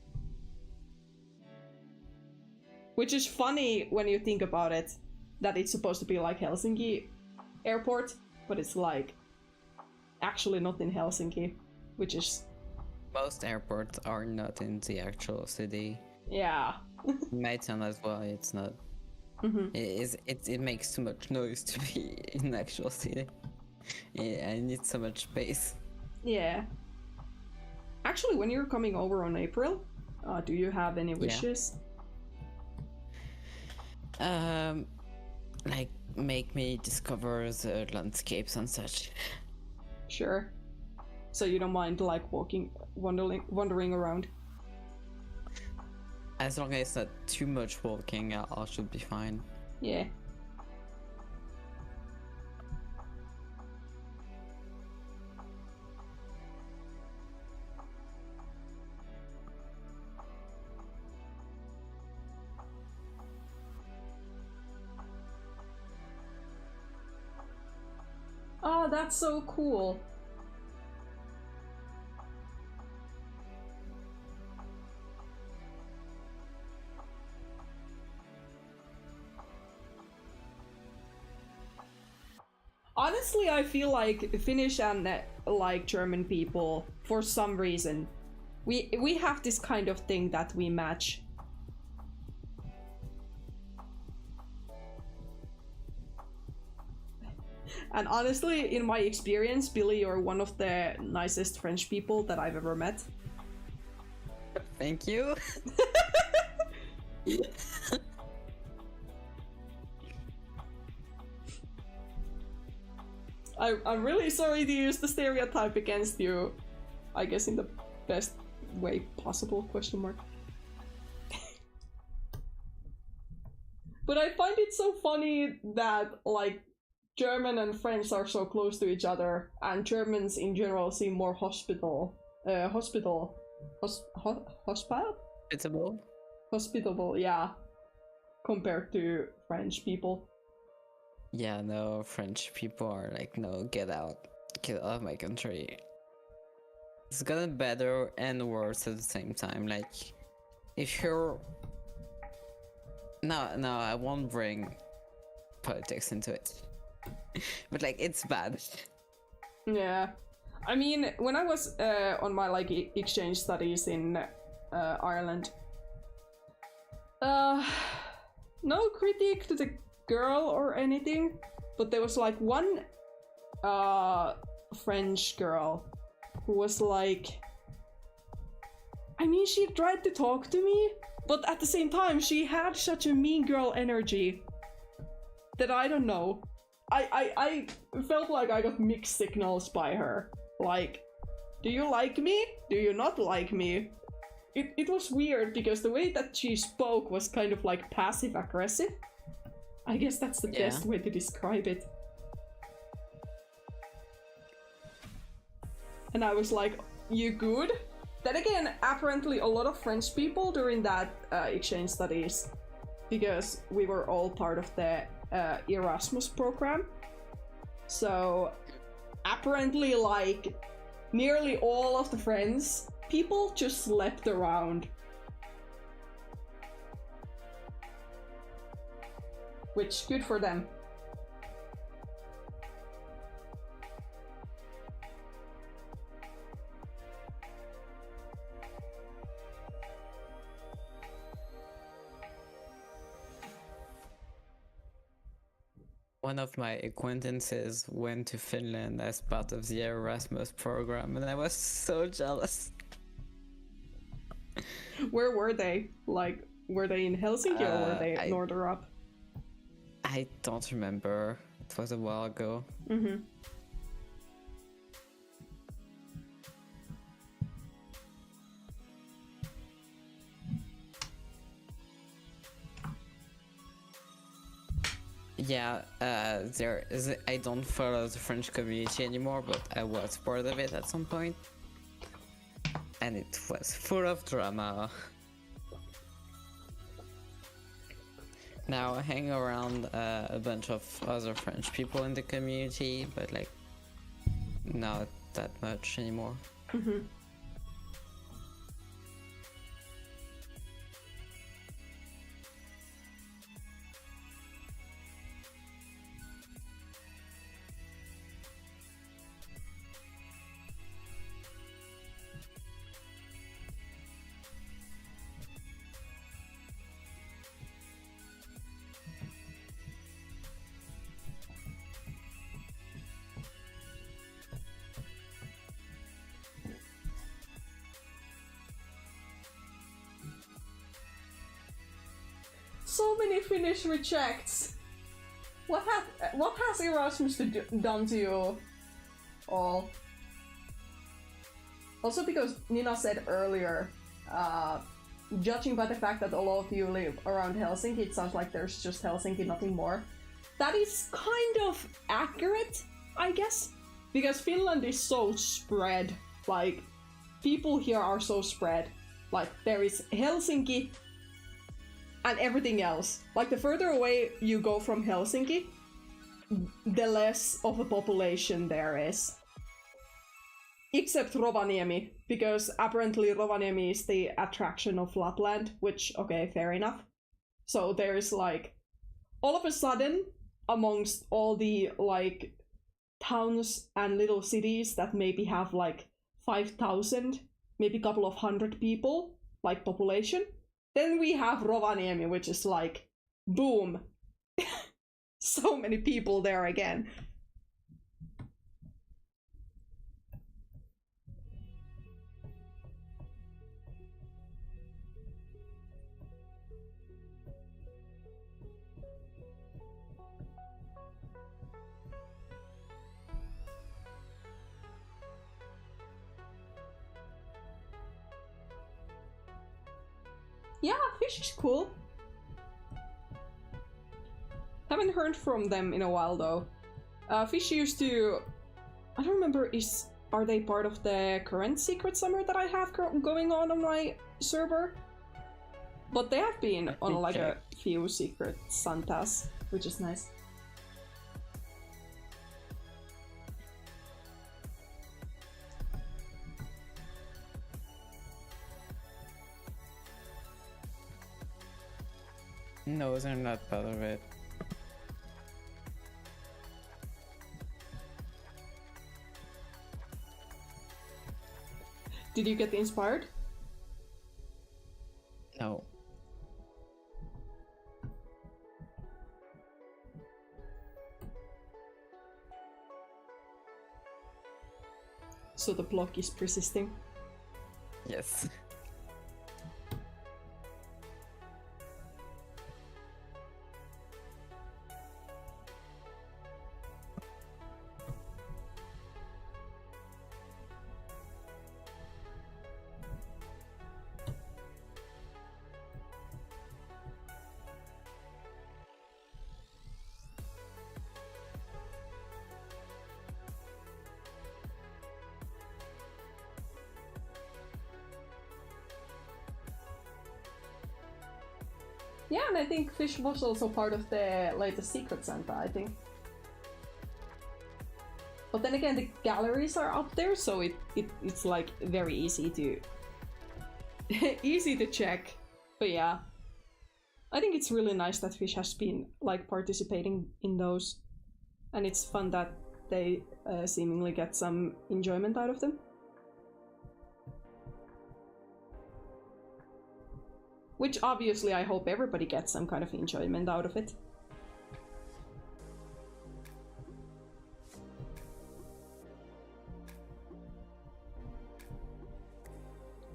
Which is funny when you think about it, that it's supposed to be like Helsinki airport, but it's like actually not in Helsinki, which is... Most airports are not in the actual city. Yeah. My town as well, it's not. Mm-hmm. It makes too much noise to be in the actual city. Yeah, I need so much space. Yeah. Actually, when you're coming over on April, do you have any wishes? Like make me discover the landscapes and such. Sure. So you don't mind like wandering around? As long as it's not too much walking, I should be fine. Yeah. Oh, that's so cool. Honestly, I feel like Finnish and like German people, for some reason, we have this kind of thing that we match. And honestly, in my experience, Billy, you're one of the nicest French people that I've ever met. Thank you. I'm really sorry to use the stereotype against you. I guess in the best way possible, question mark. But I find it so funny that, like, German and French are so close to each other, and Germans in general seem more hospitable, yeah, compared to French people. Yeah, no, French people are like, no, get out of my country. It's gotten better and worse at the same time. Like, if you're... No, I won't bring politics into it. But like, it's bad. Yeah. I mean, when I was on my like exchange studies in Ireland, no critique to the girl or anything, but there was like one French girl who was like, I mean, she tried to talk to me, but at the same time she had such a mean girl energy that I don't know. I felt like I got mixed signals by her. Like, do you like me? Do you not like me? It was weird because the way that she spoke was kind of like passive aggressive. I guess that's the best way to describe it. And I was like, you good? Then again, apparently a lot of French people during that exchange studies, because we were all part of the Erasmus program. So apparently, like, nearly all of the friends, people just slept around. Which, good for them. One of my acquaintances went to Finland as part of the Erasmus program, and I was so jealous. Where were they? Like, were they in Helsinki or were they norther up? I don't remember. It was a while ago. Mm-hmm. Yeah, I don't follow the French community anymore, but I was part of it at some point. And it was full of drama. Now I hang around a bunch of other French people in the community, but like not that much anymore. Mm-hmm. So many Finnish rejects. What has Erasmus done to you all? Also, because Nina said earlier, judging by the fact that all of you live around Helsinki, it sounds like there's just Helsinki, nothing more. That is kind of accurate, I guess, because Finland is so spread. Like, people here are so spread. Like, there is Helsinki and everything else. Like, the further away you go from Helsinki, the less of a population there is. Except Rovaniemi, because apparently Rovaniemi is the attraction of Lapland, which, okay, fair enough. So there's like, all of a sudden, amongst all the like towns and little cities that maybe have like 5,000, maybe a couple of hundred people, like population, then we have Rovaniemi, which is like, boom. So many people there again. Yeah, Fish is cool. Haven't heard from them in a while though. Fish used to... I don't remember, are they part of the current Secret Summer that I have going on my server? But they have been on like a few Secret Santas, which is nice. No, they're not part of it. Did you get inspired? No. So the block is persisting? Yes. Yeah, and I think fish was also part of the latest Secret Santa, I think. But then again, the galleries are up there, so it's like very easy to easy to check. But yeah, I think it's really nice that Fish has been like participating in those, and it's fun that they seemingly get some enjoyment out of them. Which obviously I hope everybody gets some kind of enjoyment out of it.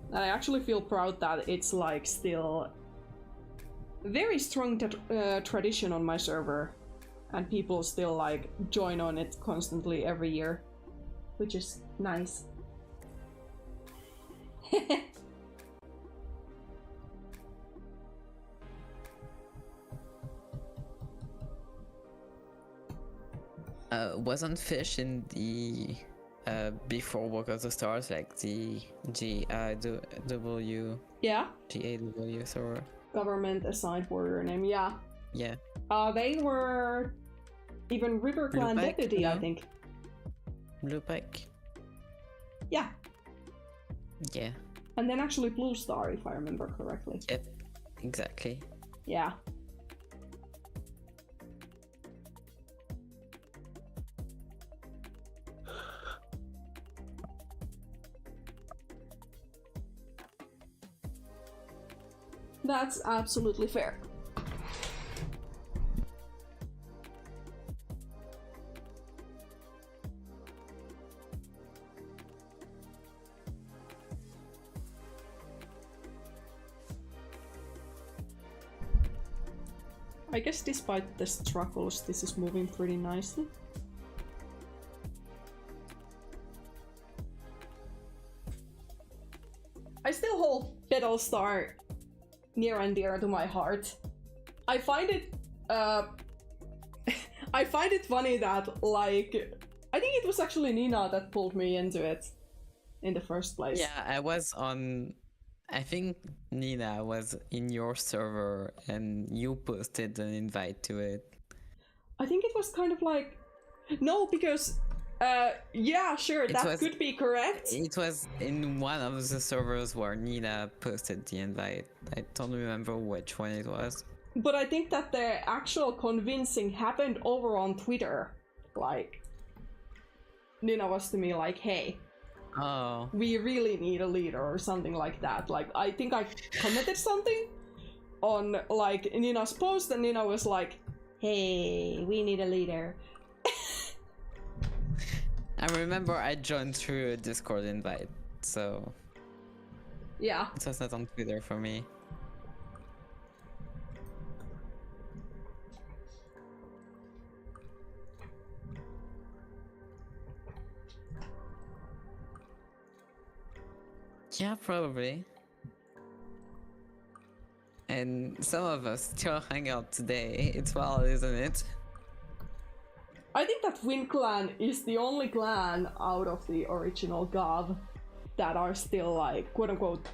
And I actually feel proud that it's like still very strong tradition on my server, and people still like join on it constantly every year, which is nice. Wasn't Fish in the before Walk of the Stars, like the GAW? Yeah. GAW server. Government assigned warrior name, yeah. Yeah. They were even River Clan deputy, I think. Blue Pack. Yeah. Yeah. And then actually Blue Star, if I remember correctly. Yep. Exactly. Yeah. That's absolutely fair. I guess despite the struggles, this is moving pretty nicely. I still hold Battlestar near and dear to my heart. I find it I find it funny that, like, I think it was actually Nina that pulled me into it in the first place. Yeah, I was on, I think Nina was in your server and you posted an invite to it. I think it was kind of like, no, because yeah, sure, that could be correct. It was in one of the servers where Nina posted the invite. I don't remember which one it was. But I think that the actual convincing happened over on Twitter. Like, Nina was to me like, hey, we really need a leader or something like that. Like, I think I commented something on like Nina's post and Nina was like, hey, we need a leader. I remember I joined through a Discord invite, so yeah, it was not on Twitter for me. Yeah, probably. And some of us still hang out today. It's wild, isn't it? I think that Wind Clan is the only clan out of the original GOV that are still, like, quote-unquote,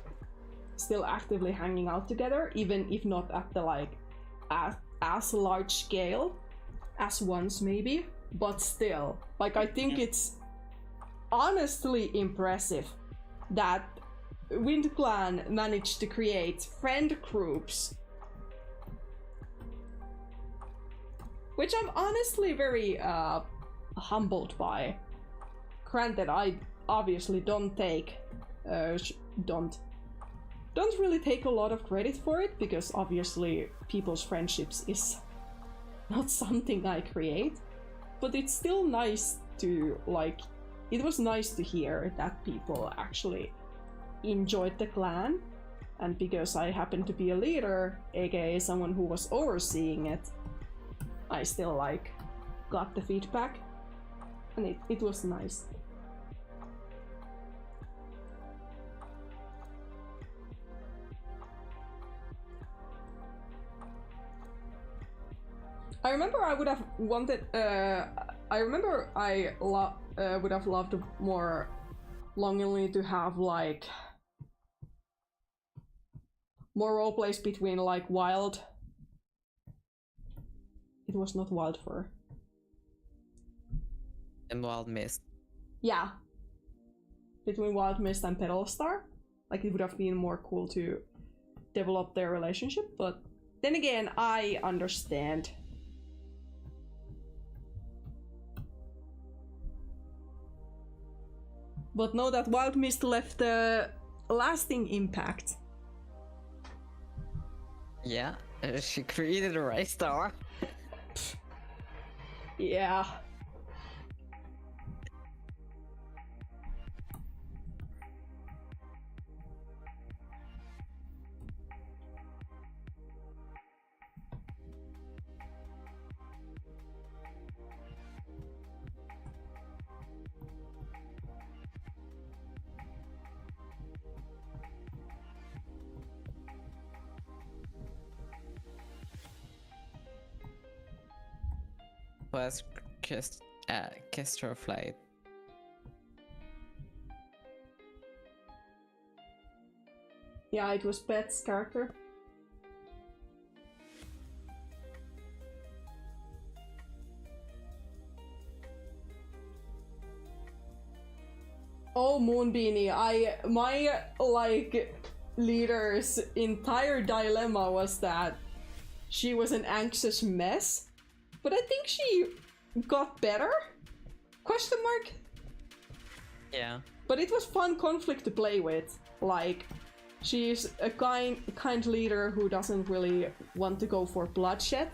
still actively hanging out together, even if not at the, like, as large scale as once, maybe. But still, like, I think it's honestly impressive that Wind Clan managed to create friend groups, which I'm honestly very humbled by. Granted, I obviously don't really take a lot of credit for it, because obviously people's friendships is not something I create, but it's still nice to, like, it was nice to hear that people actually enjoyed the clan, and because I happen to be a leader, aka someone who was overseeing it, I still, like, got the feedback, and it was nice. I remember I would have wanted, I remember I would have loved more longingly to have, like, more roleplays between, like, Wild it was not Wild Fur. And Wild Mist. Yeah. Between Wild Mist and Petal Star. Like, it would have been more cool to develop their relationship, but then again, I understand. But know that Wild Mist left a lasting impact. Yeah, she created a race star. Yeah. Was Kestrel Flight. Yeah, it was Pet's character. Oh, Moonbeanie, my like leader's entire dilemma was that she was an anxious mess, but I think she got better? Question mark? Yeah. But it was fun conflict to play with. Like, she's a kind leader who doesn't really want to go for bloodshed,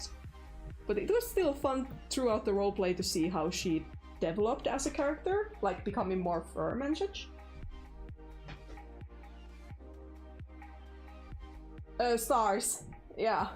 but it was still fun throughout the roleplay to see how she developed as a character, like becoming more firm and such. Stars, yeah.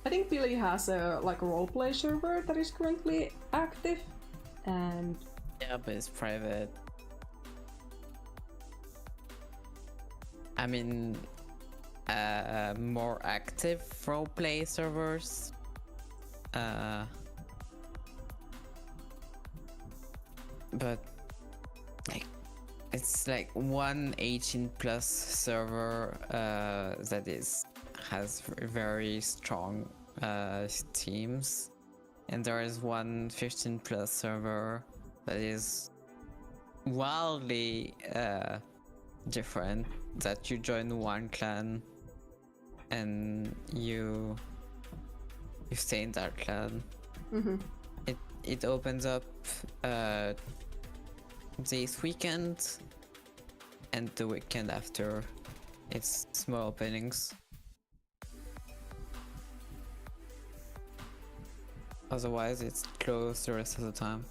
I think Billy has a roleplay server that is currently active, and yeah, but it's private. I mean, more active roleplay servers. But like, it's like one 18+ server that has very strong teams, and there is one 15+ server that is wildly different, that you join one clan and you stay in that clan. mm-hmm. It opens up this weekend and the weekend after. It's small openings. Otherwise, it's closed the rest of the time.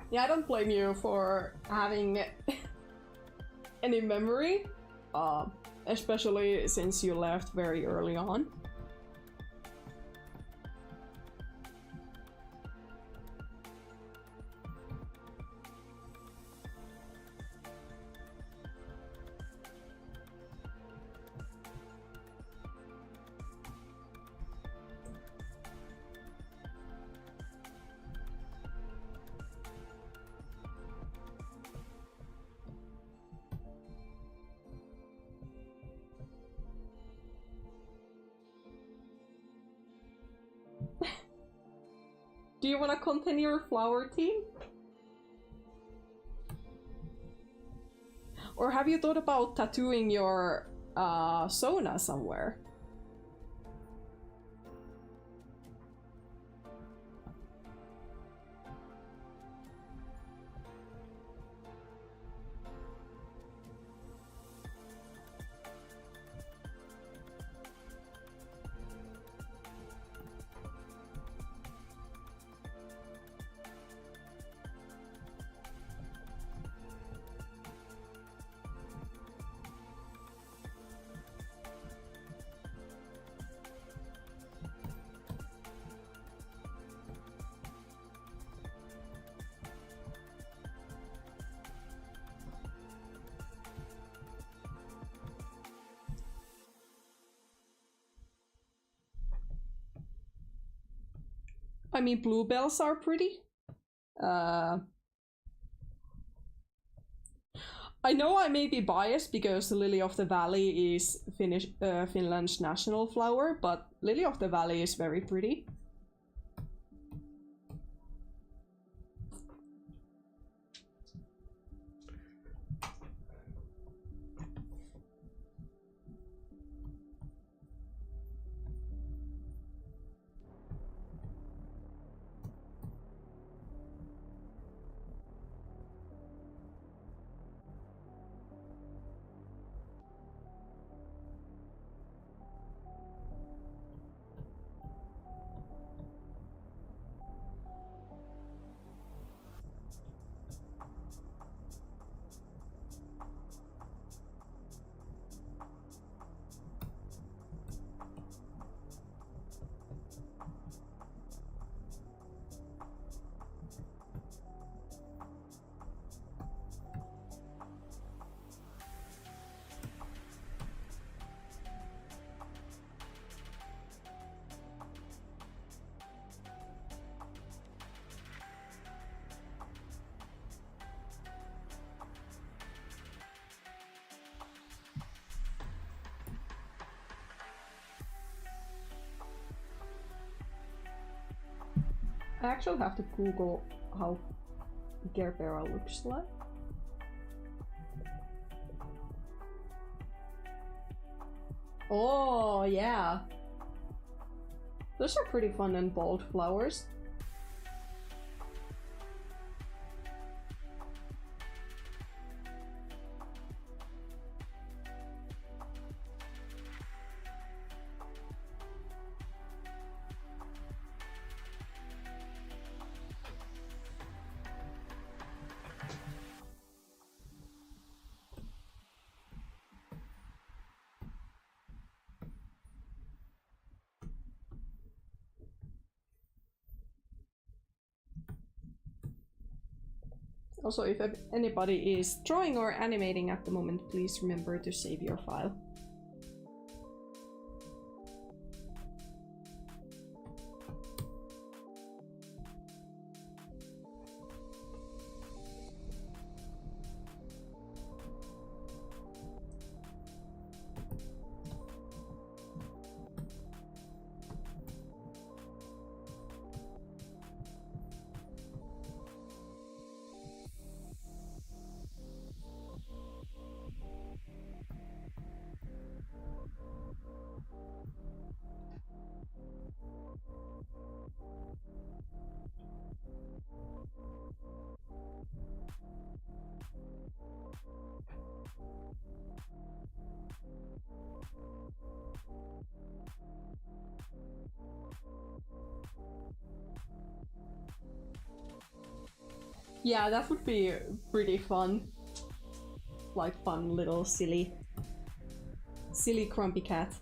Yeah, I don't blame you for having any memory, especially since you left very early on. Do you want to continue your flower team? Or have you thought about tattooing your Sona somewhere? I mean, bluebells are pretty. I know I may be biased because Lily of the Valley is Finland's national flower, but Lily of the Valley is very pretty. I actually have to Google how Gerbera looks like. Oh, yeah. Those are pretty fun and bold flowers. Also, if anybody is drawing or animating at the moment, please remember to save your file. Yeah, that would be pretty fun. Like fun little silly grumpy cat.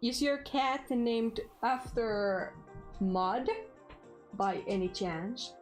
Is your cat named after mud by any chance?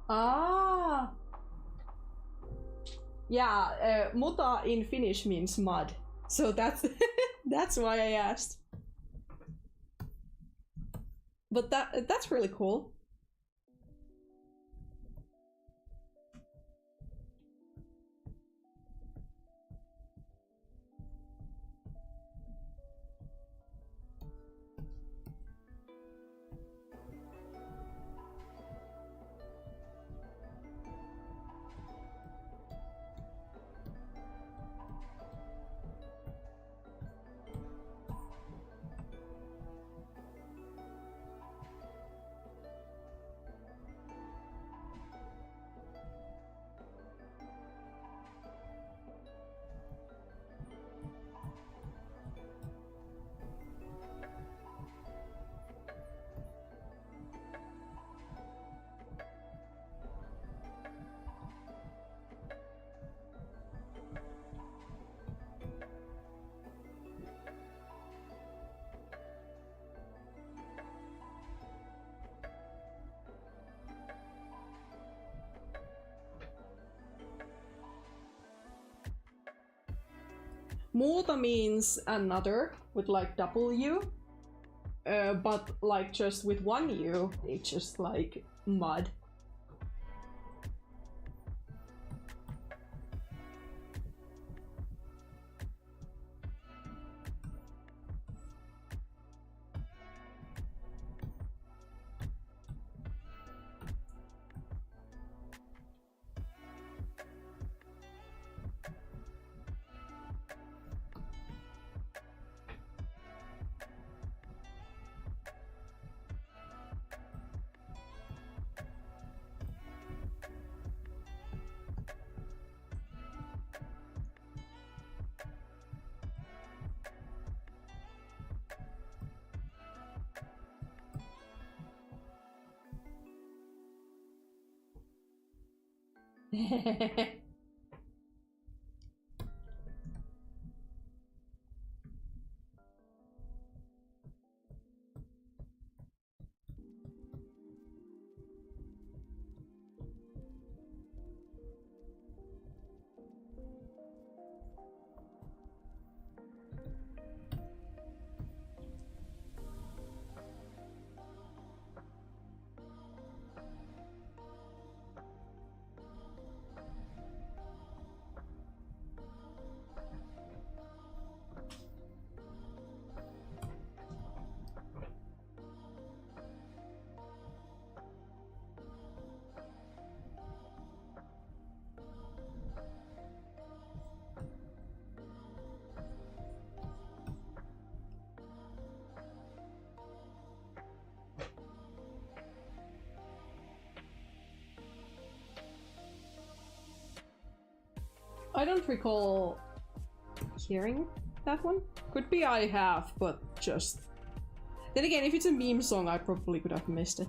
Ah, yeah. Muta in Finnish means mud, so that's that's why I asked. But that's really cool. Muuta means another with like W, but like just with one U, it's just like mud. I don't recall hearing that one. Could be I have, but just... Then again, if it's a meme song, I probably could have missed it.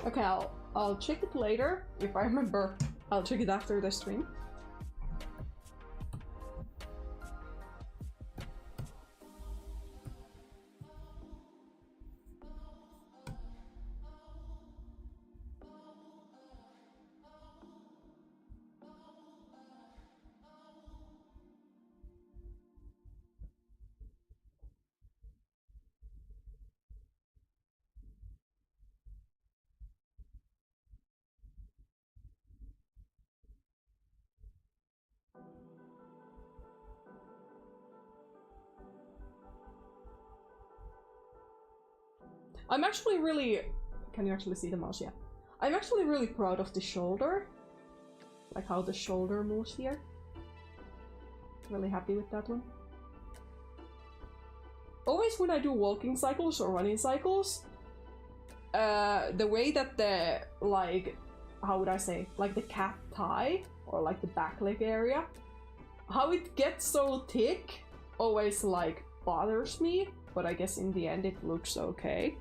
Okay, I'll check it later. If I remember, I'll check it after the stream. I'm actually really... Can you actually see the mouse? Yeah. I'm actually really proud of the shoulder. Like how the shoulder moves here. Really happy with that one. Always when I do walking cycles or running cycles, the way that the, like, how would I say, like the cat thigh, or like the back leg area, how it gets so thick always like bothers me, but I guess in the end it looks okay.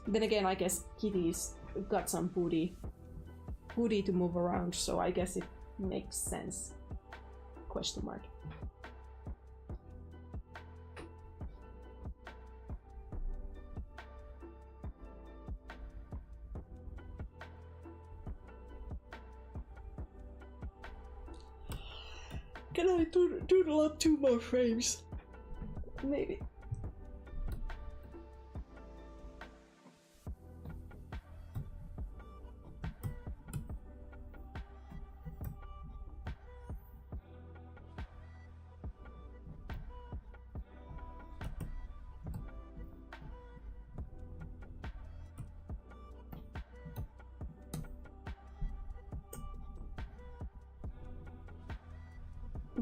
Then again, I guess Kitty's got some booty to move around, so I guess it makes sense. Question mark. Can I doodle up 2 more frames? Maybe.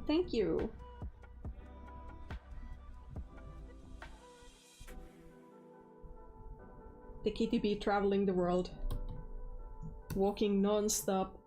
Thank you. The kitty bee traveling the world. Walking non-stop.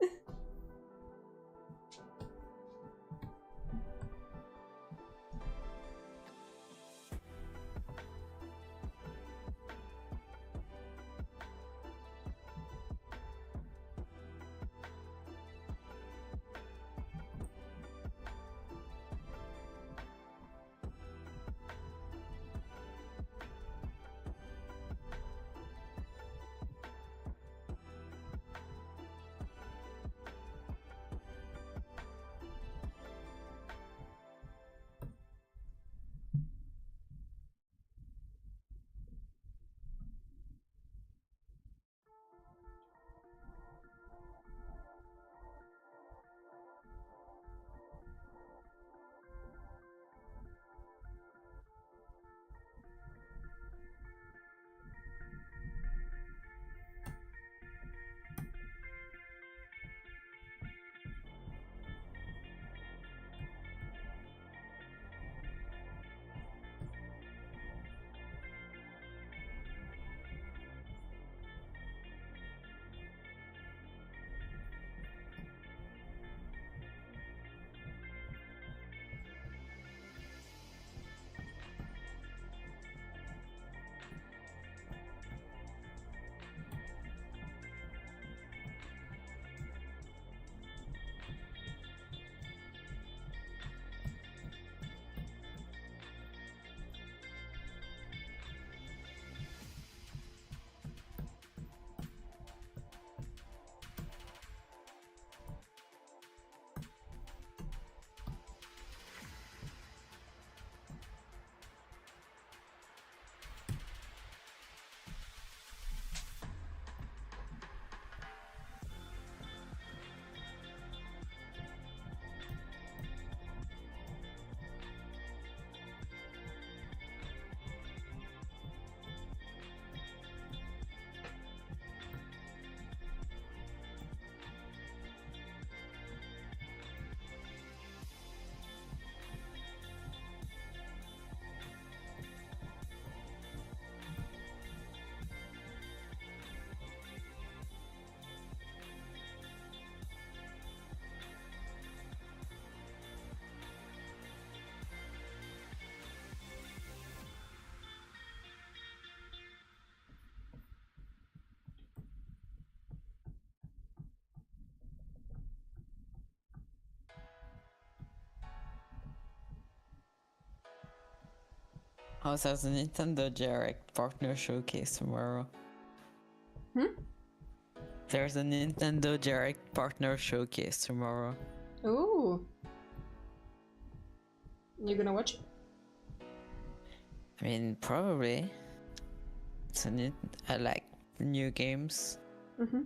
Also, there's a Nintendo Direct partner showcase tomorrow. There's a Nintendo Direct partner showcase tomorrow. Ooh. You gonna watch it? I mean, probably. I like new games. Mm-hmm.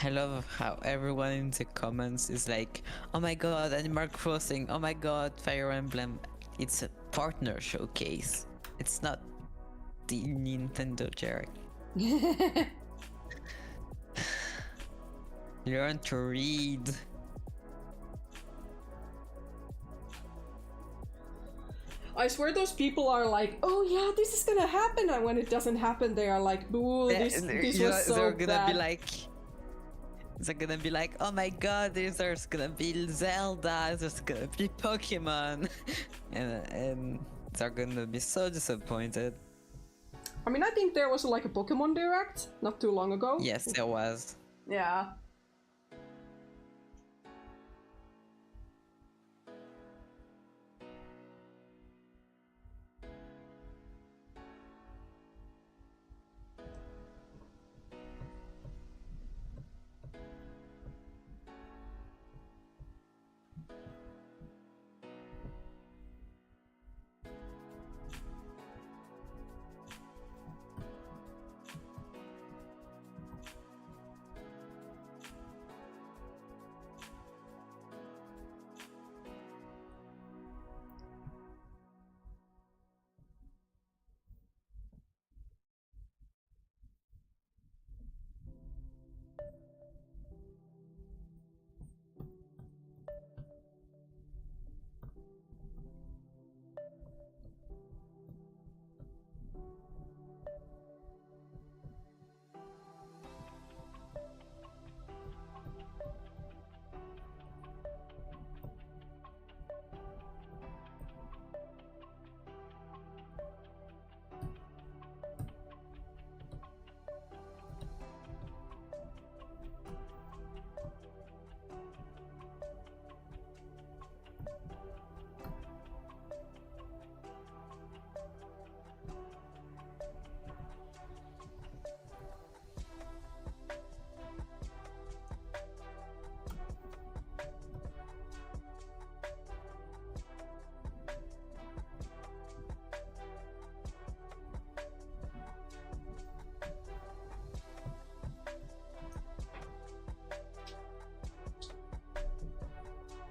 I love how everyone in the comments is like, oh my god, Animal Crossing, oh my god, Fire Emblem. It's a partner showcase. It's not the Nintendo Direct. Learn to read. I swear those people are like, oh yeah, this is gonna happen, and when it doesn't happen, they are like, boo, this was so they're gonna bad. be like, they're gonna be like, oh my god, there's gonna be Zelda, there's gonna be Pokemon, and they're gonna be so disappointed. I mean, I think there was like a Pokemon Direct not too long ago. Yes, there was. Yeah.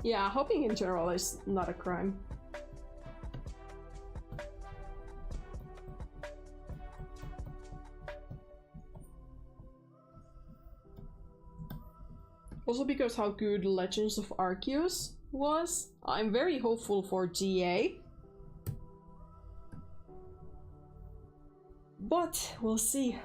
Yeah, hoping in general is not a crime. Also because how good Legends of Arceus was, I'm very hopeful for GA. But we'll see.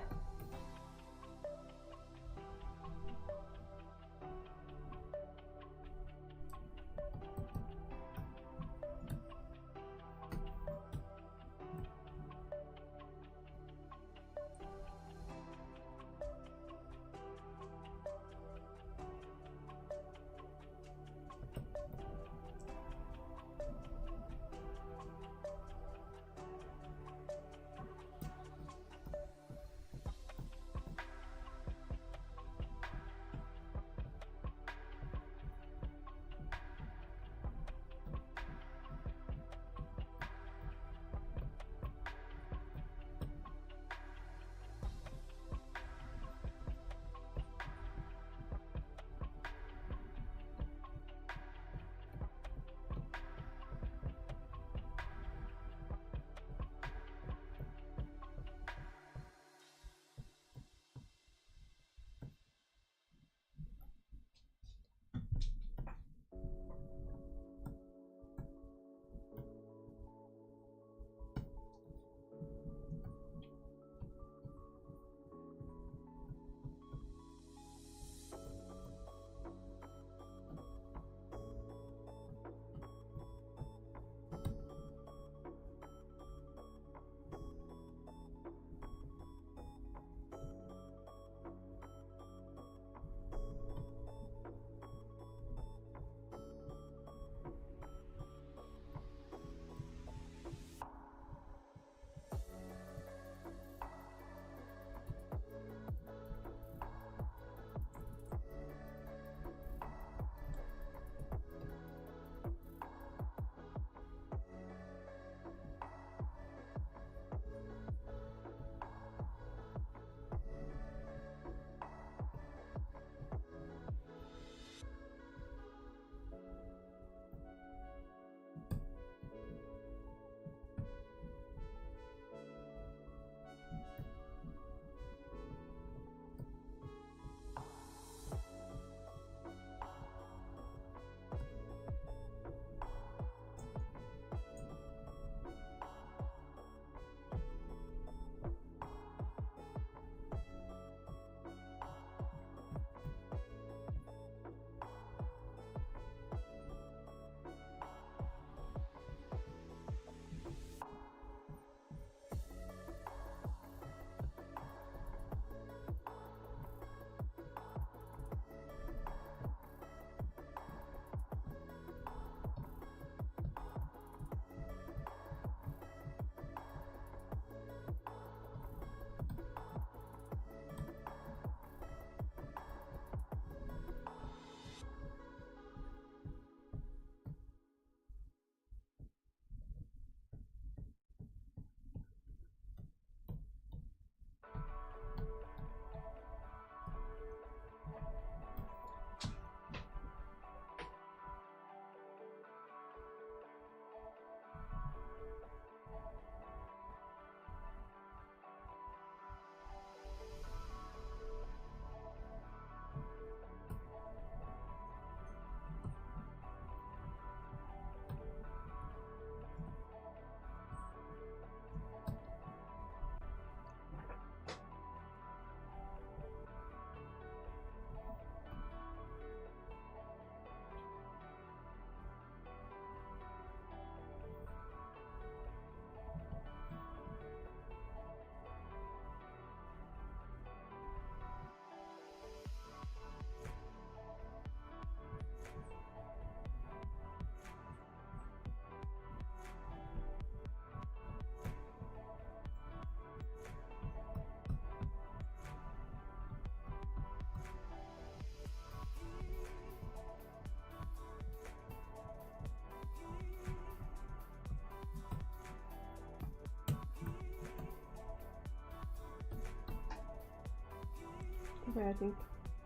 Okay, I think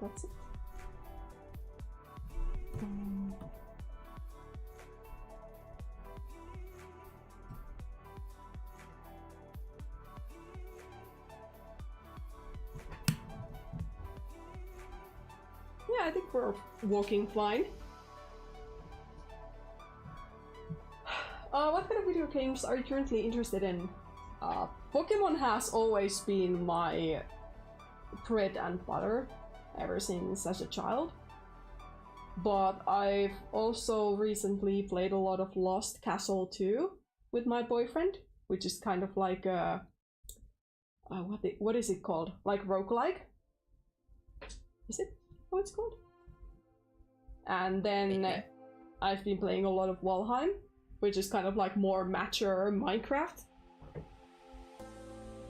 that's it. Yeah, I think we're walking fine. What kind of video games are you currently interested in? Pokemon has always been my bread and butter ever since as a child. But I've also recently played a lot of Lost Castle 2 with my boyfriend, which is kind of like a... what is it called? Like roguelike? Is it what it's called? And then I've been playing a lot of Valheim, which is kind of like more mature Minecraft.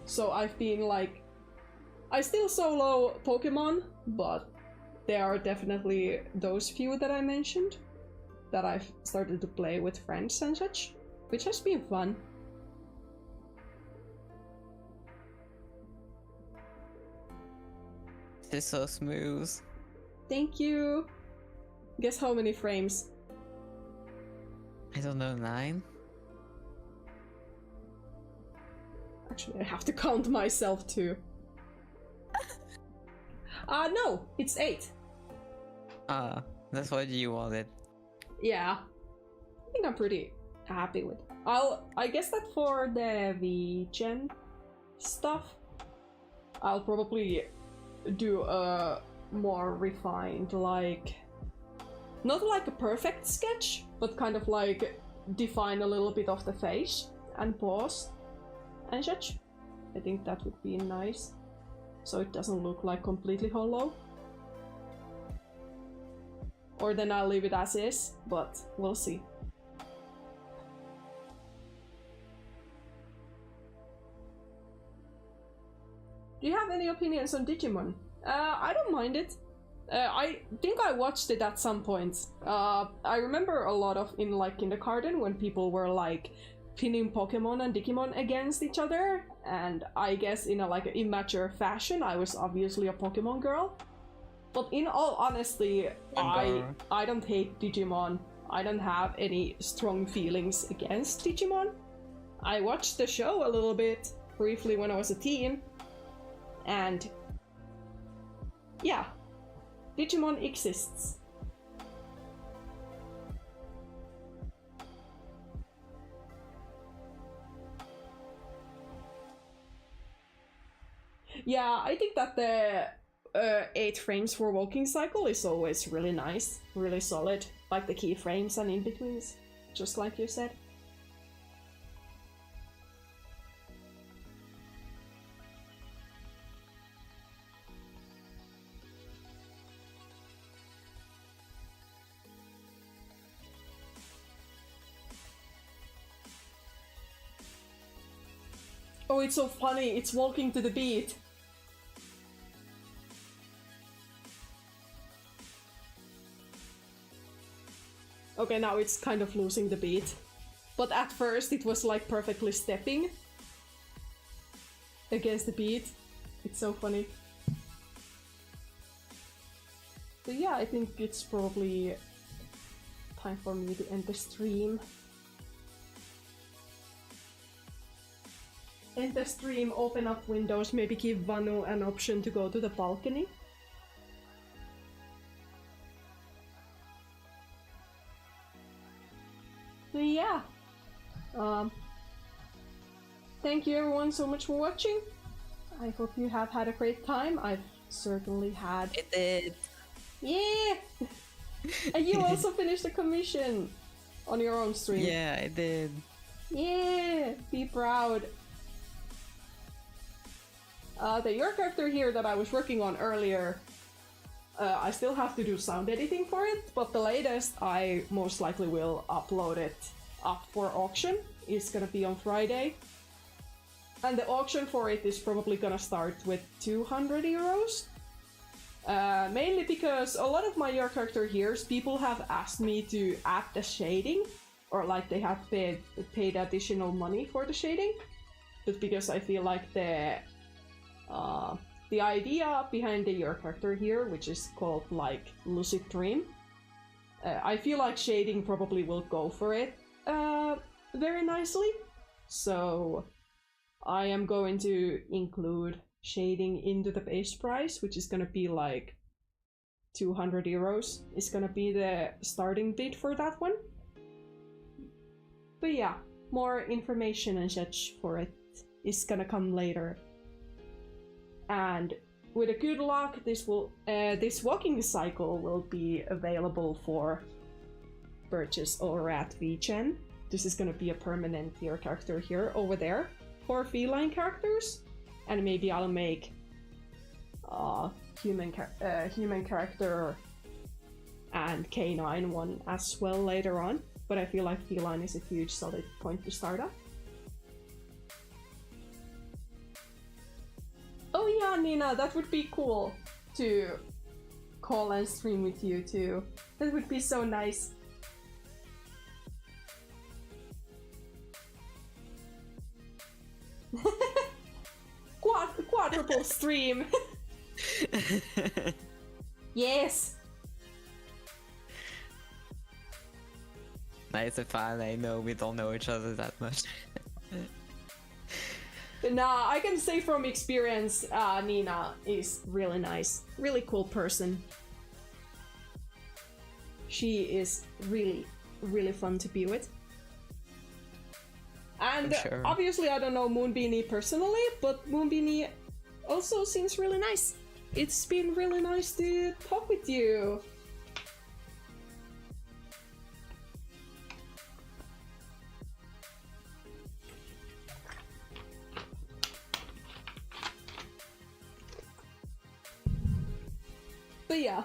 So I've been like... I still solo Pokemon, but there are definitely those few that I mentioned that I've started to play with friends and such, which has been fun. This is so smooth. Thank you! Guess how many frames? I don't know, 9? Actually, I have to count myself too. No, it's 8. That's what you wanted. Yeah, I think I'm pretty happy with. I guess that for the V-Gen stuff, I'll probably do a more refined, like, not like a perfect sketch, but kind of like define a little bit of the face and pause and such. I think that would be nice, so it doesn't look like completely hollow. Or then I'll leave it as is, but we'll see. Do you have any opinions on Digimon? I don't mind it. I think I watched it at some point. I remember a lot of in like kindergarten when people were like pinning Pokemon and Digimon against each other, and I guess in a like immature fashion I was obviously a Pokemon girl. But in all honesty, I don't hate Digimon. I don't have any strong feelings against Digimon. I watched the show a little bit briefly when I was a teen, and yeah, Digimon exists. Yeah, I think that the 8 frames for walking cycle is always really nice, really solid, like the keyframes and in-betweens, just like you said. Oh, it's so funny, it's walking to the beat. Okay, now it's kind of losing the beat. But at first it was like perfectly stepping against the beat. It's so funny. So yeah, I think it's probably time for me to end the stream. End the stream, open up windows, maybe give Vanu an option to go to the balcony. So yeah, thank you everyone so much for watching. I hope you have had a great time. I've certainly had. It did. Yeah! And you also finished the commission on your own stream. Yeah, I did. Yeah! Be proud. The your character here that I was working on earlier, I still have to do sound editing for it, but the latest I most likely will upload it up for auction. It's gonna be on Friday. And the auction for it is probably gonna start with 200 euros. Mainly because a lot of my your character here's people have asked me to add the shading, or like they have paid additional money for the shading. But because I feel like the the idea behind your character here, which is called like lucid dream, I feel like shading probably will go for it very nicely. So I am going to include shading into the base price, which is gonna be like 200 euros is gonna be the starting bid for that one. But yeah, more information and such for it is gonna come later. And with a good luck, this walking cycle will be available for purchase over at VGen. This is gonna be a permanent tier character here over there for feline characters, and maybe I'll make human character and canine one as well later on. But I feel like feline is a huge solid point to start at. Oh yeah, Nina, that would be cool to call and stream with you too. That would be so nice. Quadruple stream. Yes. Nice and fine. I know we don't know each other that much. Nah, I can say from experience, Nina is really nice, really cool person. She is really, really fun to be with. And sure. Obviously I don't know Moonbeanie personally, but Moonbeanie also seems really nice. It's been really nice to talk with you. But yeah.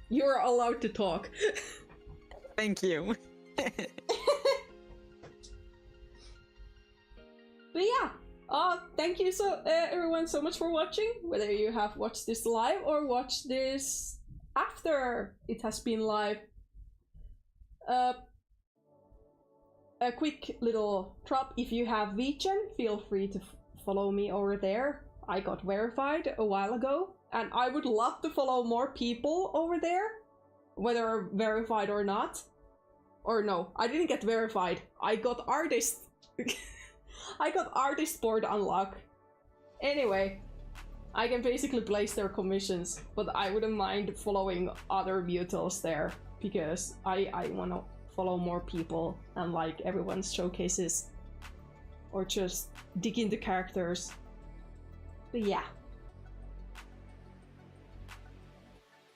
You're allowed to talk. Thank you. But yeah, thank you everyone so much for watching, whether you have watched this live or watched this after it has been live. A quick little drop, if you have VGen, feel free to follow me over there. I got verified a while ago, and I would love to follow more people over there, whether verified or not. Or no, I didn't get verified. I got artist. I got artist board unlock. Anyway, I can basically place their commissions, but I wouldn't mind following other Mutals there because I want to follow more people and like everyone's showcases or just dig into characters. But yeah.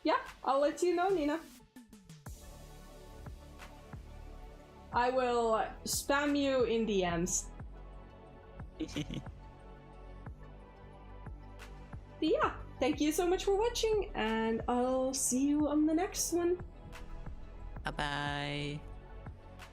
Yeah, I'll let you know, Nina. I will spam you in DMs. But yeah, thank you so much for watching, and I'll see you on the next one. Bye bye.